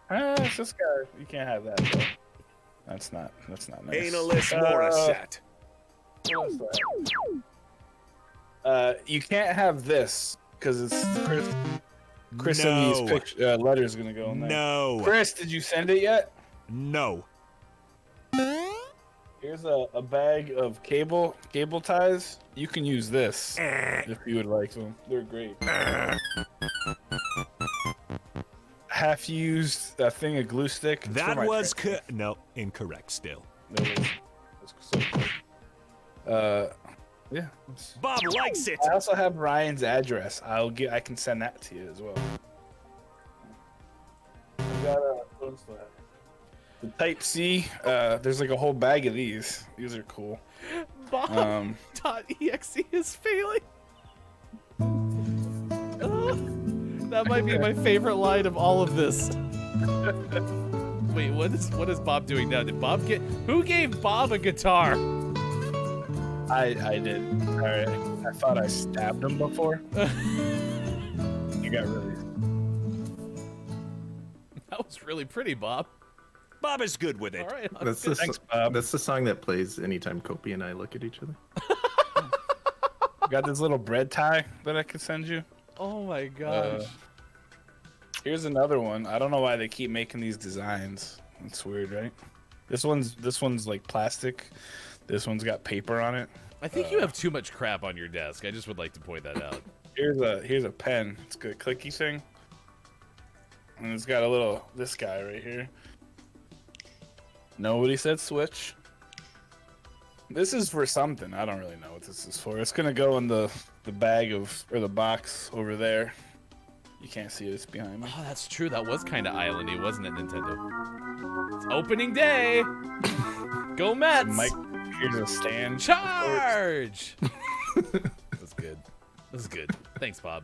It's this guy. You can't have that. Though. That's not nice. Analist Morissette. You can't have this because it's Chris and these letters gonna go in there. No. Chris, did you send it yet? No. Here's a bag of cable ties. You can use this if you would like them. They're great. Half used thing of glue stick. It's That for my was print. no, incorrect still. That was so cool. Yeah. Bob likes it. I also have Ryan's address. I can send that to you as well. I got what else do I have? The Type C. There's like a whole bag of these. These are cool. Bob.exe is failing. That might be my favorite line of all of this. Wait, what is Bob doing now? Did Bob who gave Bob a guitar? I did. All right. I thought I stabbed him before. You got really. That was really pretty, Bob. Bob is good with it. All right. That's the, Thanks, Bob. that's the song that plays anytime Kopi and I look at each other. Got this little bread tie that I could send you. Oh my gosh. Here's another one. I don't know why they keep making these designs. It's weird, right? This one's like plastic. This one's got paper on it. I think you have too much crap on your desk. I just would like to point that out. Here's a pen. It's a good clicky thing. And it's got this guy right here. Nobody said switch. This is for something. I don't really know what this is for. It's gonna go in the bag or the box over there. You can't see it. It's behind me. Oh, that's true. That was kind of islandy, wasn't it, Nintendo? It's opening day. Go Mets. Mike, here's a stand. Charge. That's good. This is good. Thanks, Bob.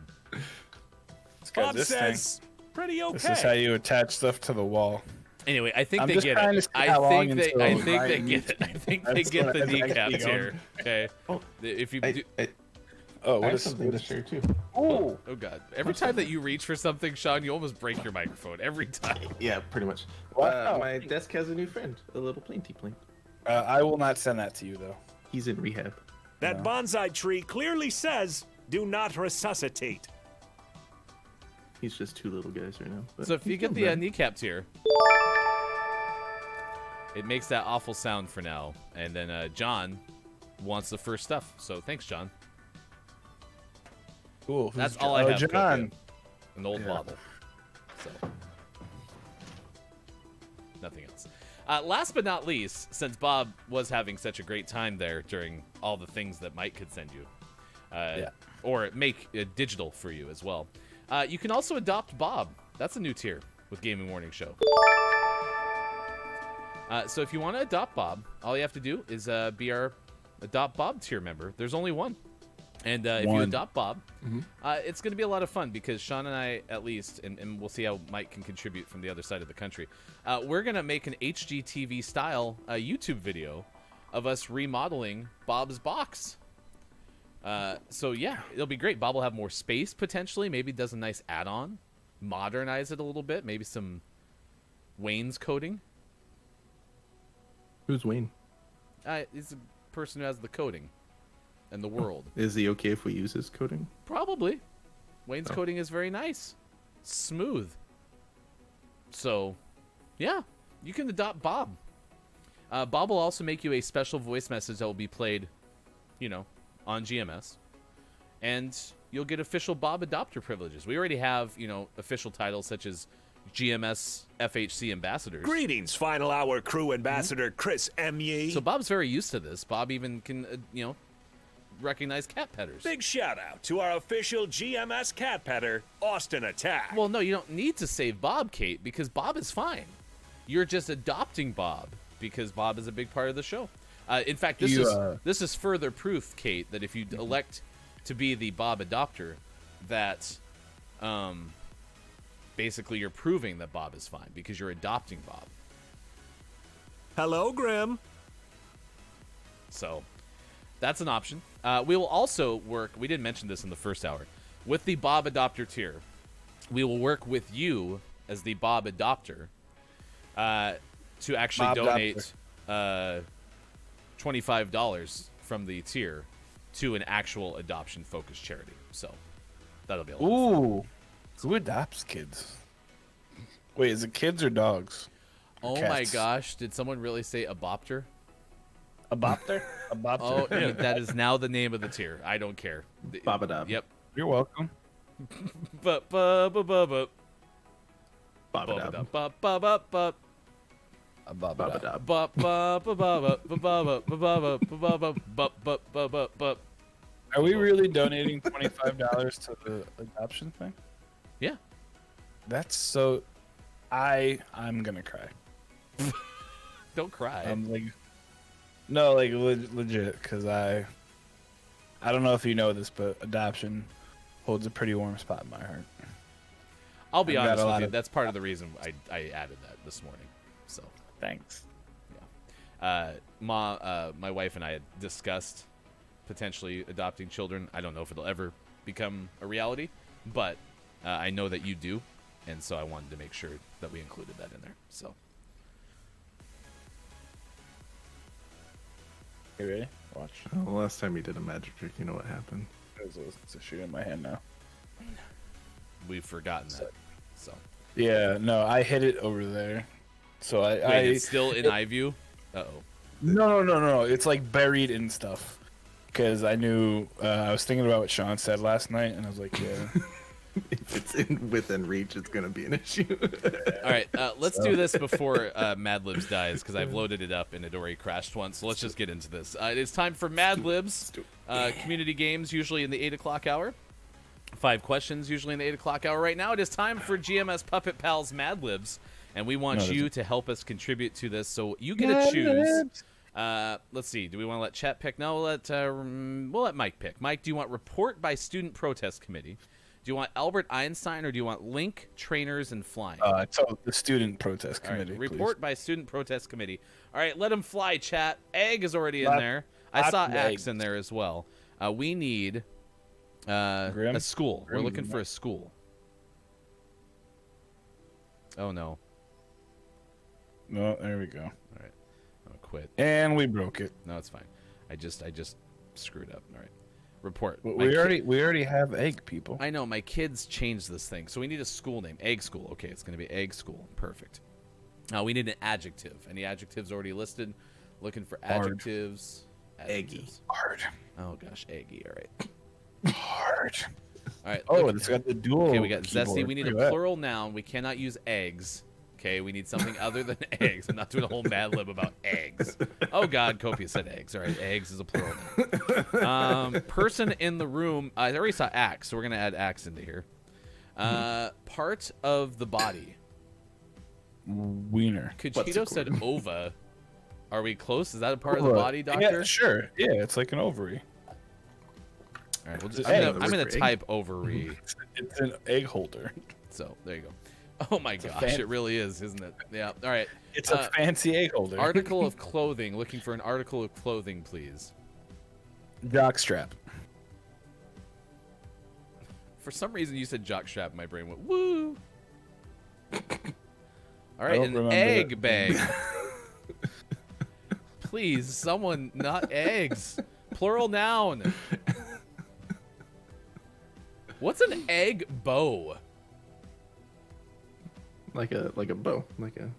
It's got Bob this says pretty okay. This is how you attach stuff to the wall. Anyway, I think I'm they just get trying it. to see how long until I think they Ryan get it. I think they That's get what the I think kneecaps he here. Okay. If you do. Oh, I what have is something to share too. Oh, Oh god! Every time that you reach for something, Sean, you almost break your microphone. Every time. Yeah, pretty much. Wow. My desk has a new friend, a little plainty plane. I will not send that to you though. He's in rehab. That bonsai tree clearly says, do not resuscitate. He's just two little guys right now. but So if you he's get getting the better. kneecap tier, it makes that awful sound for now. And then John wants the first stuff. So thanks, John. Cool. Who's That's all I have. John. An old Yeah. bottle. So nothing else. Last but not least, since Bob was having such a great time there during all the things that Mike could send you, or make it digital for you as well, you can also adopt Bob. That's a new tier with Gaming Morning Show. So if you want to adopt Bob, all you have to do is be our Adopt Bob tier member. There's only one. And if you adopt Bob, it's going to be a lot of fun because Sean and I, at least, and we'll see how Mike can contribute from the other side of the country, we're going to make an HGTV-style YouTube video of us remodeling Bob's box. So, yeah, it'll be great. Bob will have more space, potentially. Maybe does a nice add-on. Modernize it a little bit. Maybe some wainscoting. Who's Wayne? He's the person who has the coding. And the world. Is he okay if we use his coding? Probably. Wayne's coding is very nice. Smooth. So, yeah. You can adopt Bob. Bob will also make you a special voice message that will be played, on GMS. And you'll get official Bob adopter privileges. We already have, official titles such as GMS FHC ambassadors. Greetings, Final Hour crew ambassador Chris M. Yee. So Bob's very used to this. Bob even can, recognize cat petters. Big shout out to our official GMS cat petter, Austin Attack. Well, no, you don't need to save Bob, Kate, because Bob is fine. You're just adopting Bob because Bob is a big part of the show. In fact, this is further proof, Kate, that if you elect to be the Bob adopter, that basically you're proving that Bob is fine because you're adopting Bob. Hello, Grim. So that's an option. We will also work, we didn't mention this in the first hour, with the Bob adopter tier. We will work with you as the Bob adopter to actually Bob donate $25 from the tier to an actual adoption-focused charity. So that'll be a lot of fun. Ooh. Who adopts kids? Wait, is it kids or dogs? Oh my gosh, did someone really say abopter? A bopter? A bopter. Oh, yeah, that is now the name of the tier. I don't care. Bob-a-dob. Yep. You're welcome. Bob-a-dob. Bob-a-dob. A Bob-a-dob. Are we really donating $25 to the adoption thing? Yeah. That's so. I'm gonna cry. Don't cry. I'm like, no, like legit, because I don't know if you know this, but adoption holds a pretty warm spot in my heart. I'll be I've got honest a with lot you. of- That's part of the reason I added that this morning. So, Thanks. my wife and I had discussed potentially adopting children. I don't know if it'll ever become a reality, but I know that you do, and so I wanted to make sure that we included that in there. So, You ready? Watch. The last time you did a magic trick, you know what happened. It's a shoe in my hand now. we've forgotten that. So, Yeah, no, I hit it over there. So wait, it's still in eye view? Uh-oh. No. It's like buried in stuff. Because I knew I was thinking about what Sean said last night, and I was like, yeah. If it's within reach, it's gonna be an issue. All right, let's do this before Mad Libs dies, because I've loaded it up and it already crashed once. So let's just get into this. It is time for Mad Libs. Community games, usually in the 8 o'clock hour. 5 questions, usually in the 8 o'clock hour. Right now, it is time for GMS Puppet Pals Mad Libs, and we want you to help us contribute to this. So you get to choose. Let's see. Do we want to let chat pick? No, we'll let Mike pick. Mike, do you want report by student protest committee? Do you want Albert Einstein, or do you want Link, trainers, and flying? So the student protest committee. All right, report by student protest committee. All right, let him fly, chat. Egg is already in there. I saw Axe in there as well. We need a school. We're looking for a school. Oh, no. No, there we go. All right. I'll quit. And we broke it. No, it's fine. I just screwed up. All right. Report. We already have egg people. I know my kids changed this thing, so we need a school name. Egg School. Okay, it's going to be Egg School. Perfect. Now we need an adjective. Any adjectives already listed? Looking for adjectives. Eggy. Hard. Oh gosh, eggy. All right. Hard. All right. Oh, look- it's got the dual. Okay, we got keyboard. zesty. We need a Look at that. plural noun. We cannot use eggs. Okay, we need something other than eggs. I'm not doing a whole Mad Lib about eggs. Oh God, Copia said eggs. All right, eggs is a plural noun. Person in the room. I already saw axe, so we're gonna add axe into here. Part of the body. Wiener. Kachito said ova. Are we close? Is that a part of the body, doctor? Yeah, sure. Yeah, it's like an ovary. All right, It's I'm egg. gonna type ovary. It's an egg holder. So there you go. Oh my gosh, it really is, isn't it? Yeah. All right. It's a fancy egg holder. Article of clothing. Looking for an article of clothing, please. Jockstrap. For some reason, you said jockstrap. My brain went woo. All right, don't an remember egg that. bag. Please, someone, not eggs. Plural noun. What's an egg bow? Like a bow, like a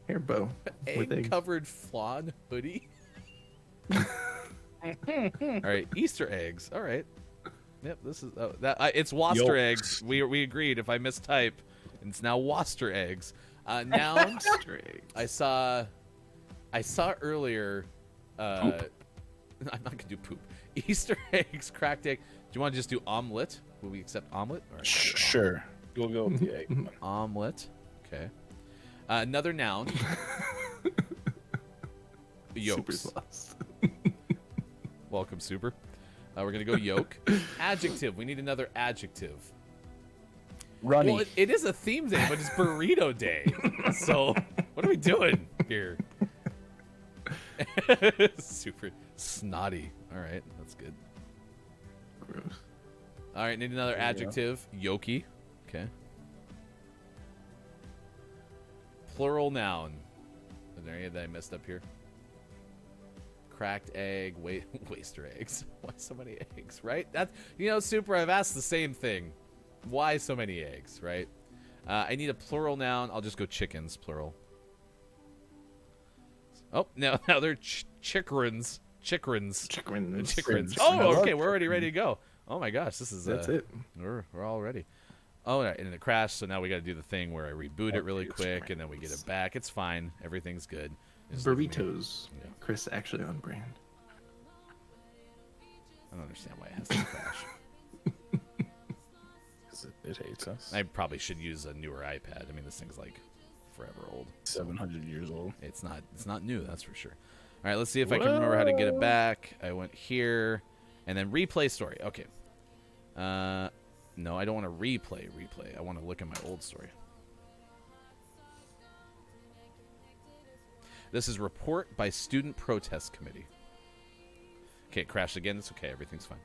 hair bow with eggs. Egg-covered flan hoodie. All right, Easter eggs. All right. Yep, this is it's Worcester eggs. We agreed. If I mistype, it's now Worcester eggs. Noun. I saw earlier. I'm not gonna do poop. Easter eggs, cracked egg. Do you want to just do omelet? Will we accept omelet? All right, Sure. We'll go with the egg. omelet. Okay. Another noun. Super Yolks. sauce. Welcome, Super. We're gonna go yolk. Adjective. We need another adjective. Runny. Well, it is a theme day, but it's burrito day. So what are we doing here? Super snotty. All right, that's good. Gross. All right, need another There you go. adjective. Yoki. Okay. Plural noun. Is there any that I messed up here? Cracked egg, waster eggs. Why so many eggs, right? That's, Super, I've asked the same thing. Why so many eggs, right? I need a plural noun. I'll just go chickens, plural. Oh, now they're chickrins. Chickrins. Oh, okay, we're already ready to go. Oh my gosh, this is That's it. We're all ready. Oh, and it crashed, so now we got to do the thing where I reboot it really quick, and then we get it back. It's fine. Everything's good. Just look at me. Burritos. Yeah. Chris actually on brand. I don't understand why it has to crash. It hates us. I probably should use a newer iPad. I mean, this thing's like forever old. 700 years old. It's not new, that's for sure. All right, let's see if I can remember how to get it back. I went here, and then replay story. Okay. No, I don't want to replay. I want to look at my old story. This is report by student protest committee. Okay, it crashed again. It's okay. Everything's fine.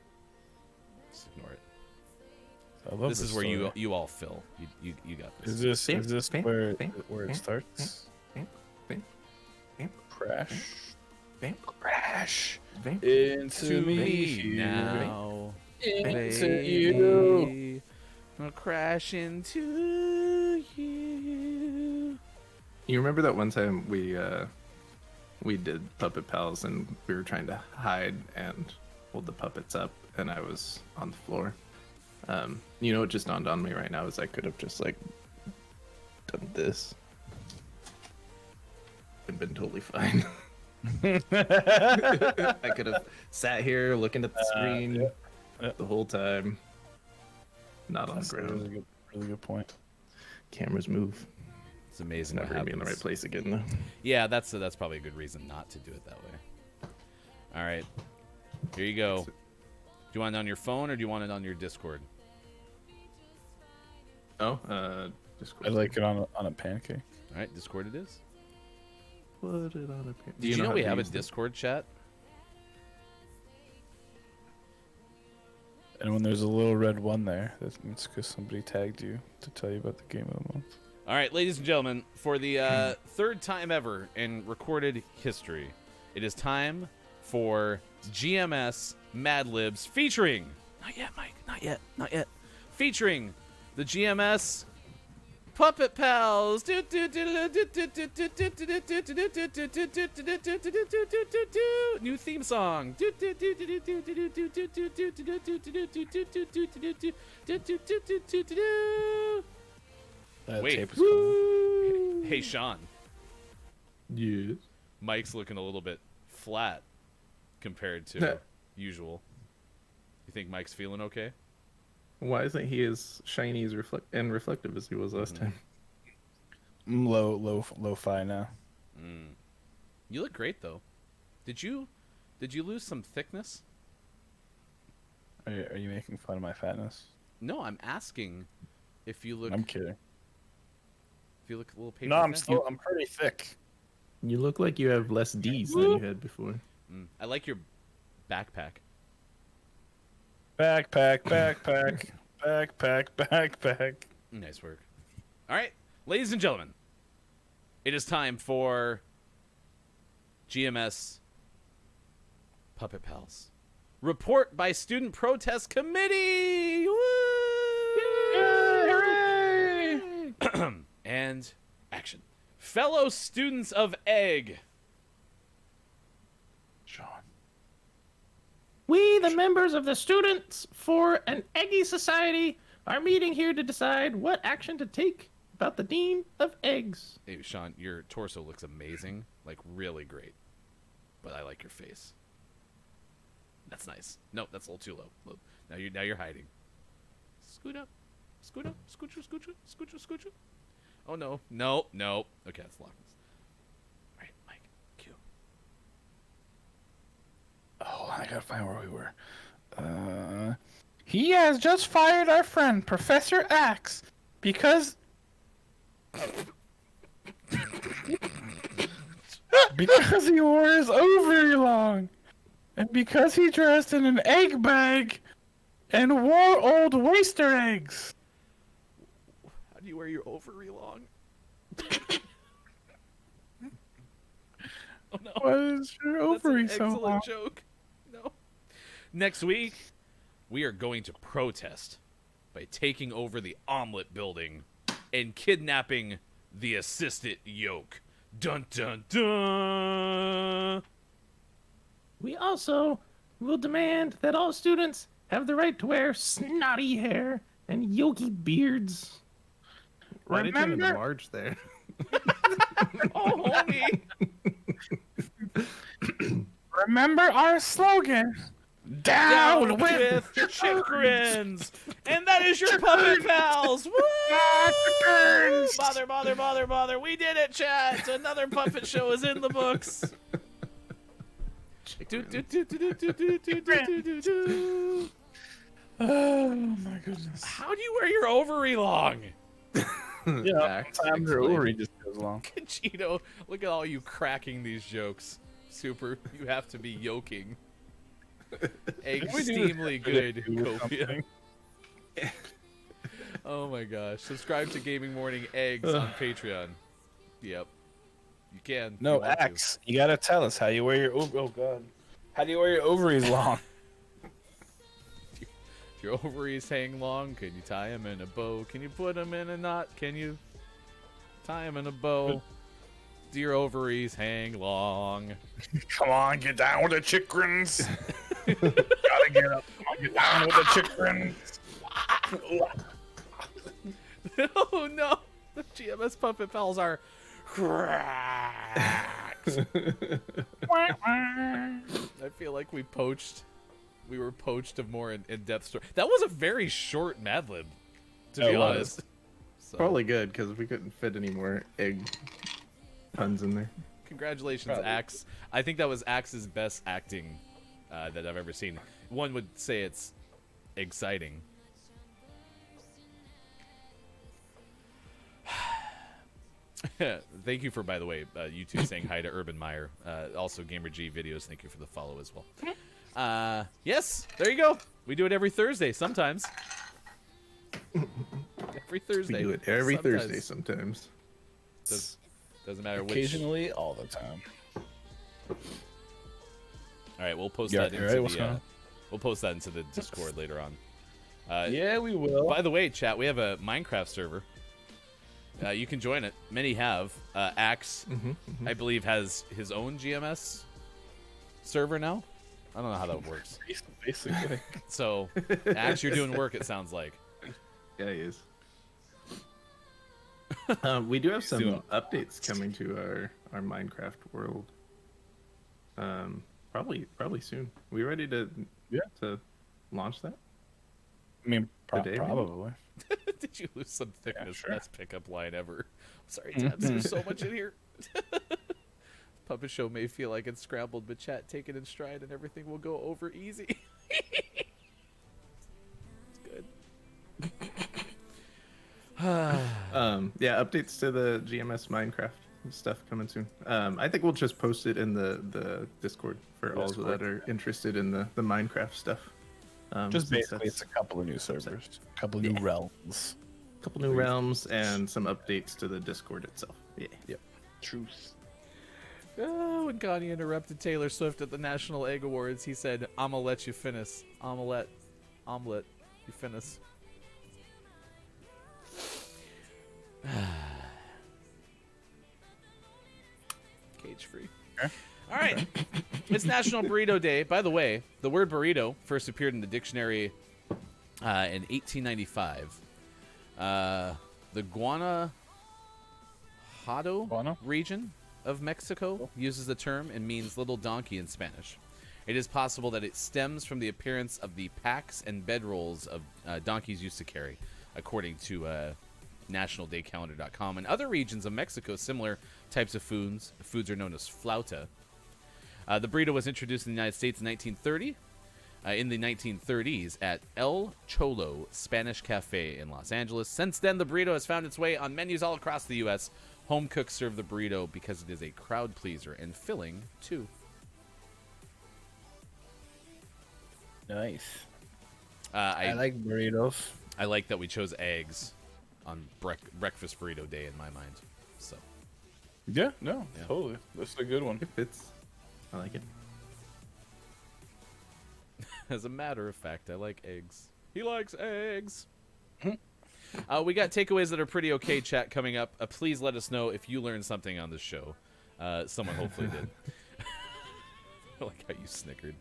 Just ignore it. I love This is where story. you all fill. You got this. Is this Bam, where bam, where it bam, starts? Bam, bam, bam, Crash. bam, Crash. bam. Into me me now, Into baby. you. I'll crash into you. You remember that one time we did Puppet Pals and we were trying to hide and hold the puppets up and I was on the floor. What just dawned on me right now is I could have just like done this and been totally fine. I could have sat here looking at the screen the whole time, not on the That's a Mm-hmm. ground. really good point. Cameras move. It's amazing Never what gonna be in the happens. right place again though. Yeah, that's probably a good reason not to do it that way. All right, here you go. Do you want it on your phone or do you want it on your Discord? Oh, Discord. I like it on a pancake. All right, Discord it is. Put it on a pair. Did you know we how to have a use it? Discord chat? And when there's a little red one there, that's because somebody tagged you to tell you about the game of the month. All right, ladies and gentlemen, for the third time ever in recorded history, it is time for GMS Mad Libs featuring. Not yet, Mike. Not yet. Not yet. Featuring the GMS Puppet Pals. New theme song. That Wait. tape is cool. Hey, Sean. Yes. Mike's looking a little bit flat compared to usual. You think Mike's feeling okay? Why isn't he as shiny as and reflective as he was last time? I'm low-fi now. You look great though. Did you lose some thickness? Are you making fun of my fatness? No, I'm asking if you look. I'm kidding. If you look a little paper. No, I'm thin. I'm pretty thick. You look like you have less D's than you had before. I like your backpack. Backpack, backpack, backpack. Nice work. All right, ladies and gentlemen, it is time for GMS Puppet Pals. Report by Student Protest Committee! Woo! Hooray! And action. Fellow students of Egg. Sean. We, the members of the Students for an Eggy Society, are meeting here to decide what action to take about the Dean of Eggs. Hey, Sean, your torso looks amazing. Like, really great. But I like your face. That's nice. No, that's a little too low. Now you're hiding. Scoot up. Scoot up. Scooch. Oh, no. No. Okay, that's locked. All right, Mike. Cue. Oh, I gotta find where we were. He has just fired our friend, Professor Axe, because he wore his ovary long, and because he dressed in an egg bag and wore old oyster eggs. How do you wear your ovary long? Oh, no. Why is your ovary That's an so excellent long? joke. No. Next week, we are going to protest by taking over the omelet building and kidnapping the assistant yoke. Dun dun dun. We also will demand that all students have the right to wear snotty hair and yoky beards. Why did you turn into Remember- Marge there? Oh, homie. Remember our slogan? Down with the chickens. And that is your Puppet Pals. Woo! Bother. We did it, chat. So another puppet show is in the books. Oh my goodness. How do you wear your ovary long? Yeah, Axe sometimes your explained. ovary just goes long. Cheeto, look at all you cracking these jokes. Super. You have to be yoking. Extremely good, Copia. Oh my gosh. Subscribe to Gaming Morning Eggs on Patreon. Yep. You can. if No, you want to. Axe, you gotta tell us how you wear your oh god. How do you wear your ovaries long? If your ovaries hang long, can you tie them in a bow? Can you put them in a knot? Can you tie them in a bow? Do your ovaries hang long? Come on, get down with the chickens. Gotta get up. Get down with the chickens. Oh no! The GMS Puppet Pals are cracked. I feel like we were poached of more in-depth story. That was a very short Mad Lib, to be It was. honest. So, Probably good because we couldn't fit any more egg puns in there. congratulations, Probably. Axe. I think that was Axe's best acting that I've ever seen. One would say it's exciting. Thank you for, by the way, YouTube saying hi to Urban Meyer. Also, Gamer G Videos, thank you for the follow as well. Yes, there you go. We do it every Thursday sometimes. Every Thursday. We do it every Sometimes. Thursday sometimes. Doesn't matter which. Occasionally, all the time. All right, we'll post Yeah, that you're into right, what's the going on? we'll post that into the Discord later on. Yeah, we will. By the way, chat, we have a Minecraft server. You can join it. Many have. Axe, I believe, has his own GMS server now. I don't know how that works. Basically. So, Axe, you're doing work, it sounds like. Yeah, he is. We do have some doing- updates coming to our Minecraft world. Probably soon. We ready to launch that? I mean, Today, maybe? probably. Did you lose some thickness? sure. Best pickup line ever. Sorry, Tabs. There's so much in here. Puppet Show may feel like it's scrambled, but chat, take it in stride, and everything will go over easy. It's good. Yeah, updates to the GMS Minecraft stuff coming soon. I think we'll just post it in the Discord for all that are interested in the Minecraft stuff. Just since basically, it's that's a couple of new servers, a couple of new realms. a couple new realms and some updates to the Discord itself. Yeah. Yep. Truth. Oh, when Kanye interrupted Taylor Swift at the National Egg Awards, he said, "I'ma let you finish. Omelette. You finish." Cage free. All right. It's National Burrito Day. By the way, the word burrito first appeared in the dictionary in 1895. The Guanajuato region of Mexico uses the term and means little donkey in Spanish. It is possible that it stems from the appearance of the packs and bedrolls of donkeys used to carry, according to nationaldaycalendar.com. In other regions of Mexico, similar types of foods are known as flauta. The burrito was introduced in the United States in 1930. In the 1930s at El Cholo Spanish Cafe in Los Angeles. Since then, the burrito has found its way on menus all across the U.S. Home cooks serve the burrito because it is a crowd pleaser and filling, too. Nice. I like burritos. I like that we chose eggs on breakfast burrito day in my mind. So Yeah, no, totally. That's a good one. It fits. I like it. as a matter of fact, I like eggs. He likes eggs. We got takeaways that are pretty okay, chat, coming up. Please let us know if you learned something on this show. Someone hopefully did. I like how you snickered.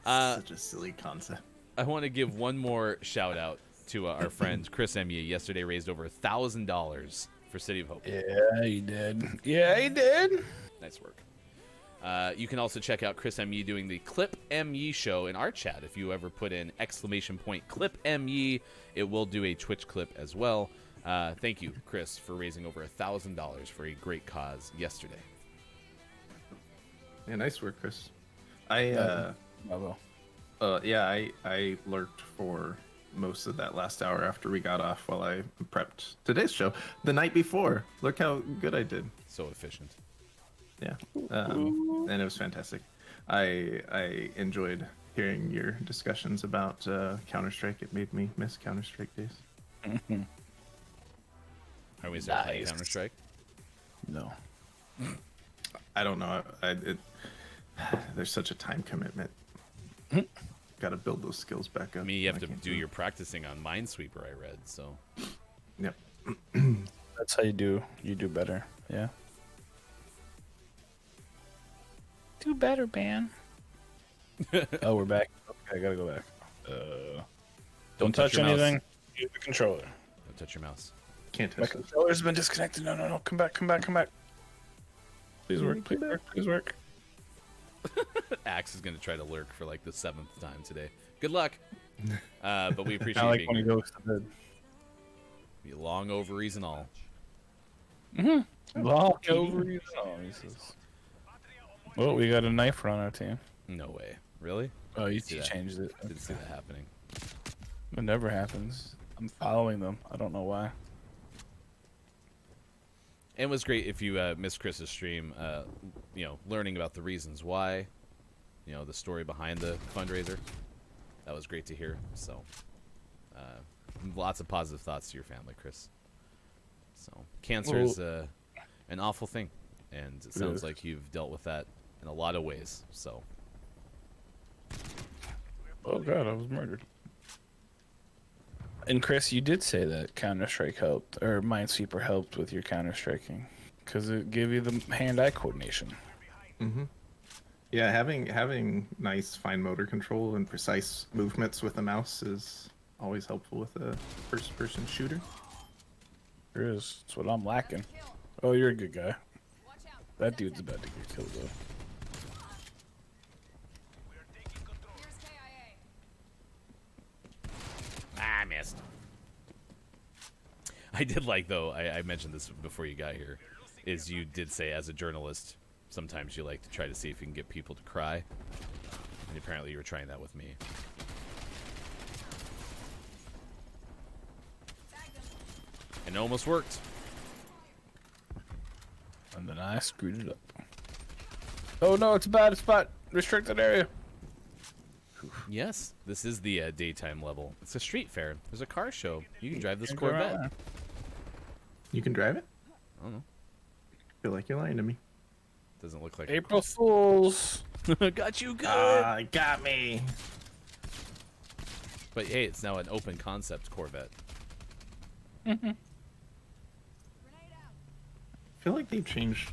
Such a silly concept. I want to give one more shout out to our friend Chris MU. Yesterday raised over $1,000 for City of Hope. Yeah, he did. Yeah, he did. Nice work. You can also check out Chris M. Yee doing the Clip M. Yee show in our chat. If you ever put in ! Clip M. Yee, it will do a Twitch clip as well. Thank you, Chris, for raising over $1,000 for a great cause yesterday. Yeah, nice work, Chris. I lurked for most of that last hour after we got off while I prepped today's show the night before. Look how good I did. So efficient. Yeah, and it was fantastic. I enjoyed hearing your discussions about Counter-Strike. It made me miss Counter-Strike days. Are we still playing Counter-Strike? No. I don't know. There's such a time commitment. Got to build those skills back up. I mean, you have to can't do it. your practicing on Minesweeper, I read, so. Yep. That's how you do better. Yeah. Do better, man. Oh, we're back. Okay, I gotta go back. Don't touch your mouse. anything. Use the controller. Don't touch your mouse. Can't My touch it. controller's been disconnected. No. Come back. Please work. Please work. Axe is going to try to lurk for like the 7th time today. Good luck. But we appreciate I like being when he here. goes to bed. Be long ovaries and all. Long ovaries and all, he says. Oh, we got a knife on our team. No way. Really? Oh, you See that. changed it. Didn't see that happening. It never happens. I'm following them. I don't know why. It was great if you missed Chris's stream, learning about the reasons why, the story behind the fundraiser. That was great to hear. So, lots of positive thoughts to your family, Chris. So, cancer is an awful thing, and it sounds like you've dealt with that in a lot of ways. So, Oh god, I was murdered. And Chris, you did say that Counter-Strike helped, or Minesweeper helped with your counter-striking, because it gave you the hand-eye coordination. Mm-hmm. Yeah, having nice fine motor control and precise movements with the mouse is always helpful with a first-person shooter. There is. That's what I'm lacking. Oh, you're a good guy. That dude's about to get killed though. I missed. I did like, though, I mentioned this before you got here, is you did say as a journalist, sometimes you like to try to see if you can get people to cry. And apparently you were trying that with me. And it almost worked. And then I screwed it up. Oh no, it's a bad spot. Restricted area. Yes, this is the daytime level. It's a street fair. There's a car show. You can drive this Can't go around Corvette. there. You can drive it? I don't know. I feel like you're lying to me. Doesn't look like April Fools. Got you good. Got me. But hey, it's now an open concept Corvette. I feel like they've changed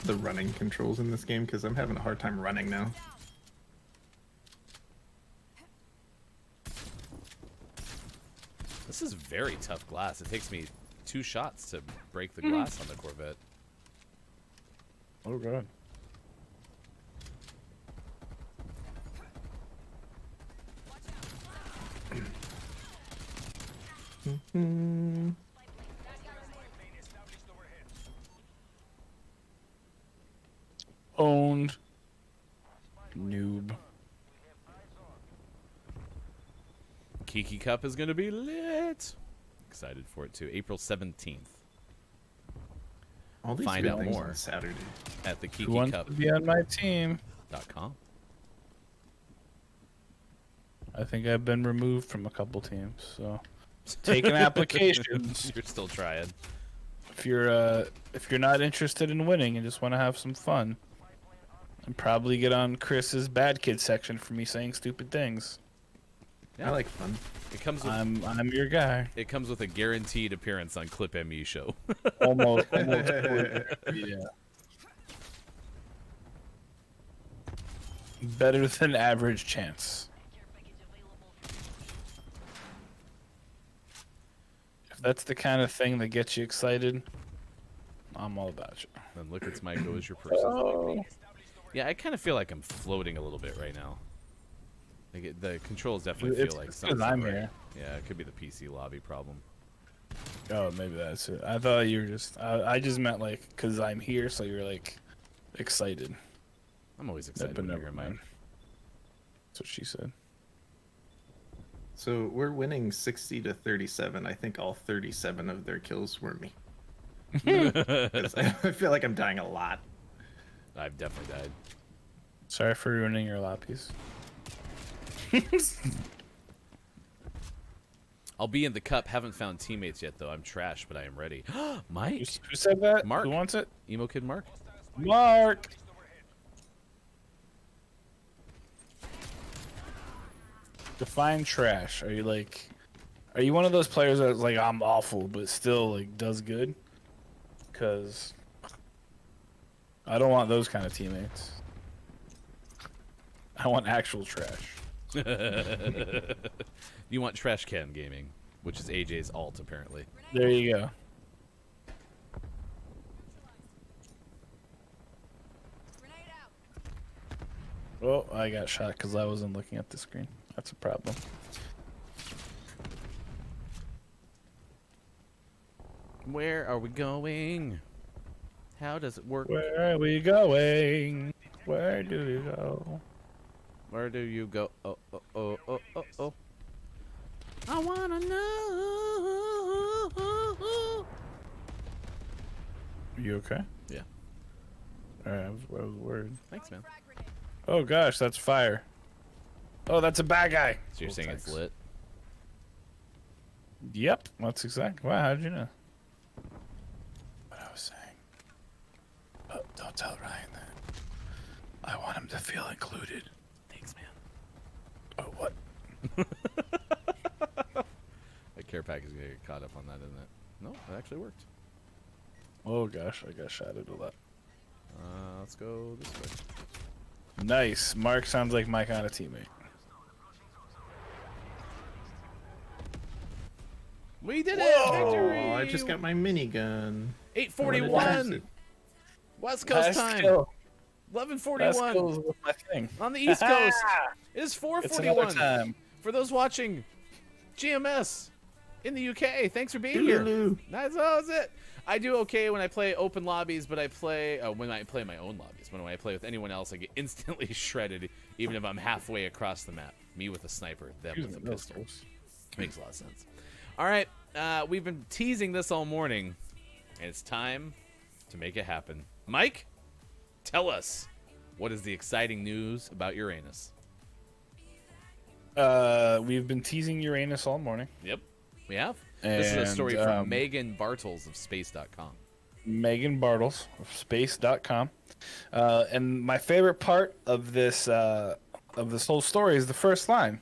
the running controls in this game because I'm having a hard time running now. This is very tough glass. It takes me 2 shots to break the glass on the Corvette. Oh god. Owned. Noob. Kiki Cup is going to be lit. Excited for it too. April 17th. All these Find good out things more on Saturday. at the Who wants to be on my team? KikiCup.com. I think I've been removed from a couple teams, so taking applications. You're still trying. If you're not interested in winning and just want to have some fun, and probably get on Chris's bad kid section for me saying stupid things. Yeah. I like fun. It comes with I'm your guy. it comes with a guaranteed appearance on Clip MU show. Almost. Yeah. Better than average chance. If that's the kind of thing that gets you excited, I'm all about you. Then look, it's Michael as your person. Oh. Yeah, I kind of feel like I'm floating a little bit right now. Like the controls definitely It's feel like 'cause something. I'm here. Yeah, it could be the PC lobby problem. Oh, maybe that's it. I thought you were just. I just meant like because I'm here, so you're like excited. I'm always excited But when never you're in mind. mine. That's what she said. So we're winning 60 to 37. I think all 37 of their kills were me. 'Cause I feel like I'm dying a lot. I've definitely died. Sorry for ruining your lappies. I'll be in the cup. Haven't found teammates yet, though. I'm trash, but I am ready. Mike? Who said that? Mark. Who wants it? Emo Kid Mark? Mark. Define trash. Are you like? Are you one of those players that's like I'm awful, but still like does good? Cause I don't want those kind of teammates. I want actual trash. You want Trash Can Gaming, which is AJ's alt, apparently. There you go. Oh, I got shot because I wasn't looking at the screen. That's a problem. Where are we going? How does it work? Where are we going? Where do we go? Where do you go? Oh, oh, oh, oh, oh, oh. I wanna know. Are you okay? Yeah. Alright, I was worried. Thanks, man. Oh gosh, that's fire. Oh, that's a bad guy. So you're saying it's lit? Yep, that's exactly. Wow, how'd you know? What I was saying. Oh, don't tell Ryan that. I want him to feel included. Thanks, man. Oh, what? Crack is gonna get caught up on that, isn't it? No, it actually worked. Oh gosh, I got shouted a lot. Let's go this way. Nice. Mark sounds like my kind of teammate. We did it! Victory! Oh, I just got my minigun. 8:41. West Coast Last time. kill. 11:41 Last was my thing. on the East Coast. It is It's another 4:41. time. For those watching GMS in the UK, thanks for being here. Hello. That's it. I do okay when I play open lobbies, but I play when I play my own lobbies. When I play with anyone else, I get instantly shredded, even if I'm halfway across the map. Me with a sniper, them with a pistol. Makes a lot of sense. All right, we've been teasing this all morning, and it's time to make it happen. Mike, tell us, what is the exciting news about Uranus? We've been teasing Uranus all morning. Yep, we have. This is a story from And, Megan Bartels of Space.com. Megan Bartels of Space.com. And my favorite part of this whole story is the first line.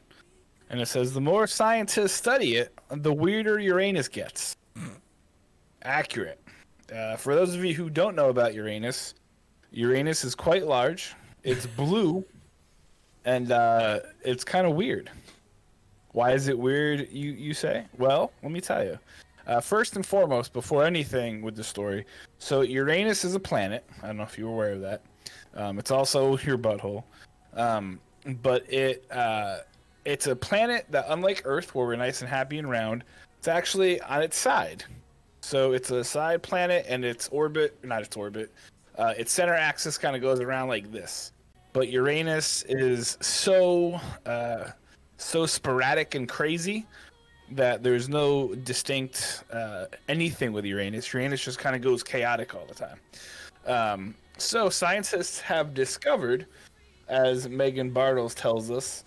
And it says, the more scientists study it, the weirder Uranus gets. Accurate. For those of you who don't know about Uranus, Uranus is quite large. It's blue. And it's kind of weird. Why is it weird, you say? Well, let me tell you. First and foremost, before anything with the story, so Uranus is a planet. I don't know if you're aware of that. It's also your butthole. But it's a planet that, unlike Earth, where we're nice and happy and round, it's actually on its side. So it's a side planet, and its center axis kind of goes around like this. But Uranus is so sporadic and crazy that there's no distinct anything with Uranus. Uranus just kind of goes chaotic all the time. So scientists have discovered, as Megan Bartels tells us,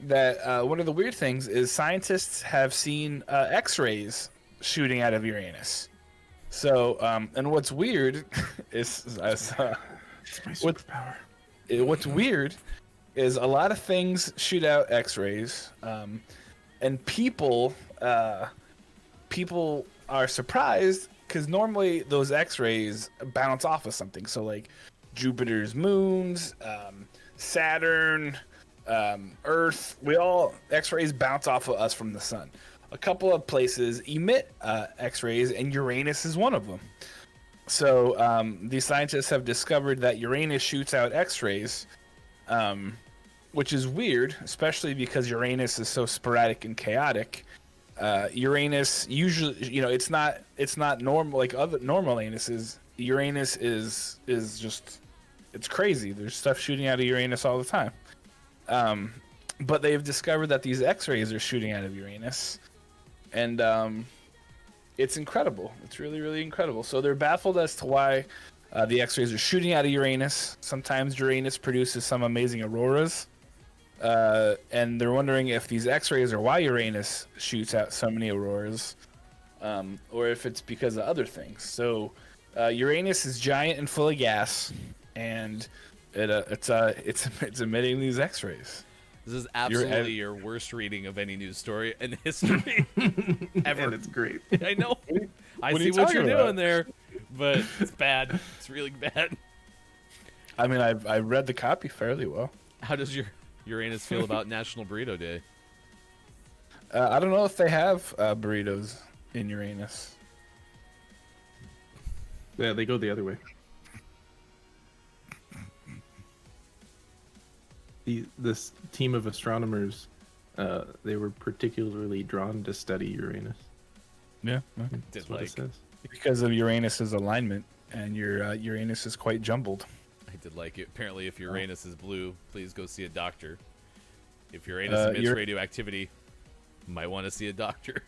that one of the weird things is scientists have seen X-rays shooting out of Uranus. So, and what's weird is It's my superpower. what's weird is a lot of things shoot out X-rays, and people are surprised because normally those X-rays bounce off of something. So like Jupiter's moons, Saturn, Earth, X-rays bounce off of us from the sun. A couple of places emit X-rays, and Uranus is one of them. So these scientists have discovered that Uranus shoots out X-rays, which is weird, especially because Uranus is so sporadic and chaotic. Uranus usually, it's not normal like other normal anuses. Uranus is just, it's crazy. There's stuff shooting out of Uranus all the time. But they've discovered that these X-rays are shooting out of Uranus, and it's incredible. It's really, really incredible. So they're baffled as to why the X-rays are shooting out of Uranus. Sometimes Uranus produces some amazing auroras, and they're wondering if these X-rays are why Uranus shoots out so many auroras, or if it's because of other things. So Uranus is giant and full of gas, and it's emitting these X-rays. This is absolutely your worst reading of any news story in history ever. And it's great. I know. I What are see you what you're talking doing about? there, but it's bad. It's really bad. I mean, I read the copy fairly well. How does your Uranus feel about National Burrito Day? I don't know if they have burritos in Uranus. Yeah, they go the other way. This team of astronomers, they were particularly drawn to study Uranus. Yeah, That's what it says. because of Uranus's alignment, and your Uranus is quite jumbled. I did like it. Apparently, if Uranus is blue, please go see a doctor. If Uranus emits radioactivity, might want to see a doctor.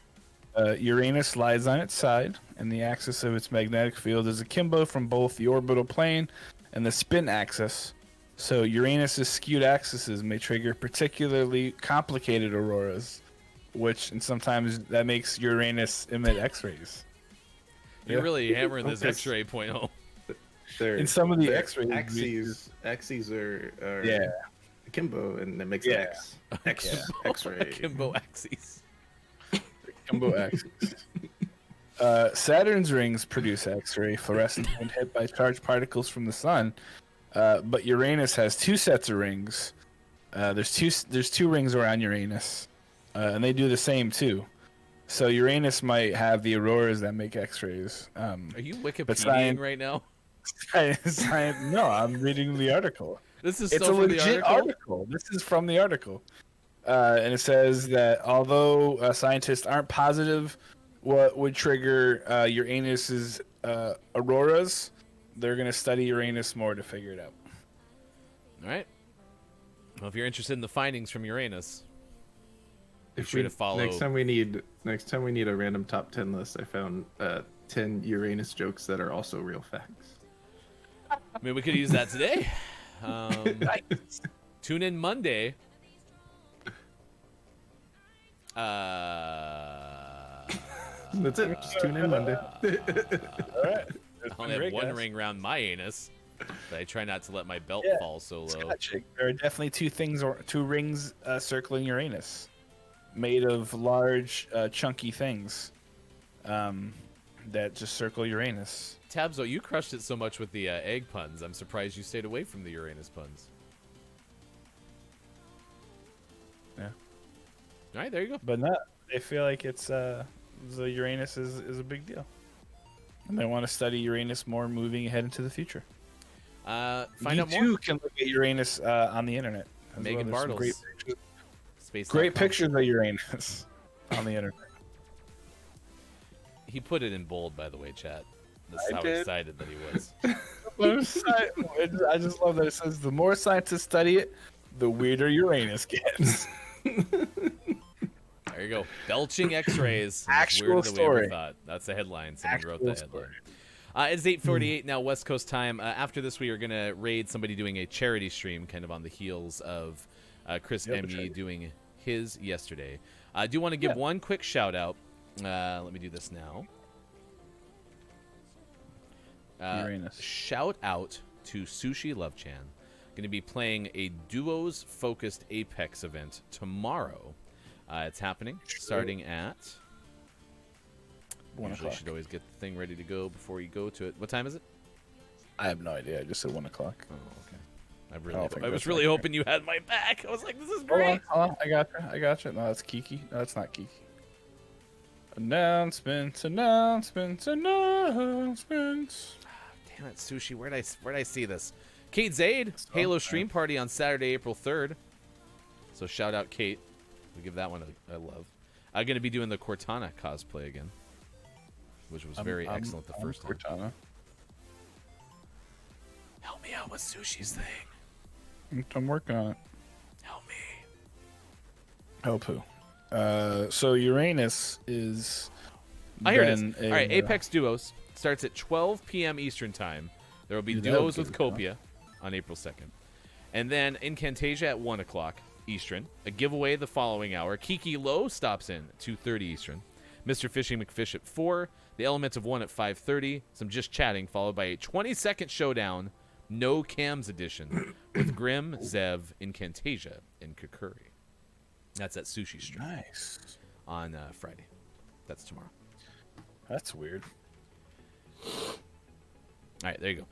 Uranus lies on its side, and the axis of its magnetic field is akimbo from both the orbital plane and the spin axis. So Uranus's skewed axes may trigger particularly complicated auroras, and sometimes that makes Uranus emit X-rays. You're really hammering this Okay. X-ray point home. In some of the their X-rays, axes are yeah, akimbo, and that makes Yeah. X-ray. Akimbo axes. Jumbo axes. Saturn's rings produce X-ray fluorescence when hit by charged particles from the sun, but Uranus has two sets of rings. There's two rings around Uranus, and they do the same too. So Uranus might have the auroras that make X-rays. Are you Wikipediaing right now? No, I'm reading the article. This is It's so a from the legit article? This is from the article. And it says that although scientists aren't positive what would trigger Uranus's auroras, they're going to study Uranus more to figure it out. All right. Well, if you're interested in the findings from Uranus, be If sure to follow. Next time we need a random top 10 list, I found 10 Uranus jokes that are also real facts. I mean, we could use that today. Tune in Monday. That's it. Just tune in Monday. All right. I only have one ring around my anus, but I try not to let my belt fall so low. Scott chick. There are definitely two rings circling Uranus, made of large, chunky things that just circle Uranus. Tabzo, you crushed it so much with the egg puns. I'm surprised you stayed away from the Uranus puns. Yeah. All right, there you go. But not. They feel like it's the Uranus is a big deal, and they want to study Uranus more, moving ahead into the future. Find you out more. too can look at Uranus on the internet. as Megan There's some Bartles. Great pictures, Space. great pictures of Uranus on the internet. He put it in bold, by the way, chat. That's I how did. excited that he was. I just love that it says the more scientists study it, the weirder Uranus gets. There you go. Belching X-rays. Actual Weirder than we story. ever thought. That's the headline. Someone wrote Actual that headline. It's 8:48 now, West Coast time. After this, we are going to raid somebody doing a charity stream, kind of on the heels of Chris ME doing his yesterday. I do want to give one quick shout out. Let me do this now. Uranus. Shout out to Sushi Love Chan. Going to be playing a duos focused Apex event tomorrow. It's happening starting at 1 Usually o'clock. should always get the thing ready to go before you go to it. What time is it? I have no idea. I just said 1 o'clock. Oh, okay. I think was that's really right. hoping you had my back. I was like, this is Hold great. on. I got you. No, that's Kiki. No, that's not Kiki. Announcements. Damn it, Sushi. Where'd I see this? Kate Zaid, Halo stream party on Saturday, April 3rd. So shout out Kate. We give that one a love. I'm going to be doing the Cortana cosplay again, which was very excellent the first time. Cortana. Help me out with Sushi's thing. I'm working on it. Help me. Help who? So Uranus is. Here it is. then All right, Apex Duos starts at 12 p.m. Eastern Time. There will be Dude, that duos would with be good, Copia on April 2nd. And then Incantasia at 1 o'clock Eastern. A giveaway the following hour. Kiki Low stops in 2:30 Eastern. Mr. Fishing McFish at 4. The Elements of 1 at 5:30. Some just chatting, followed by a 20-second showdown, no cams edition, with Grim, Zev, Incantasia, and Kakuri. That's at Sushi Stream Nice. on Friday. That's tomorrow. That's weird. All right, there you go.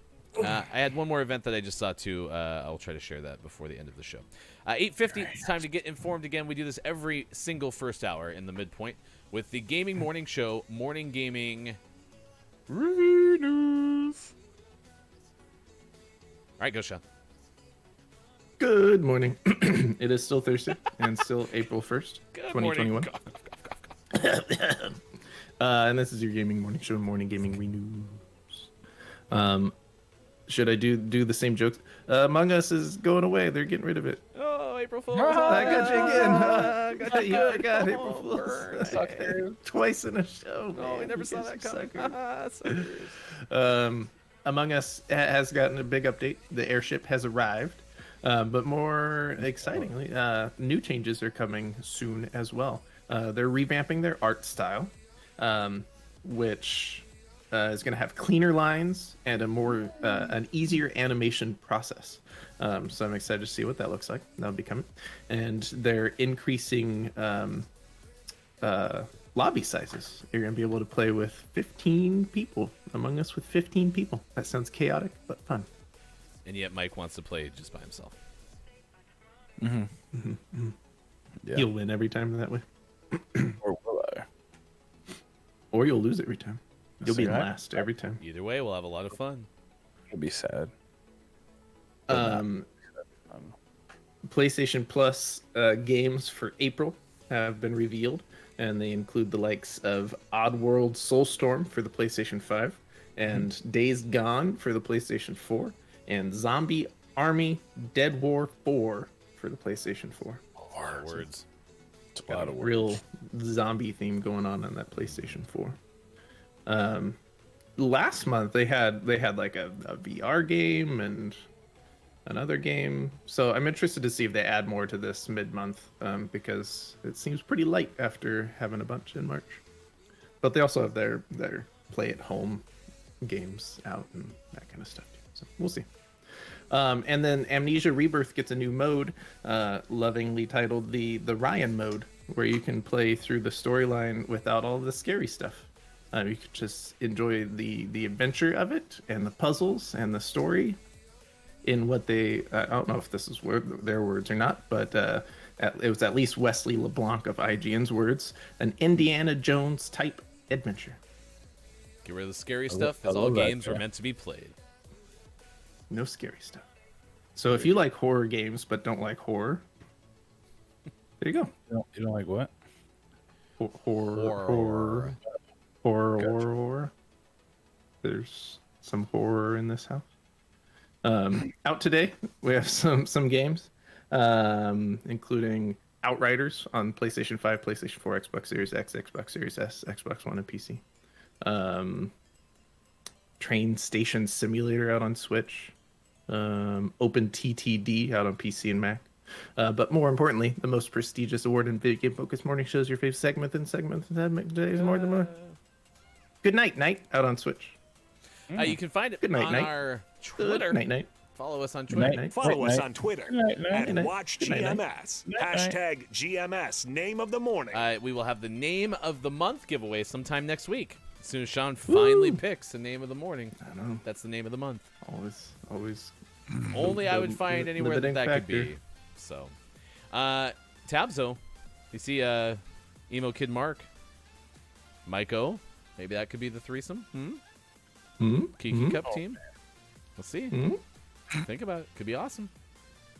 I had one more event that I just saw too. I'll try to share that before the end of the show. 8:50. It's time to get informed again. We do this every single first hour in the midpoint with the Gaming Morning Show, Morning Gaming News. All right, go Sean. Good morning. It is still Thursday and still April 1st, Good 2021. morning. And this is your gaming morning show, Morning Gaming News. Should I do the same jokes? Among Us is going away. They're getting rid of it. Oh, April Fool's. I got you again. Got you You good. forgot Oh, April Fool's. burn. Sucker. Twice in a show. Oh, we man. never You saw guys that are coming. suckers. Suckers. Among Us has gotten a big update. The airship has arrived. But more excitingly, new changes are coming soon as well. They're revamping their art style, which is going to have cleaner lines and an easier animation process. So I'm excited to see what that looks like. That'll be coming. And they're increasing lobby sizes. You're going to be able to play with 15 people. Among Us with 15 people. That sounds chaotic, but fun. And yet Mike wants to play just by himself. Yeah. You'll win every time that way. Or will I? Or you'll lose every time. You'll be See, I- last every time. Either way, we'll have a lot of fun. It'll be sad. PlayStation Plus games for April have been revealed, and they include the likes of Oddworld Soulstorm for the PlayStation 5, and Days Gone for the PlayStation 4, and Zombie Army Dead War 4 for the PlayStation 4. Words. It's a lot of work. Real zombie theme going on that PlayStation 4. Last month they had like a VR game and another game, so I'm interested to see if they add more to this mid-month, because it seems pretty light after having a bunch in March. But they also have their play at home games out and that kind of stuff too. So we'll see. And then Amnesia Rebirth gets a new mode, lovingly titled the Ryan mode, where you can play through the storyline without all the scary stuff. You can just enjoy the adventure of it and the puzzles and the story in what they, I don't know if this is their words or not, but it was at least Wesley LeBlanc of IGN's words, an Indiana Jones type adventure. Get rid of the scary stuff, I as all love that, games are yeah. meant to be played. No scary stuff. So if you like horror games but don't like horror, there you go. You don't like what? Horror. There's some horror in this house. Out today, we have some games, including Outriders on PlayStation 5, PlayStation 4, Xbox Series X, Xbox Series S, Xbox One, and PC. Train Station Simulator out on Switch. Open TTD out on PC and Mac. But more importantly, the most prestigious award in video game focused morning shows, your favorite segment today's more than more. Good Night Night out on Switch. You can find it Good night, on night. our Good Twitter. night. Follow us on Good Twitter. night. Follow us Night. on Twitter Night, night, at night. Watch Good night, night. GMS. Night, night. Hashtag GMS, name of the morning. We will have the name of the month giveaway sometime next week. As soon as Sean finally picks the name of the morning, I know. that's the name of the month. Always. Only I would find anywhere that limiting could factor. be. So, Tabzo, you see Emo Kid Mark, Maiko, maybe that could be the threesome. Kiki Cup team. We'll see. Think about it. Could be awesome.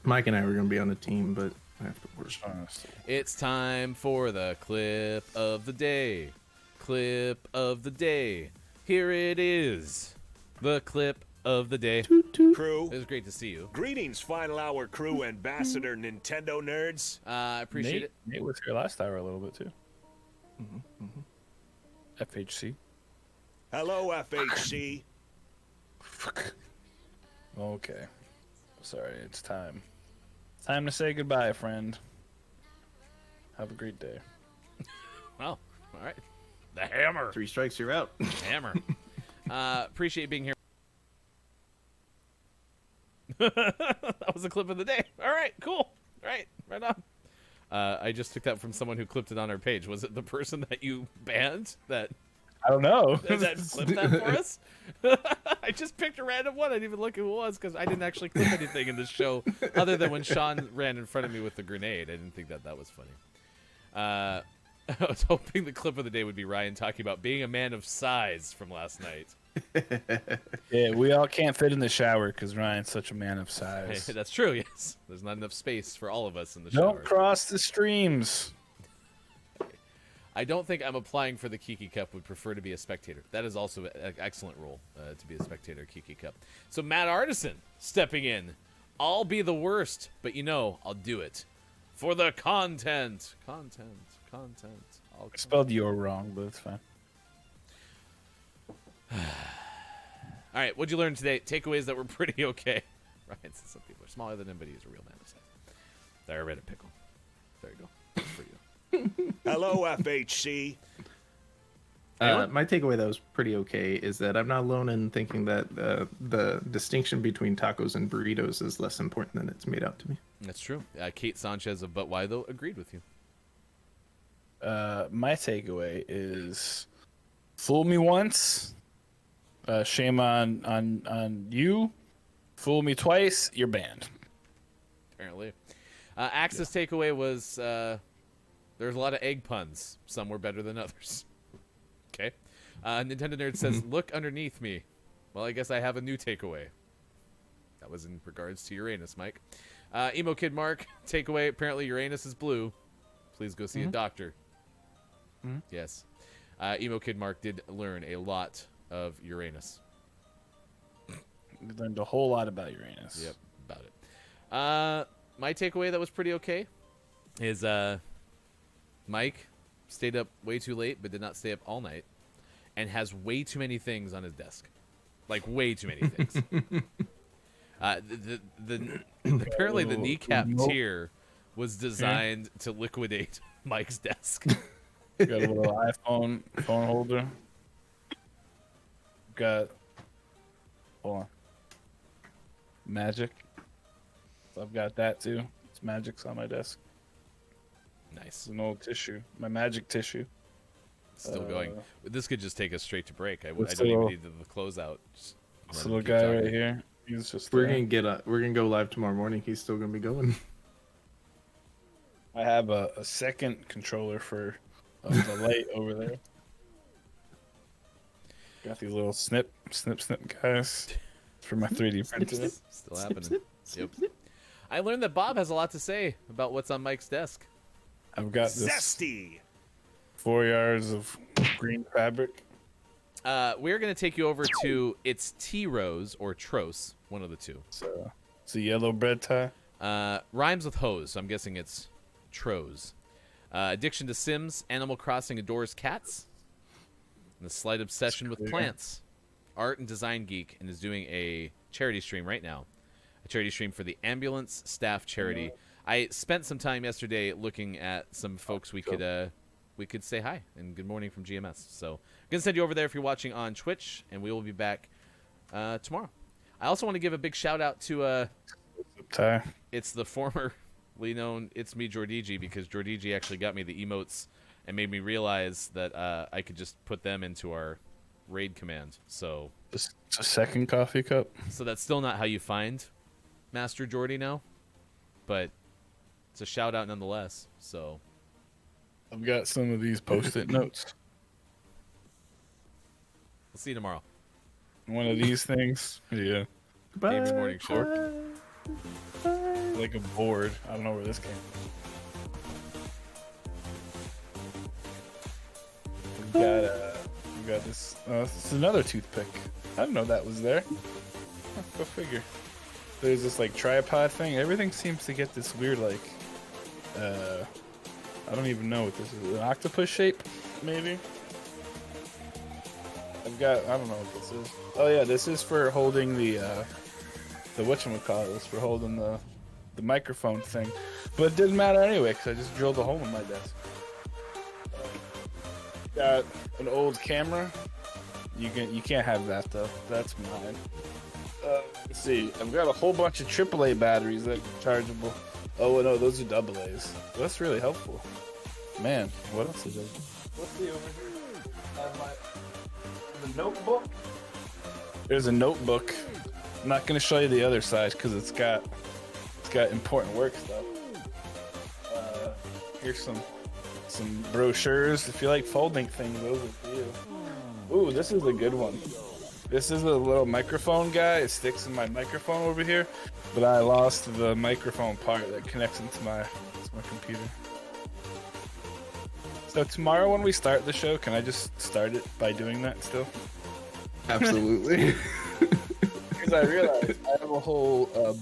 Mike and I were going to be on a team, but I have to work. Honestly. It's time for the clip of the day. Clip of the day. Here it is. The clip of the day. Crew, It was great to see you. greetings, Final Hour crew, ambassador Nintendo nerds. I appreciate it. Nate was here last hour a little bit too. FHC. Hello, FHC. Okay. Sorry, it's time. Time to say goodbye, friend. Have a great day. Well, all right. The hammer. 3 strikes, you're out. Hammer. Appreciate being here. That was the clip of the day. All right, cool. All right, right on. I just took that from someone who clipped it on our page. Was it the person that you banned that I don't know. that clipped that for us? I just picked a random one. I didn't even look who it was because I didn't actually clip anything in this show other than when Sean ran in front of me with the grenade. I didn't think that was funny. I was hoping the clip of the day would be Ryan talking about being a man of size from last night. Yeah, we all can't fit in the shower because Ryan's such a man of size. That's true, yes. There's not enough space for all of us in the shower. Don't cross the streams. I don't think I'm applying for the Kiki Cup. Would prefer to be a spectator. That is also an excellent role to be a spectator Kiki Cup. So Matt Artisan stepping in. I'll be the worst, but I'll do it for the content. Content. I spelled your wrong, but it's fine. All right, what'd you learn today? Takeaways that were pretty okay. Ryan says some people are smaller than him, but he's a real man of size. There, I read a pickle. There you go. That's for you. Hello, FHC. My takeaway that was pretty okay is that I'm not alone in thinking that the distinction between tacos and burritos is less important than it's made out to be. That's true. Kate Sanchez of But Why Though agreed with you. My takeaway is fool me once, shame on you. Fool me twice, you're banned. Apparently. Axe's takeaway was there's a lot of egg puns. Some were better than others. Okay. Nintendo Nerd says, look underneath me. Well, I guess I have a new takeaway. That was in regards to Uranus, Mike. Emo Kid Mark, takeaway, apparently Uranus is blue. Please go see a doctor. Yes. Emo Kid Mark did learn a lot of Uranus. We learned a whole lot about Uranus. Yep, about it. My takeaway that was pretty okay is Mike stayed up way too late but did not stay up all night and has way too many things on his desk. Like, way too many things. Apparently the kneecap tier was designed to liquidate Mike's desk. Got a little iPhone phone holder. Got, hold on, Magic. So I've got that too. It's Magic's on my desk. Nice. It's an old tissue. My Magic tissue. Still going. This could just take us straight to break. I don't this even little- need the closeout. Just This let him little keep guy talking. right here. He's just. We're there. gonna go live tomorrow morning. He's still gonna be going. I have a second controller for the light over there. Got these little snip guys for my 3D printer. Still happening. Yep. I learned that Bob has a lot to say about what's on Mike's desk. I've got this Zesty. 4 yards of green fabric. We're going to take you over to it's T-Rose or Tros, one of the two. So it's a yellow bread tie. Rhymes with hose, so I'm guessing it's Tros. Addiction to Sims, Animal Crossing adores cats, and a slight obsession with plants. Art and design geek, and is doing a charity stream right now. A charity stream for the ambulance staff charity. I spent some time yesterday looking at some folks we could say hi and good morning from GMS. So I'm gonna send you over there if you're watching on Twitch, and we will be back tomorrow. I also want to give a big shout out to Tie. it's the formerly known It's Me Jordigi, because Jordigi actually got me the emotes and made me realize that I could just put them into our raid command. So It's a second coffee cup. that's still not how you find Master Jordy now, but it's a shout out nonetheless. So I've got some of these post-it notes. we'll see you tomorrow. One of these things. Yeah. Gaming Morning Show. Like a board. I don't know where this came from. We got this. This is another toothpick. I didn't know that was there. Huh, go figure. There's this like tripod thing. Everything seems to get this weird like. I don't even know what this is. An octopus shape, maybe. I don't know what this is. Oh yeah, this is for holding the whatchamacallit, it's for holding the microphone thing. But it didn't matter anyway, because I just drilled a hole in my desk. Got an old camera. You can't have that though. That's mine. Let's see. I've got a whole bunch of AAA batteries that are chargeable. Oh no, those are AA's. That's really helpful. Man, what else is there? Let's see over here. I have the notebook. There's a notebook. I'm not gonna show you the other side because it's got important work stuff. Here's some brochures. If you like folding things, those are for you. Ooh, this is a good one. This is a little microphone guy. It sticks in my microphone over here, but I lost the microphone part that connects into my computer. So tomorrow when we start the show, can I just start it by doing that still? Absolutely. Because I realized I have a whole